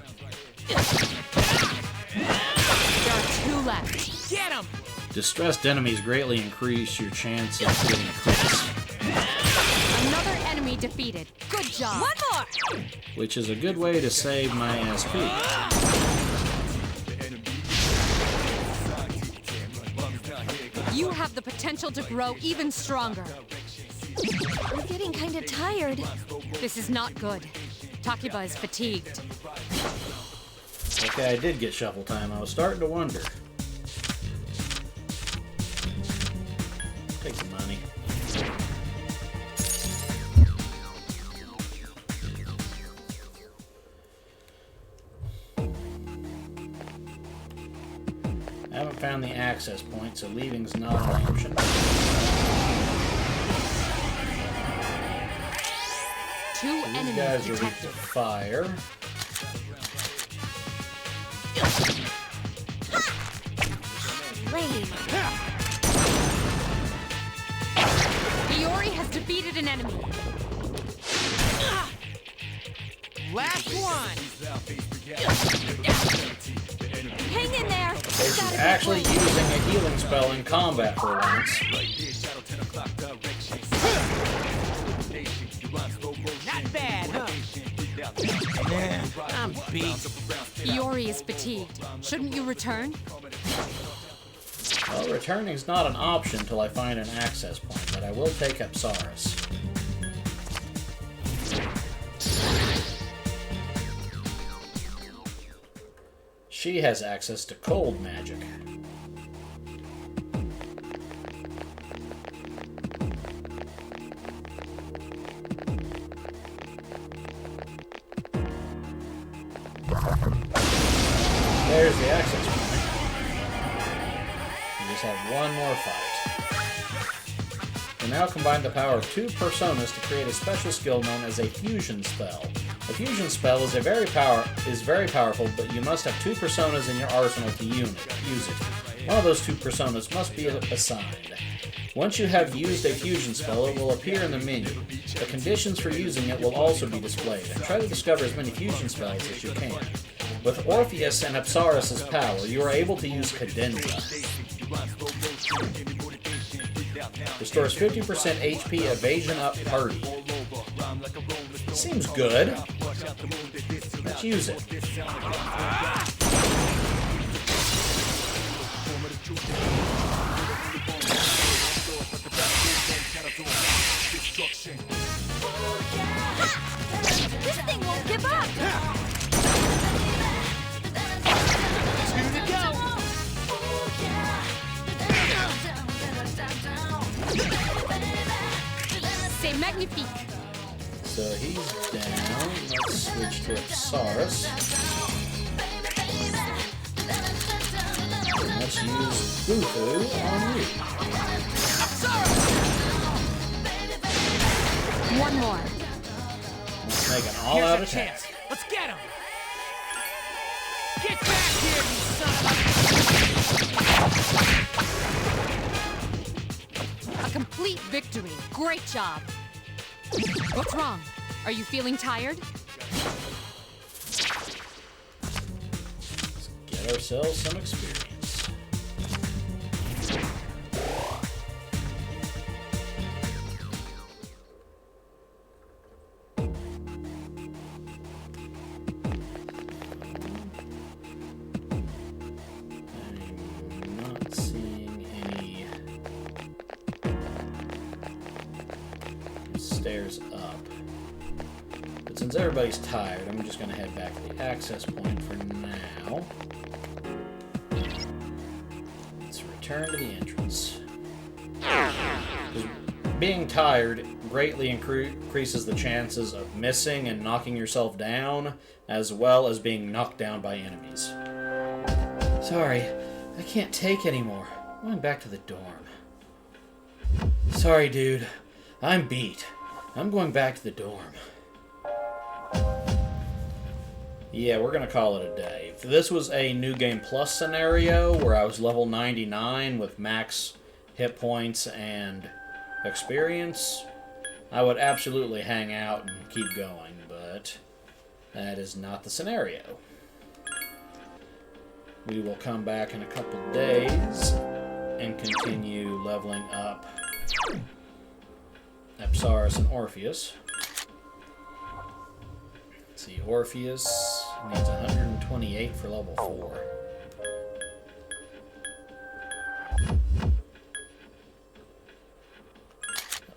There are 2 left. Get him! Distressed enemies greatly increase your chance of getting crits, Another enemy defeated. Good job. One more! which is a good way to save my SP. You have the potential to grow even stronger. I'm getting kinda tired. This is not good. Takiba is fatigued. Okay, I did get shuffle time. I was starting to wonder. Take the money. I haven't found the access point, so leaving's not an option. Two These enemies guys are weak detected. to fire. Lame. Iori has defeated an enemy. Last one! Hang in there. Okay, she's actually using a healing spell in combat for once. Not bad, huh? Man, I'm beat. Iori is fatigued. Shouldn't you return? Well, returning's not an option until I find an access point, but I will take Apsaris. She has access to cold magic. There's the access point. We just have one more fight. We now combine the power of 2 personas to create a special skill known as a fusion spell. A fusion spell is very powerful, but you must have 2 personas in your arsenal to use it. One of those 2 personas must be assigned. Once you have used a fusion spell, it will appear in the menu. The conditions for using it will also be displayed, and try to discover as many fusion spells as you can. With Orpheus and Apsaris' power, you are able to use Cadenza. Restores 50% HP evasion up party. Seems good. Let's use it. This thing won't give up. 2 to go. C'est magnifique. So he's down. Let's switch to Apsaris. Let's use Bufu on you. One more. Let's make an Here's all-out a attack. chance. Let's get him! Get back here, you son of A complete victory. Great job. What's wrong? Are you feeling tired? Let's get ourselves some experience. I'm not seeing any stairs up. But since everybody's tired, I'm just going to head back to the access point for now. Let's return to the entrance. 'Cause being tired greatly increases the chances of missing and knocking yourself down, as well as being knocked down by enemies. Sorry, I can't take anymore. I'm going back to the dorm. Sorry, dude. I'm beat. I'm going back to the dorm. Yeah, we're going to call it a day. If this was a New Game Plus scenario where I was level 99 with max hit points and experience, I would absolutely hang out and keep going, but that is not the scenario. We will come back in a couple days and continue leveling up Apsaris and Orpheus. Let's see, Orpheus needs 128 for level 4.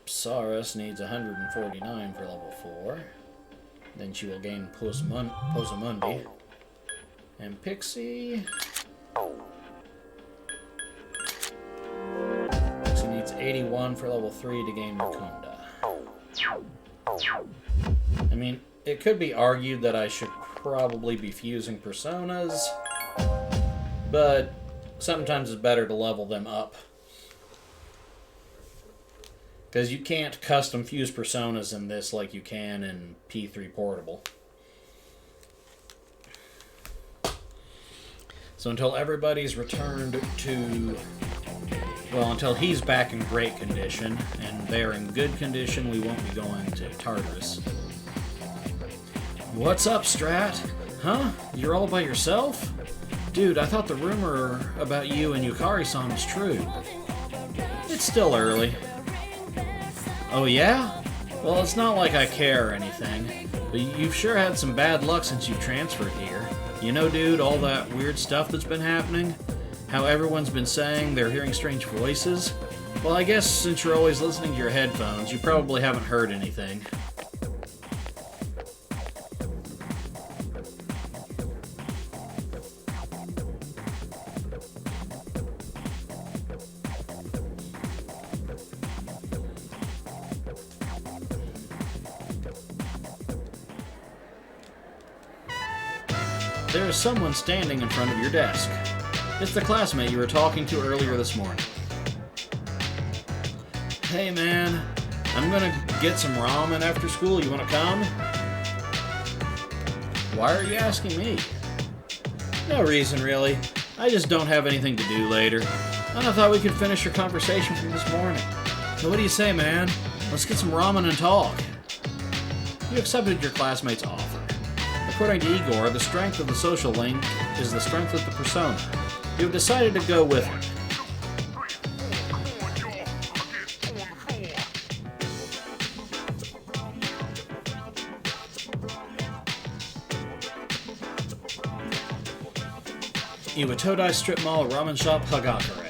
Apsaris needs 149 for level 4. Then she will gain Posamundi. And Pixie needs 81 for level 3 to gain Mukunda. I mean, it could be argued that I should probably be fusing personas, but sometimes it's better to level them up. Because you can't custom fuse personas in this like you can in P3 Portable. So until everybody's returned to... Well, until he's back in great condition, and they're in good condition, we won't be going to Tartarus. What's up, Strat? Huh? You're all by yourself? Dude, I thought the rumor about you and Yukari-san was true. It's still early. Oh yeah? Well, it's not like I care or anything, but you've sure had some bad luck since you've transferred here. You know, dude, all that weird stuff that's been happening? How everyone's been saying they're hearing strange voices? Well, I guess since you're always listening to your headphones, you probably haven't heard anything. There is someone standing in front of your desk. It's the classmate you were talking to earlier this morning. Hey man, I'm gonna get some ramen after school. You wanna come? Why are you asking me? No reason, really. I just don't have anything to do later. And I thought we could finish your conversation from this morning. So what do you say, man? Let's get some ramen and talk. You accepted your classmate's offer. According to Igor, the strength of the social link is the strength of the persona. You have decided to go with him. Iwatodai Strip Mall Ramen Shop Hagakure.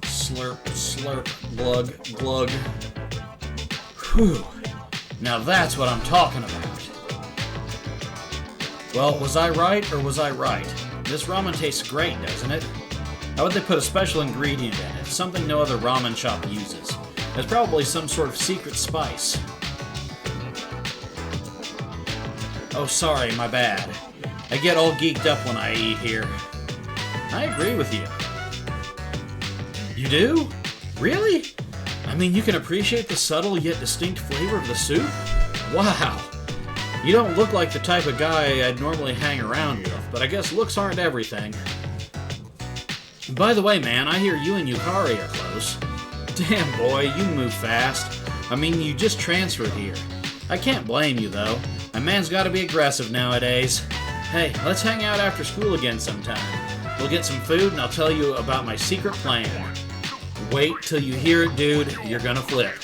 Slurp, slurp, glug, glug. Whew. Now that's what I'm talking about. Well, was I right or was I right? This ramen tastes great, doesn't it? How would they put a special ingredient in it? Something no other ramen shop uses. It's probably some sort of secret spice. Oh, sorry, my bad. I get all geeked up when I eat here. I agree with you. You do? Really? I mean, you can appreciate the subtle yet distinct flavor of the soup? Wow. You don't look like the type of guy I'd normally hang around with, but I guess looks aren't everything. By the way, man, I hear you and Yukari are close. Damn, boy, you move fast. I mean, you just transferred here. I can't blame you, though. A man's gotta be aggressive nowadays. Hey, let's hang out after school again sometime. We'll get some food and I'll tell you about my secret plan. Wait till you hear it, dude. You're gonna flip.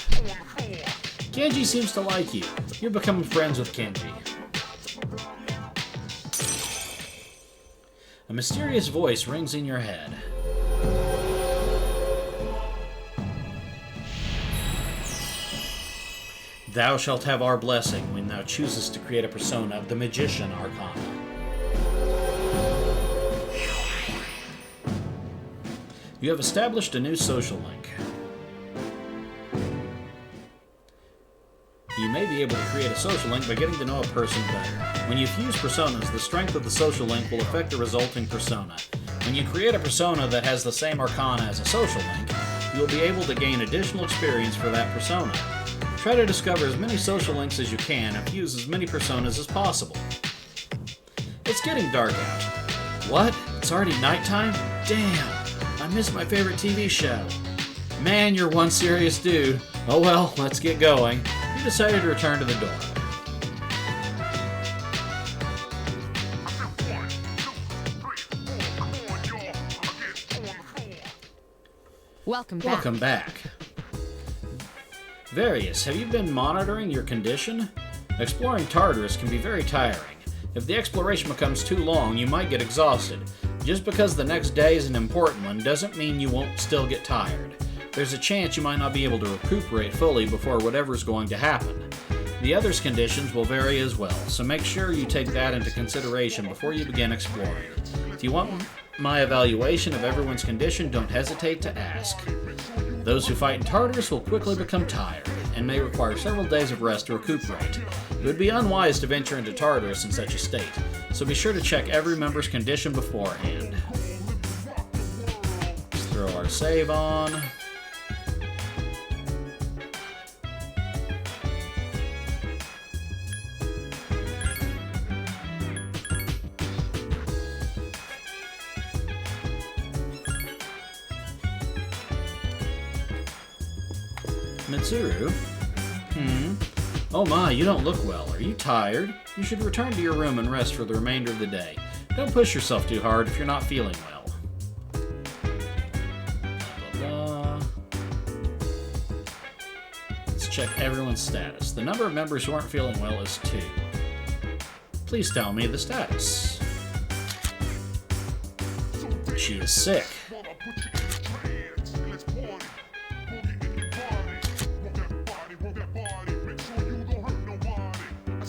Kenji seems to like you. You're becoming friends with Kenji. A mysterious voice rings in your head. Thou shalt have our blessing when thou choosest to create a persona of the Magician Arcana. You have established a new social link. You may be able to create a social link by getting to know a person better. When you fuse personas, the strength of the social link will affect the resulting persona. When you create a persona that has the same arcana as a social link, you will be able to gain additional experience for that persona. Try to discover as many social links as you can and fuse as many personas as possible. It's getting dark out. What? It's already nighttime? Damn! I missed my favorite TV show. Man, you're one serious dude. Oh well, let's get going. You decided to return to the dorm. Welcome back. Welcome back. Various, have you been monitoring your condition? Exploring Tartarus can be very tiring. If the exploration becomes too long, you might get exhausted. Just because the next day is an important one doesn't mean you won't still get tired. There's a chance you might not be able to recuperate fully before whatever's going to happen. The others' conditions will vary as well, so make sure you take that into consideration before you begin exploring. If you want my evaluation of everyone's condition, don't hesitate to ask. Those who fight in Tartarus will quickly become tired, and may require several days of rest to recuperate. It would be unwise to venture into Tartarus in such a state, so be sure to check every member's condition beforehand. Let's throw our save on. Mitsuru? Oh my, you don't look well. Are you tired? You should return to your room and rest for the remainder of the day. Don't push yourself too hard if you're not feeling well. Blah, blah, blah. Let's check everyone's status. The number of members who aren't feeling well is 2. Please tell me the status. She is sick.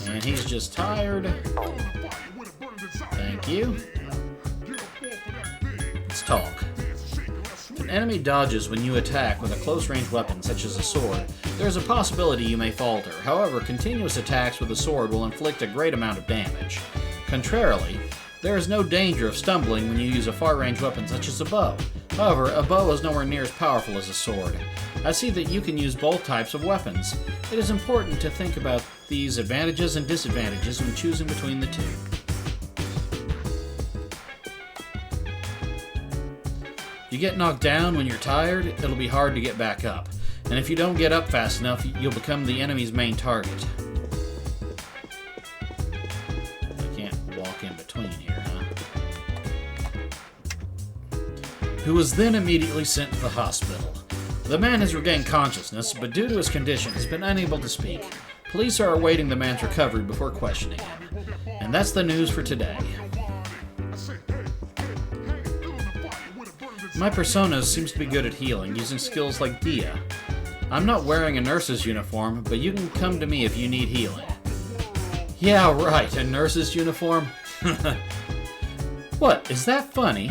And he's just tired. Thank you. Let's talk. If an enemy dodges when you attack with a close-range weapon such as a sword, there is a possibility you may falter. However, continuous attacks with a sword will inflict a great amount of damage. Contrarily, there is no danger of stumbling when you use a far-range weapon such as a bow. However, a bow is nowhere near as powerful as a sword. I see that you can use both types of weapons. It is important to think about these advantages and disadvantages when choosing between the two. You get knocked down when you're tired, it'll be hard to get back up. And if you don't get up fast enough, you'll become the enemy's main target. I can't walk in between here, huh? Who was then immediately sent to the hospital. The man has regained consciousness, but due to his condition has been unable to speak. Police are awaiting the man's recovery before questioning him. And that's the news for today. My persona seems to be good at healing, using skills like Dia. I'm not wearing a nurse's uniform, but you can come to me if you need healing. Yeah, right, a nurse's uniform? What, is that funny?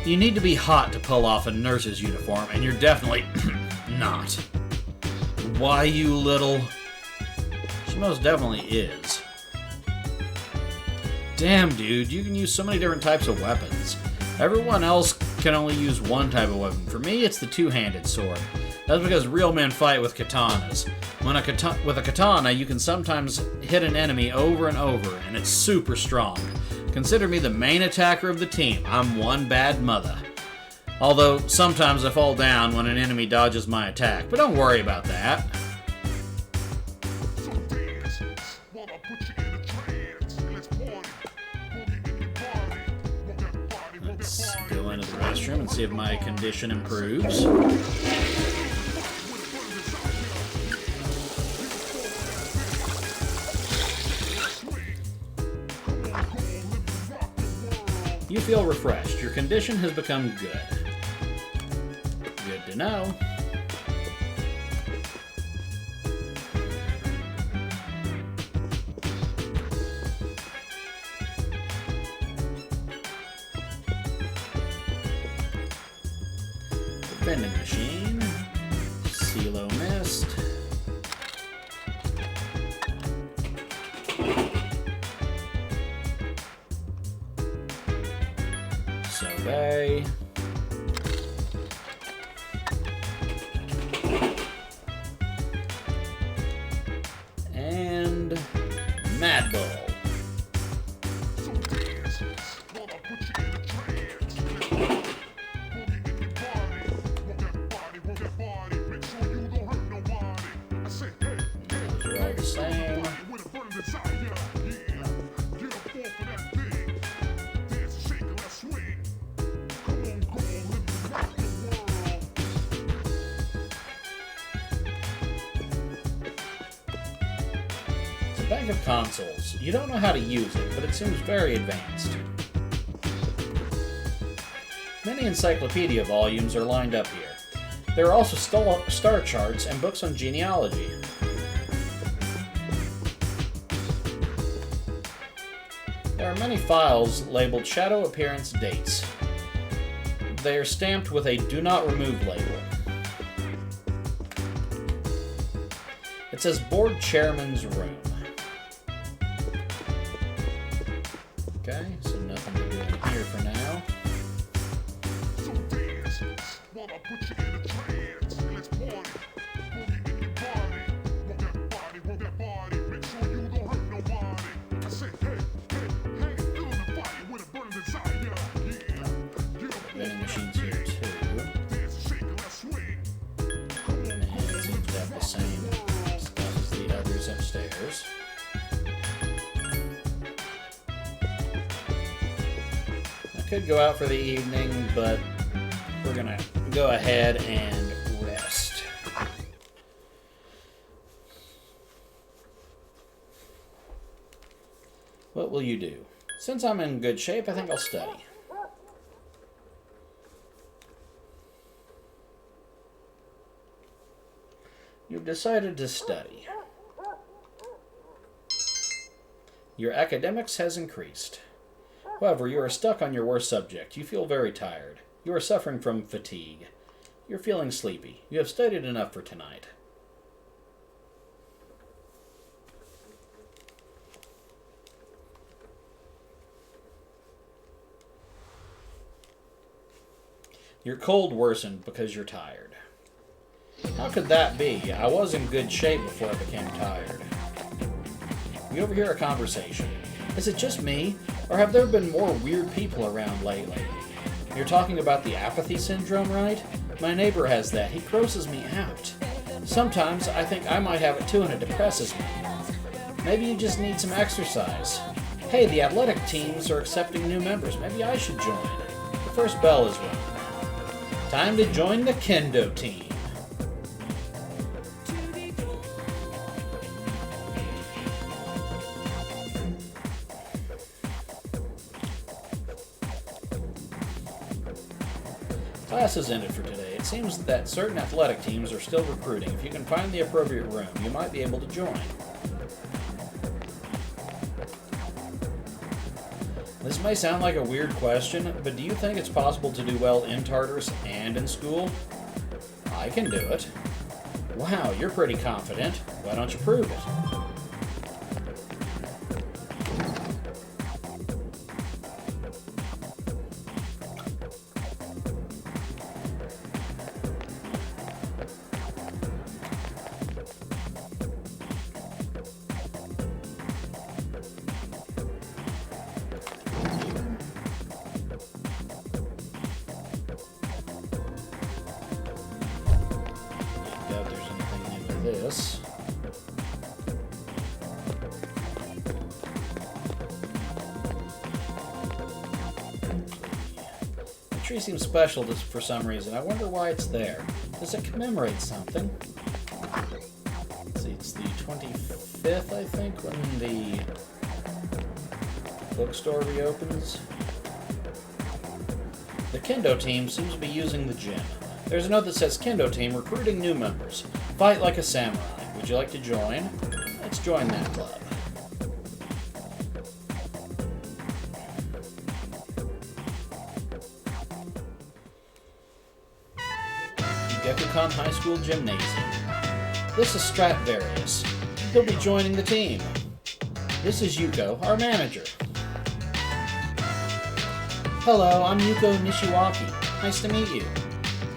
You need to be hot to pull off a nurse's uniform, and you're definitely not. Why, you little... She most definitely is. Damn, dude, you can use so many different types of weapons. Everyone else can only use one type of weapon. For me, it's the two-handed sword. That's because real men fight with katanas. With a katana, you can sometimes hit an enemy over and over, and it's super strong. Consider me the main attacker of the team. I'm one bad mother. Although, sometimes I fall down when an enemy dodges my attack, but don't worry about that. Let's go into the restroom and see if my condition improves. You feel refreshed. Your condition has become good. Good to know. Vending machine. Silo mist. Survey. And Mad Bull. the same. It's a bank of consoles. You don't know how to use it, but it seems very advanced. Many encyclopedia volumes are lined up here. There are also star charts and books on genealogy. There are many files labeled Shadow Appearance Dates. They are stamped with a Do Not Remove label. It says Board Chairman's Room. Okay, so nothing to do in here for now. Vending machines here too. And it seems to have the same stuff as the others upstairs. I could go out for the evening, but we're gonna go ahead and rest. What will you do? Since I'm in good shape, I think I'll study. You've decided to study. Your academics has increased. However, you are stuck on your worst subject. You feel very tired. You are suffering from fatigue. You're feeling sleepy. You have studied enough for tonight. Your cold worsened because you're tired. How could that be? I was in good shape before I became tired. You overhear a conversation. Is it just me, or have there been more weird people around lately? You're talking about the apathy syndrome, right? My neighbor has that. He grosses me out. Sometimes I think I might have it too and it depresses me. Maybe you just need some exercise. Hey, the athletic teams are accepting new members. Maybe I should join. The first bell is rung. Time to join the kendo team. Class has ended for today. It seems that certain athletic teams are still recruiting. If you can find the appropriate room, you might be able to join. This may sound like a weird question, but do you think it's possible to do well in Tartarus and in school? I can do it. Wow, you're pretty confident. Why don't you prove it? This. The tree seems special for some reason. I wonder why it's there. Does it commemorate something? Let's see, it's the 25th, I think, when the bookstore reopens. The kendo team seems to be using the gym. There's a note that says, Kendo team recruiting new members. Fight like a samurai. Would you like to join? Let's join that club. Gekukan High School Gymnasium. This is Stratvarius. He'll be joining the team. This is Yuko, our manager. Hello, I'm Yuko Nishiwaki. Nice to meet you.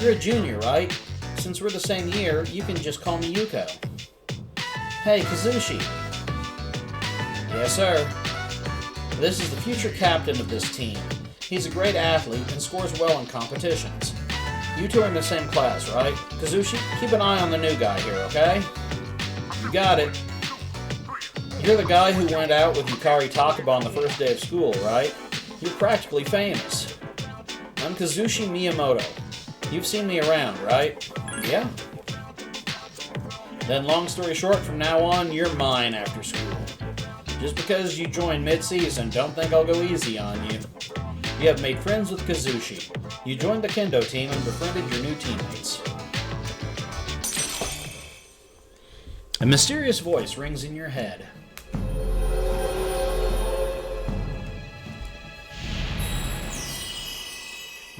You're a junior, right? Since we're the same year, you can just call me Yuko. Hey, Kazushi. Yes, sir. This is the future captain of this team. He's a great athlete and scores well in competitions. You two are in the same class, right? Kazushi, keep an eye on the new guy here, okay? You got it. You're the guy who went out with Yukari Takaba on the first day of school, right? You're practically famous. I'm Kazushi Miyamoto. You've seen me around, right? Yeah? Then, long story short, from now on, you're mine after school. Just because you joined mid-season, don't think I'll go easy on you. You have made friends with Kazushi. You joined the kendo team and befriended your new teammates. A mysterious voice rings in your head.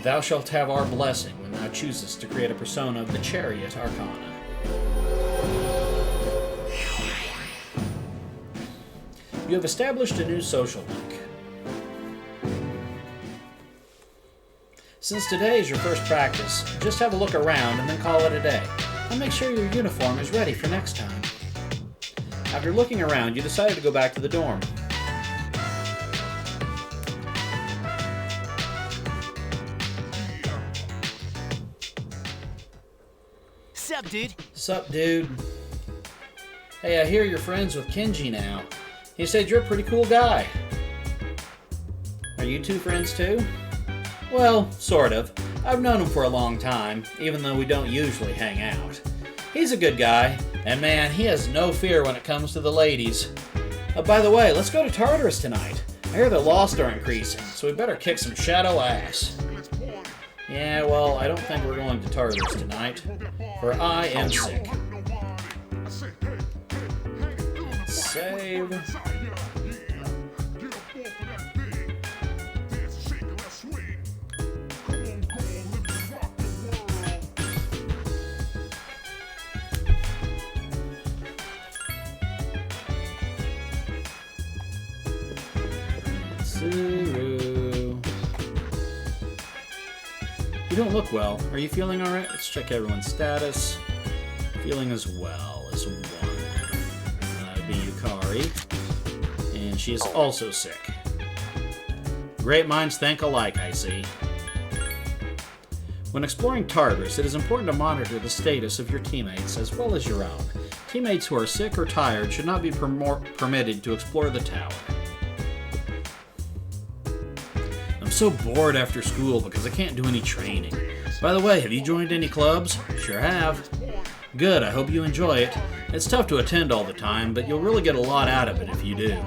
Thou shalt have our blessing when thou choosest to create a persona of the Chariot Arcana. You have established a new social link. Since today is your first practice, just have a look around and then call it a day. And make sure your uniform is ready for next time. After looking around, you decided to go back to the dorm. Sup, dude? Sup, dude? Hey, I hear you're friends with Kenji now. He said you're a pretty cool guy. Are you two friends too? Well, sort of. I've known him for a long time, even though we don't usually hang out. He's a good guy, and man, he has no fear when it comes to the ladies. By the way, let's go to Tartarus tonight. I hear the lost are increasing, so we better kick some shadow ass. Yeah, well, I don't think we're going to Tartarus tonight, for I am sick. Save. Tsuru. You don't look well. Are you feeling alright? Let's check everyone's status. Feeling as well as one. That'd be Yukari. And she is also sick. Great minds think alike, I see. When exploring Tartarus, it is important to monitor the status of your teammates as well as your own. Teammates who are sick or tired should not be permitted to explore the tower. I'm so bored after school because I can't do any training. By the way, have you joined any clubs? Sure have. Good, I hope you enjoy it. It's tough to attend all the time, but you'll really get a lot out of it if you do.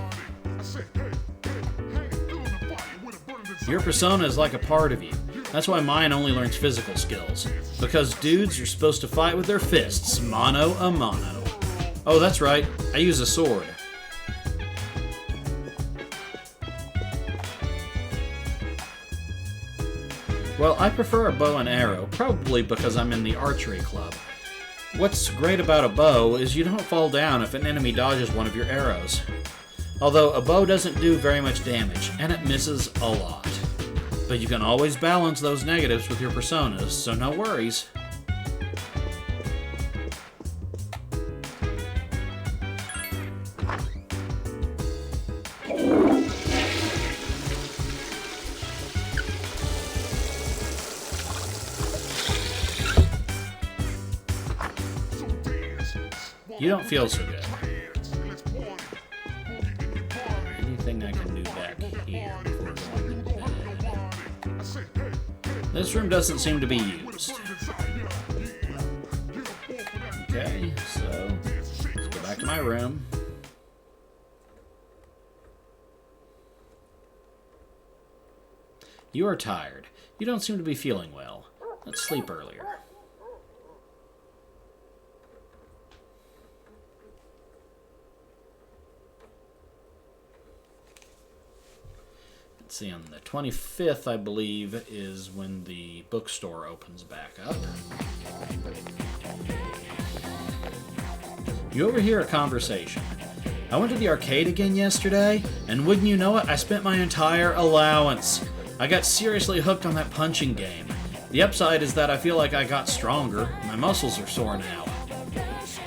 Your persona is like a part of you. That's why mine only learns physical skills. Because dudes are supposed to fight with their fists, mano a mano. Oh, that's right, I use a sword. Well, I prefer a bow and arrow, probably because I'm in the archery club. What's great about a bow is you don't fall down if an enemy dodges one of your arrows. Although a bow doesn't do very much damage, and it misses a lot. But you can always balance those negatives with your personas, so no worries. You don't feel so good. Anything I can do back here before going to bed? This room doesn't seem to be used. Okay, so let's go back to my room. You are tired. You don't seem to be feeling well. Let's sleep earlier. Let's see, on the 25th, I believe, is when the bookstore opens back up. You overhear a conversation. I went to the arcade again yesterday, and wouldn't you know it, I spent my entire allowance. I got seriously hooked on that punching game. The upside is that I feel like I got stronger. My muscles are sore now.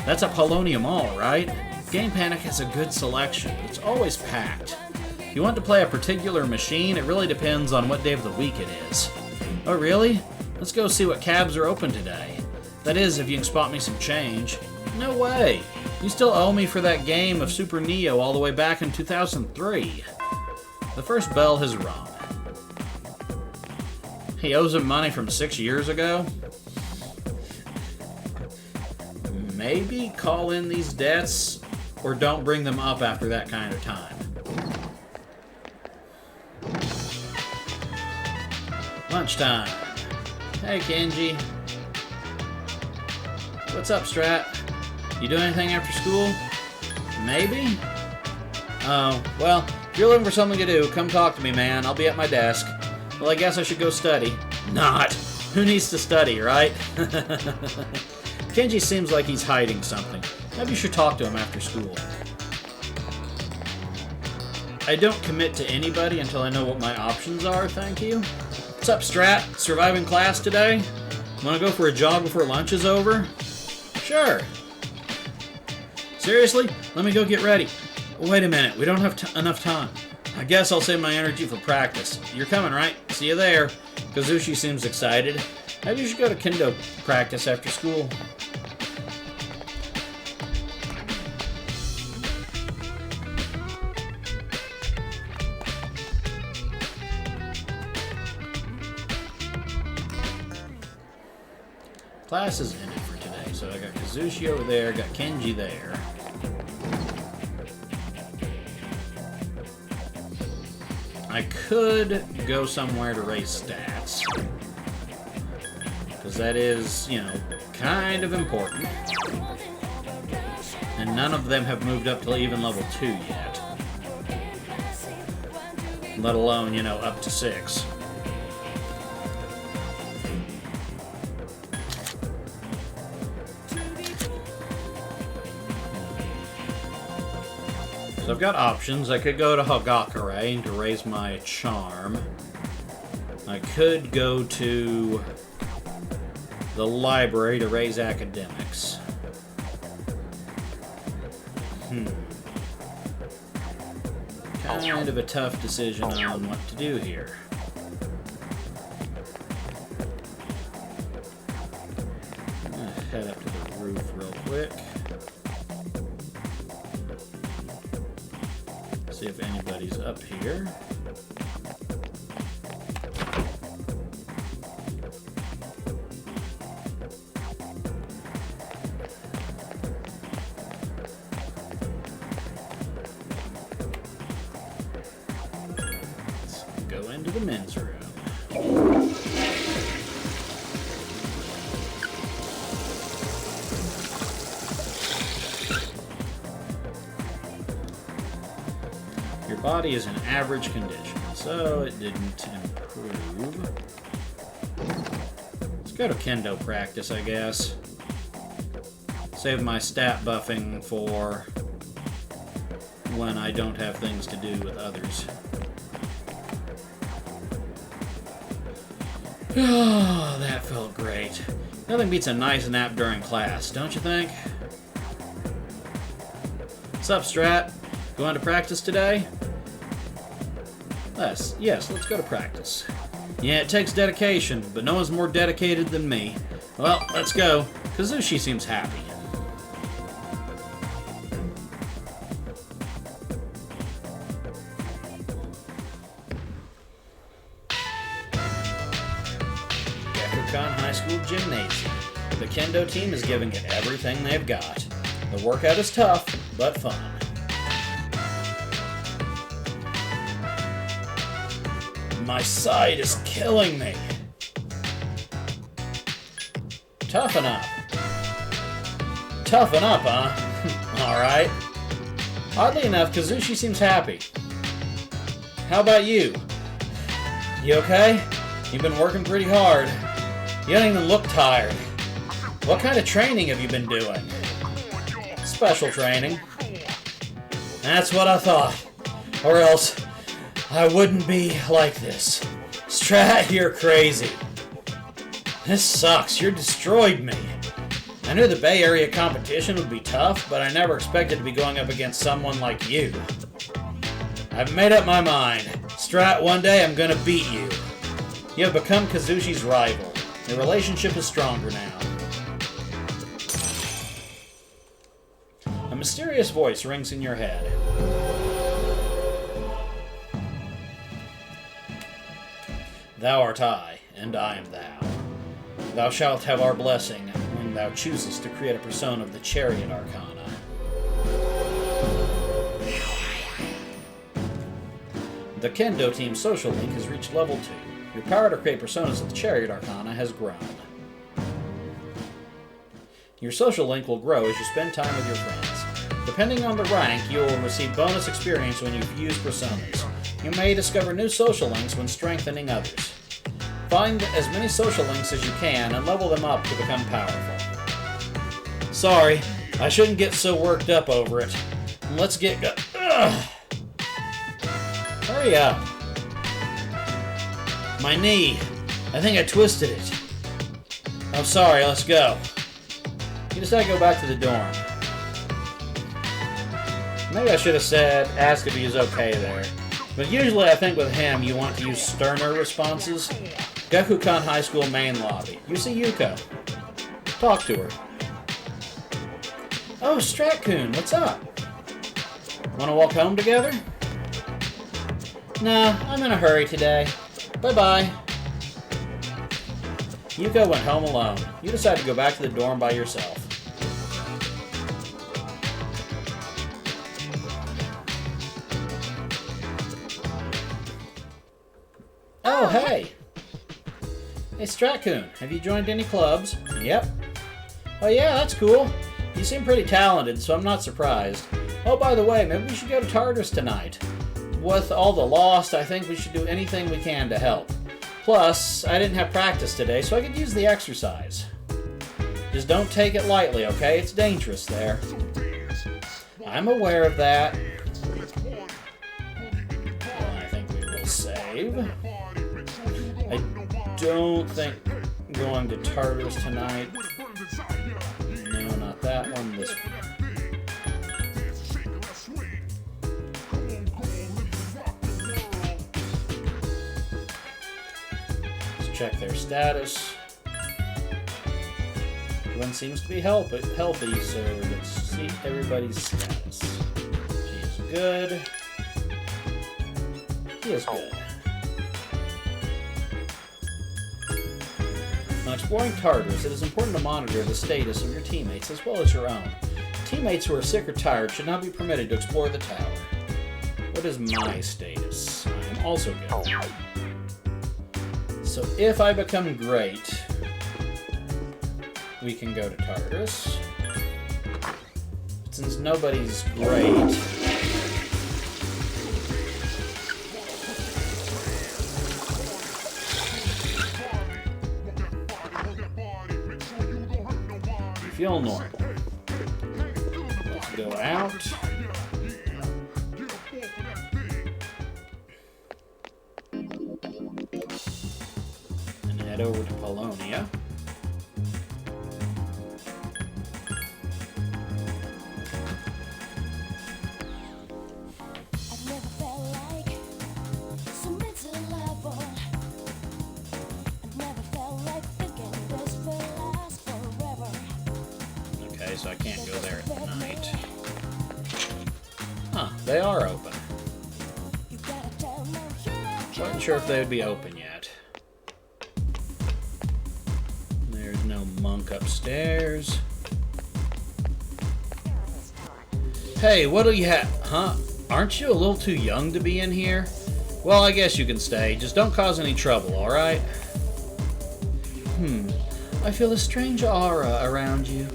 That's at Paulownia Mall, right? Game Panic has a good selection, but it's always packed. If you want to play a particular machine, it really depends on what day of the week it is. Oh, really? Let's go see what cabs are open today. That is, if you can spot me some change. No way! You still owe me for that game of Super Neo all the way back in 2003. The first bell has rung. He owes him money from 6 years ago? Maybe call in these debts, or don't bring them up after that kind of time. Lunchtime. Hey, Kenji. What's up, Strat? You do anything after school? Maybe? Oh, well, if you're looking for something to do, come talk to me, man. I'll be at my desk. Well, I guess I should go study. Not. Who needs to study, right? Kenji seems like he's hiding something. Maybe you should talk to him after school. I don't commit to anybody until I know what my options are, thank you. What's up, Strat? Surviving class today? Wanna go for a jog before lunch is over? Sure. Seriously? Let me go get ready. Wait a minute, we don't have enough time. I guess I'll save my energy for practice. You're coming, right? See you there. Kazushi seems excited. Maybe you should go to kendo practice after school. Class is ended for today, so I got Kazushi over there, got Kenji there. I could go somewhere to raise stats, because that is, you know, kind of important. And none of them have moved up to even level 2 yet. Let alone, you know, up to 6. So I've got options. I could go to Hagakure to raise my charm. I could go to the library to raise academics. Kind of a tough decision on what to do here. I'm gonna head up to the roof real quick. See if anybody's up here. Let's go into the men's room. Your body is in average condition, so it didn't improve. Let's go to kendo practice, I guess. Save my stat buffing for when I don't have things to do with others. Oh, that felt great. Nothing beats a nice nap during class, don't you think? What's up, Strat? Going to practice today? Yes, let's go to practice. Yeah, it takes dedication, but no one's more dedicated than me. Well, let's go. Kazushi seems happy. Gakukan High School Gymnasium. The kendo team is giving it everything they've got. The workout is tough, but fun. My side is killing me. Toughen up. Toughen up, huh? Alright. Oddly enough, Kazushi seems happy. How about you? You okay? You've been working pretty hard. You don't even look tired. What kind of training have you been doing? Special training. That's what I thought. Or else I wouldn't be like this. Strat, you're crazy. This sucks. You destroyed me. I knew the Bay Area competition would be tough, but I never expected to be going up against someone like you. I've made up my mind. Strat, one day I'm gonna beat you. You have become Kazushi's rival. The relationship is stronger now. mysterious voice rings in your head. Thou art I, and I am thou. Thou shalt have our blessing when thou choosest to create a persona of the Chariot Arcana. The Kendo Team social link has reached level 2. Your power to create personas of the Chariot Arcana has grown. Your social link will grow as you spend time with your friends. Depending on the rank, you will receive bonus experience when you use personas. You may discover new social links when strengthening others. Find as many social links as you can and level them up to become powerful. Sorry, I shouldn't get so worked up over it. Let's get go. Ugh. Hurry up. My knee. I think I twisted it. I'm sorry, let's go. You decide to go back to the dorm. Maybe I should have asked if he was okay there. But usually I think with him you want to use sterner responses. Gakukan High School main lobby. You see Yuko. Talk to her. Oh, Strat-kun, what's up? Wanna walk home together? Nah, I'm in a hurry today. Bye-bye. Yuko went home alone. You decide to go back to the dorm by yourself. Oh, hey! Hey, Strat-kun, have you joined any clubs? Yep. Oh yeah, that's cool. You seem pretty talented, so I'm not surprised. Oh, by the way, maybe we should go to Tartarus tonight. With all the lost, I think we should do anything we can to help. Plus, I didn't have practice today, so I could use the exercise. Just don't take it lightly, okay? It's dangerous there. I'm aware of that. Well, I think we will save. I don't think going to Tartarus tonight. No, not that one. This one. Let's check their status. Everyone seems to be healthy, so let's see everybody's status. She is good. He is good. When exploring Tartarus, it is important to monitor the status of your teammates as well as your own. Teammates who are sick or tired should not be permitted to explore the tower. What is my status? I am also good. So if I become great, we can go to Tartarus. But since nobody's great, feel normal. Let's go out. And head over to Polonia. So I can't go there at night. Huh, they are open. Wasn't sure if they would be open yet. There's no monk upstairs. Hey, what do you have? Huh? Aren't you a little too young to be in here? Well, I guess you can stay. Just don't cause any trouble, alright? I feel a strange aura around you.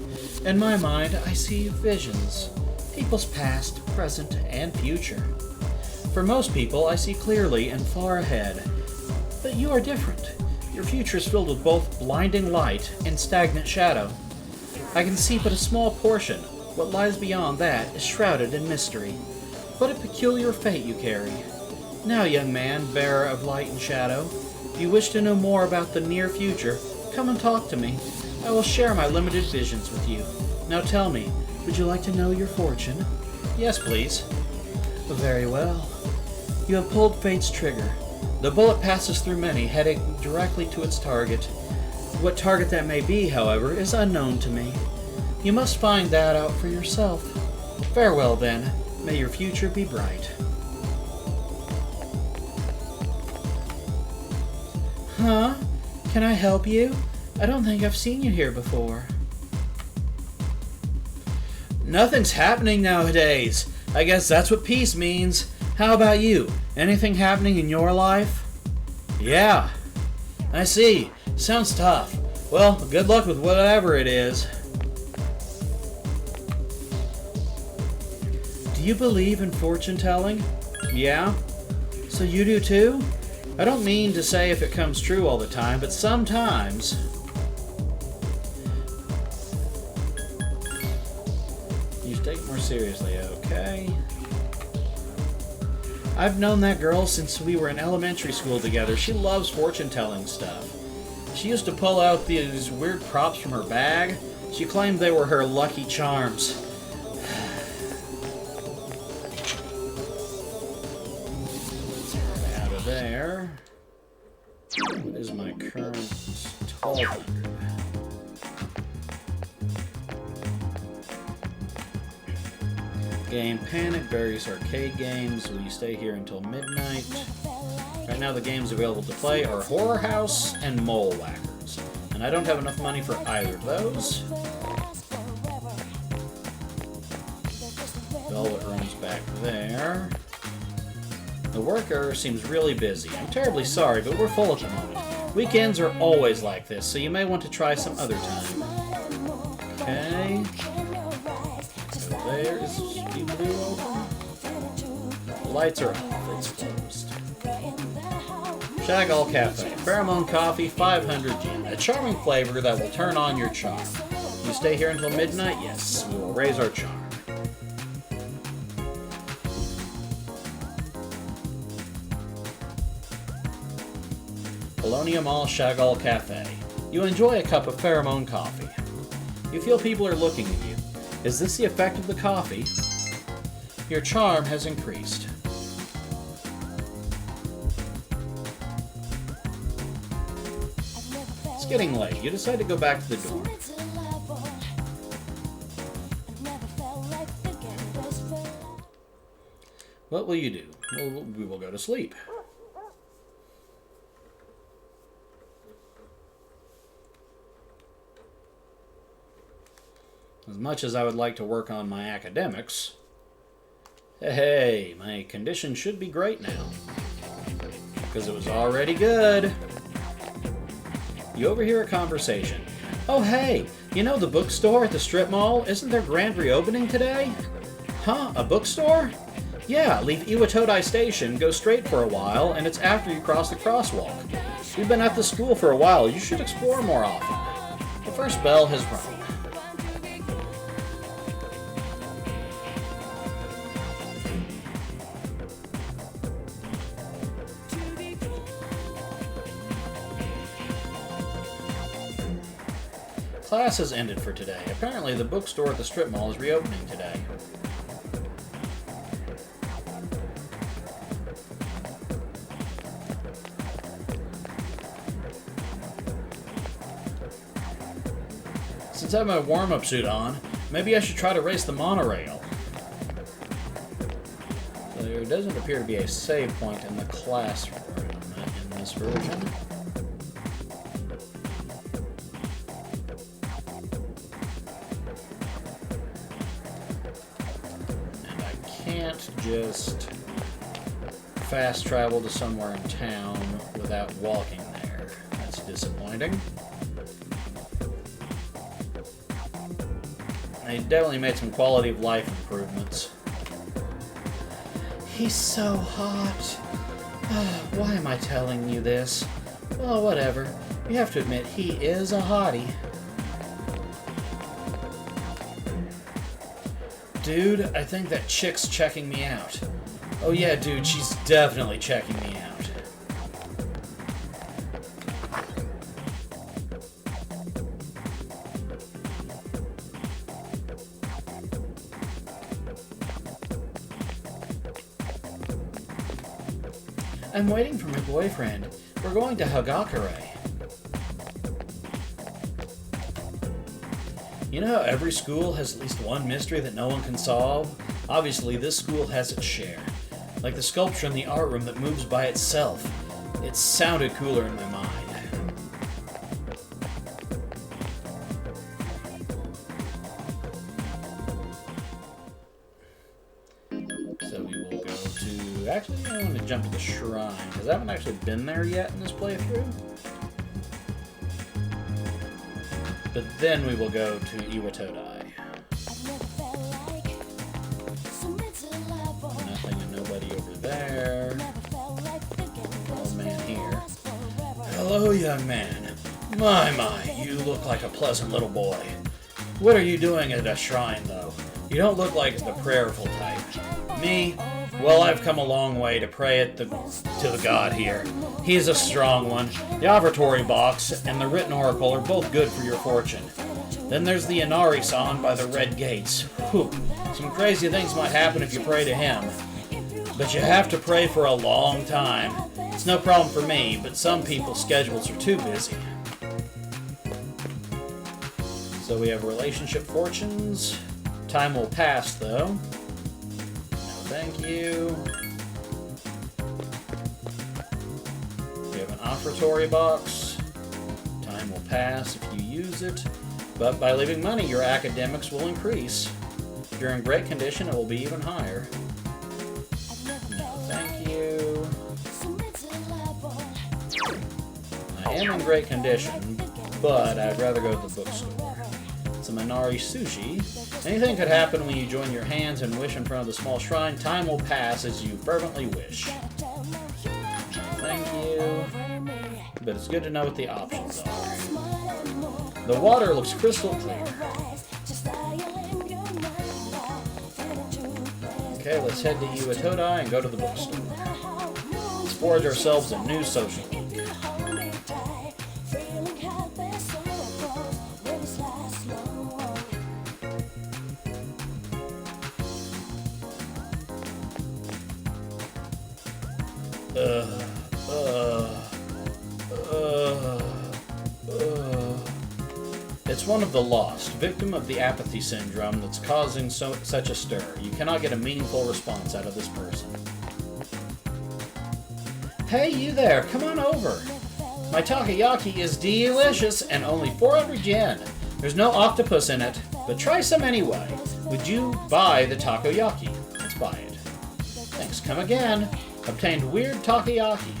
In my mind, I see visions. People's past, present, and future. For most people, I see clearly and far ahead. But you are different. Your future is filled with both blinding light and stagnant shadow. I can see but a small portion. What lies beyond that is shrouded in mystery. What a peculiar fate you carry. Now, young man, bearer of light and shadow, if you wish to know more about the near future, come and talk to me. I will share my limited visions with you. Now tell me, would you like to know your fortune? Yes, please. Very well. You have pulled fate's trigger. The bullet passes through many, heading directly to its target. What target that may be, however, is unknown to me. You must find that out for yourself. Farewell, then. May your future be bright. Huh? Can I help you? I don't think I've seen you here before. Nothing's happening nowadays. I guess that's what peace means. How about you? Anything happening in your life? Yeah. I see. Sounds tough. Well, good luck with whatever it is. Do you believe in fortune telling? Yeah? So you do too? I don't mean to say if it comes true all the time, but sometimes. You take it more seriously, okay? I've known that girl since we were in elementary school together. She loves fortune-telling stuff. She used to pull out these weird props from her bag. She claimed they were her lucky charms. Out of there. What is my current 1200? Game Panic, various arcade games. Will you stay here until midnight? Right now the games available to play are Horror House and Mole Whackers. And I don't have enough money for either of those. Velvet Room's back there. The worker seems really busy. I'm terribly sorry, but we're full at the moment. Weekends are always like this, so you may want to try some other time. Okay. There is Blue open. The lights are off. It's closed. Shagall Cafe. Pheromone coffee, 500 yen. A charming flavor that will turn on your charm. You stay here until midnight? Yes. We will raise our charm. Bologna Mall Shagall Cafe. You enjoy a cup of pheromone coffee. You feel people are looking at you. Is this the effect of the coffee? Your charm has increased. It's getting late. You decide to go back to the dorm. What will you do? Well, we will go to sleep. As much as I would like to work on my academics, hey, my condition should be great now. Because it was already good. You overhear a conversation. Oh, hey, you know the bookstore at the strip mall? Isn't their grand reopening today? Huh, a bookstore? Yeah, leave Iwatodai Station, go straight for a while, and it's after you cross the crosswalk. We've been at the school for a while. You should explore more often. The first bell has rung. Class has ended for today. Apparently the bookstore at the strip mall is reopening today. Since I have my warm-up suit on, maybe I should try to race the monorail. There doesn't appear to be a save point in the classroom in this version. Just fast travel to somewhere in town without walking there. That's disappointing. They definitely made some quality of life improvements. He's so hot. Why am I telling you this? Well, whatever. You have to admit, he is a hottie. Dude, I think that chick's checking me out. Oh yeah, dude, she's definitely checking me out. I'm waiting for my boyfriend. We're going to Hagakure. You know how every school has at least one mystery that no one can solve? Obviously, this school has its share. Like the sculpture in the art room that moves by itself. It sounded cooler in my mind. So we will go to... Actually, I want to jump to the shrine, because I haven't actually been there yet in this playthrough. But then we will go to Iwatodai. Nothing and nobody over there. Old man here. Hello, young man. My, you look like a pleasant little boy. What are you doing at a shrine, though? You don't look like the prayerful type. Me? Well, I've come a long way to pray to the god here. He's a strong one. The offertory box and the written oracle are both good for your fortune. Then there's the Inari-san by the red gates. Whew. Some crazy things might happen if you pray to him. But you have to pray for a long time. It's no problem for me, but some people's schedules are too busy. So we have relationship fortunes. Time will pass, though. Thank you. We have an offertory box. Time will pass if you use it, but by leaving money, your academics will increase. If you're in great condition, it will be even higher. No, thank you. I am in great condition, but I'd rather go to the bookstore. Some Inari sushi. Anything could happen when you join your hands and wish in front of the small shrine. Time will pass as you fervently wish. Thank you. But it's good to know what the options are. The water looks crystal clear. Okay, let's head to Iwatodai and go to the bookstore. Let's forge ourselves a new social link. It's one of the lost, victim of the apathy syndrome that's causing such a stir. You cannot get a meaningful response out of this person. Hey, you there, come on over. My takoyaki is delicious and only 400 yen. There's no octopus in it, but try some anyway. Would you buy the takoyaki? Let's buy it. Thanks, come again. Obtained weird takoyaki.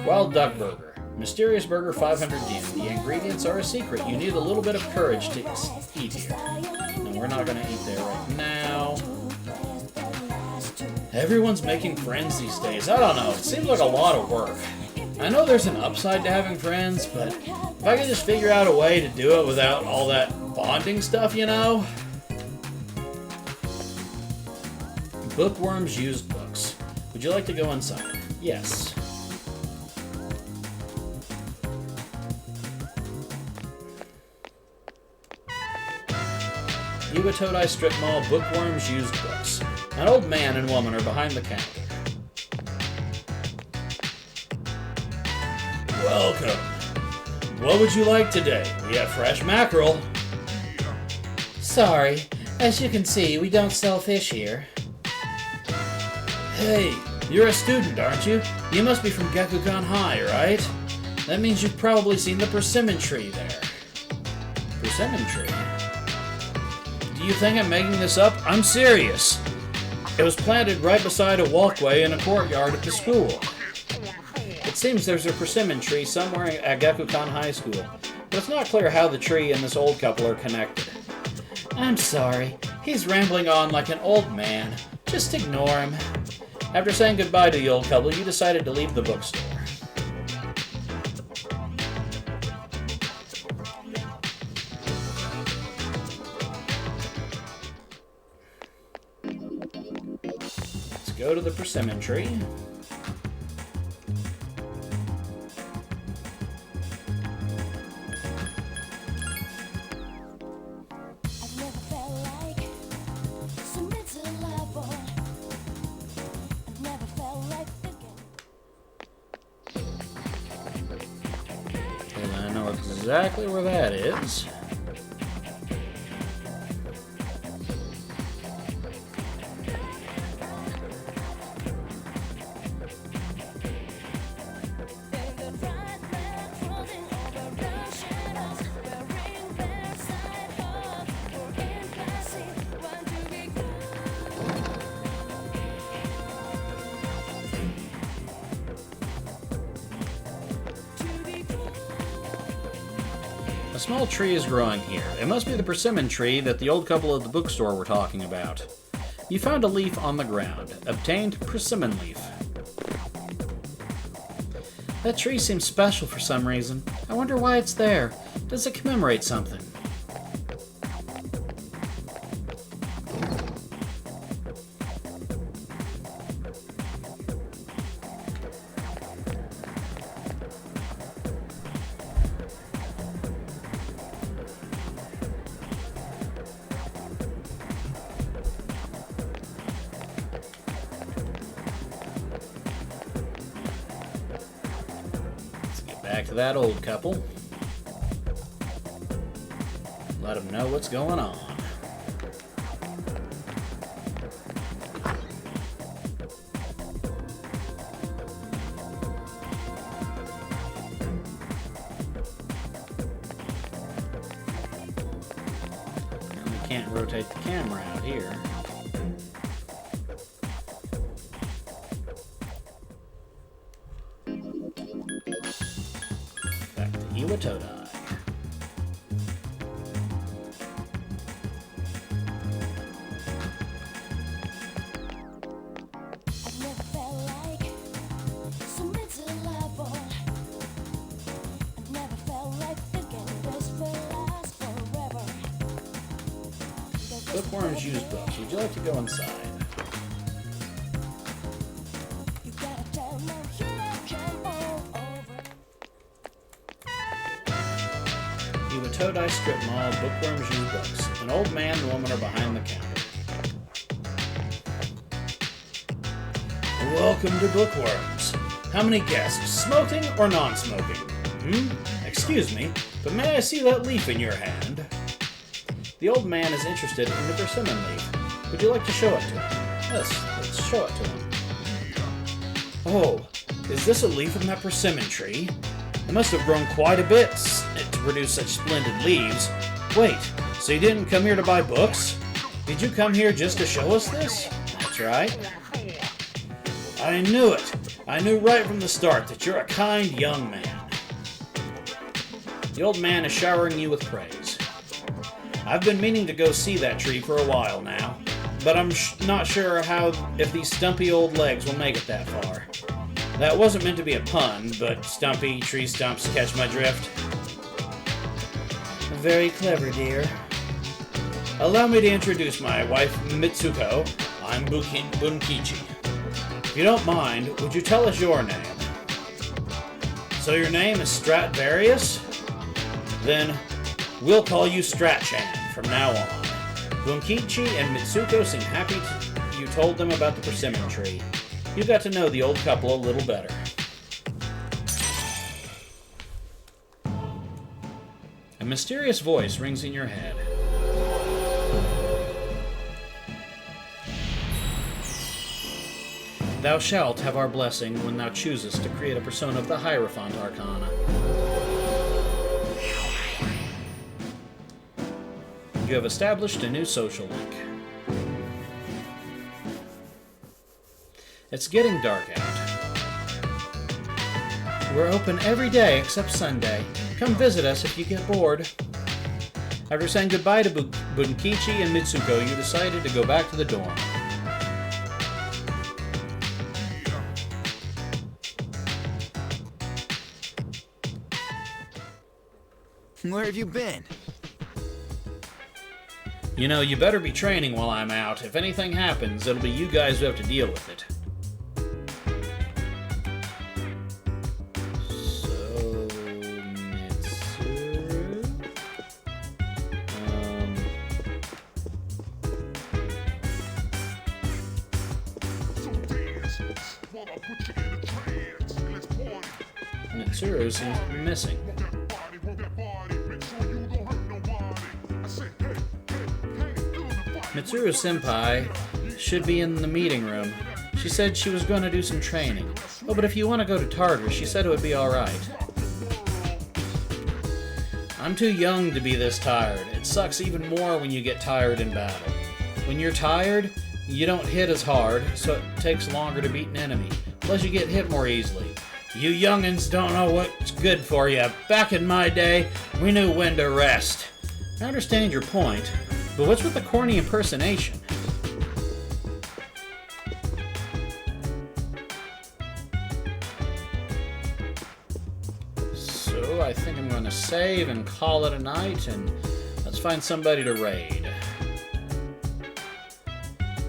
Wild Duck Burger. Mysterious burger, 500 yen. The ingredients are a secret. You need a little bit of courage to eat here. And we're not going to eat there right now. Everyone's making friends these days. I don't know. It seems like a lot of work. I know there's an upside to having friends, but if I could just figure out a way to do it without all that bonding stuff, you know? Bookworms used books. Would you like to go inside? Yes. Iwatodai Strip Mall, Bookworms used books. An old man and woman are behind the counter. Welcome. What would you like today? We have fresh mackerel. Sorry. As you can see, we don't sell fish here. Hey, you're a student, aren't you? You must be from Gekukan High, right? That means you've probably seen the persimmon tree there. Persimmon tree? Do you think I'm making this up? I'm serious. It was planted right beside a walkway in a courtyard at the school. It seems there's a persimmon tree somewhere at Gekukan High School, but it's not clear how the tree and this old couple are connected. I'm sorry. He's rambling on like an old man. Just ignore him. After saying goodbye to the old couple, you decided to leave the bookstore. Let's go to the persimmon tree. exactly where that is. A small tree is growing here. It must be the persimmon tree that the old couple at the bookstore were talking about. You found a leaf on the ground. Obtained persimmon leaf. That tree seems special for some reason. I wonder why it's there. Does it commemorate something? Back to that old couple. Let them know what's going on. And we can't rotate the camera out here. Iwatodai. Bookworms use books. Would you like to go inside? Iwatodai Strip Mall, Bookworms use books. An old man and woman are behind the counter. Welcome to Bookworms. How many guests, smoking or non-smoking? Excuse me, but may I see that leaf in your hand? The old man is interested in the persimmon leaf. Would you like to show it to him? Yes, let's show it to him. Oh, is this a leaf from that persimmon tree? It must have grown quite a bit to produce such splendid leaves. Wait, so you didn't come here to buy books? Did you come here just to show us this? That's right. I knew it. I knew right from the start that you're a kind young man. The old man is showering you with praise. I've been meaning to go see that tree for a while now, but I'm not sure if these stumpy old legs will make it that far. That wasn't meant to be a pun, but stumpy tree stumps catch my drift. Very clever, dear. Allow me to introduce my wife, Mitsuko. I'm Bunkichi. If you don't mind, would you tell us your name? So your name is Stratvarius? Then we'll call you Stratchan from now on. Bunkichi and Mitsuko seem happy you told them about the persimmon tree. You got to know the old couple a little better. A mysterious voice rings in your head. Thou shalt have our blessing when thou choosest to create a persona of the Hierophant Arcana. You have established a new social link. It's getting dark out. We're open every day except Sunday. Come visit us if you get bored. After saying goodbye to Bunkichi and Mitsuko, you decided to go back to the dorm. Where have you been? You know, you better be training while I'm out. If anything happens, it'll be you guys who have to deal with it. So, Mitsuru seems to be missing. Mitsuru Senpai should be in the meeting room. She said she was going to do some training. Oh, but if you want to go to Tartarus, she said it would be alright. I'm too young to be this tired. It sucks even more when you get tired in battle. When you're tired, you don't hit as hard, so it takes longer to beat an enemy. Plus you get hit more easily. You youngins don't know what's good for you. Back in my day, we knew when to rest. I understand your point, but what's with the corny impersonation? So I think I'm going to save and call it a night, and let's find somebody to raid.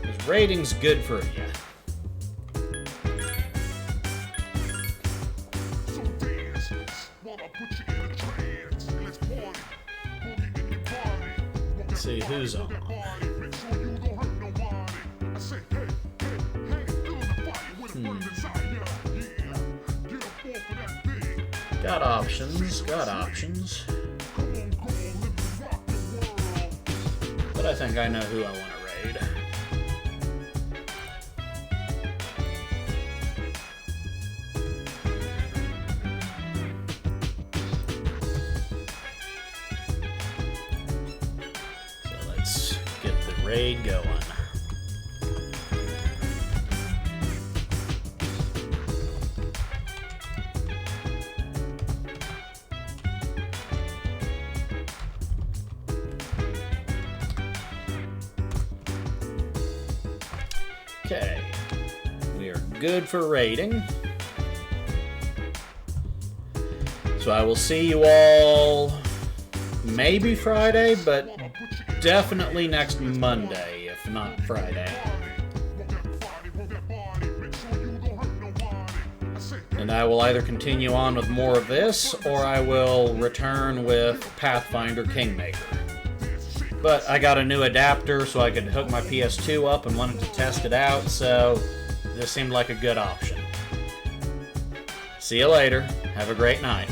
Because raiding's good for you. Let's see who's on. Got options, got options. But I think I know who I want to raid. So let's get the raid going. Okay, we are good for raiding. So I will see you all maybe Friday, but definitely next Monday, if not Friday. And I will either continue on with more of this, or I will return with Pathfinder Kingmaker. But I got a new adapter so I could hook my PS2 up and wanted to test it out, so this seemed like a good option. See you later. Have a great night.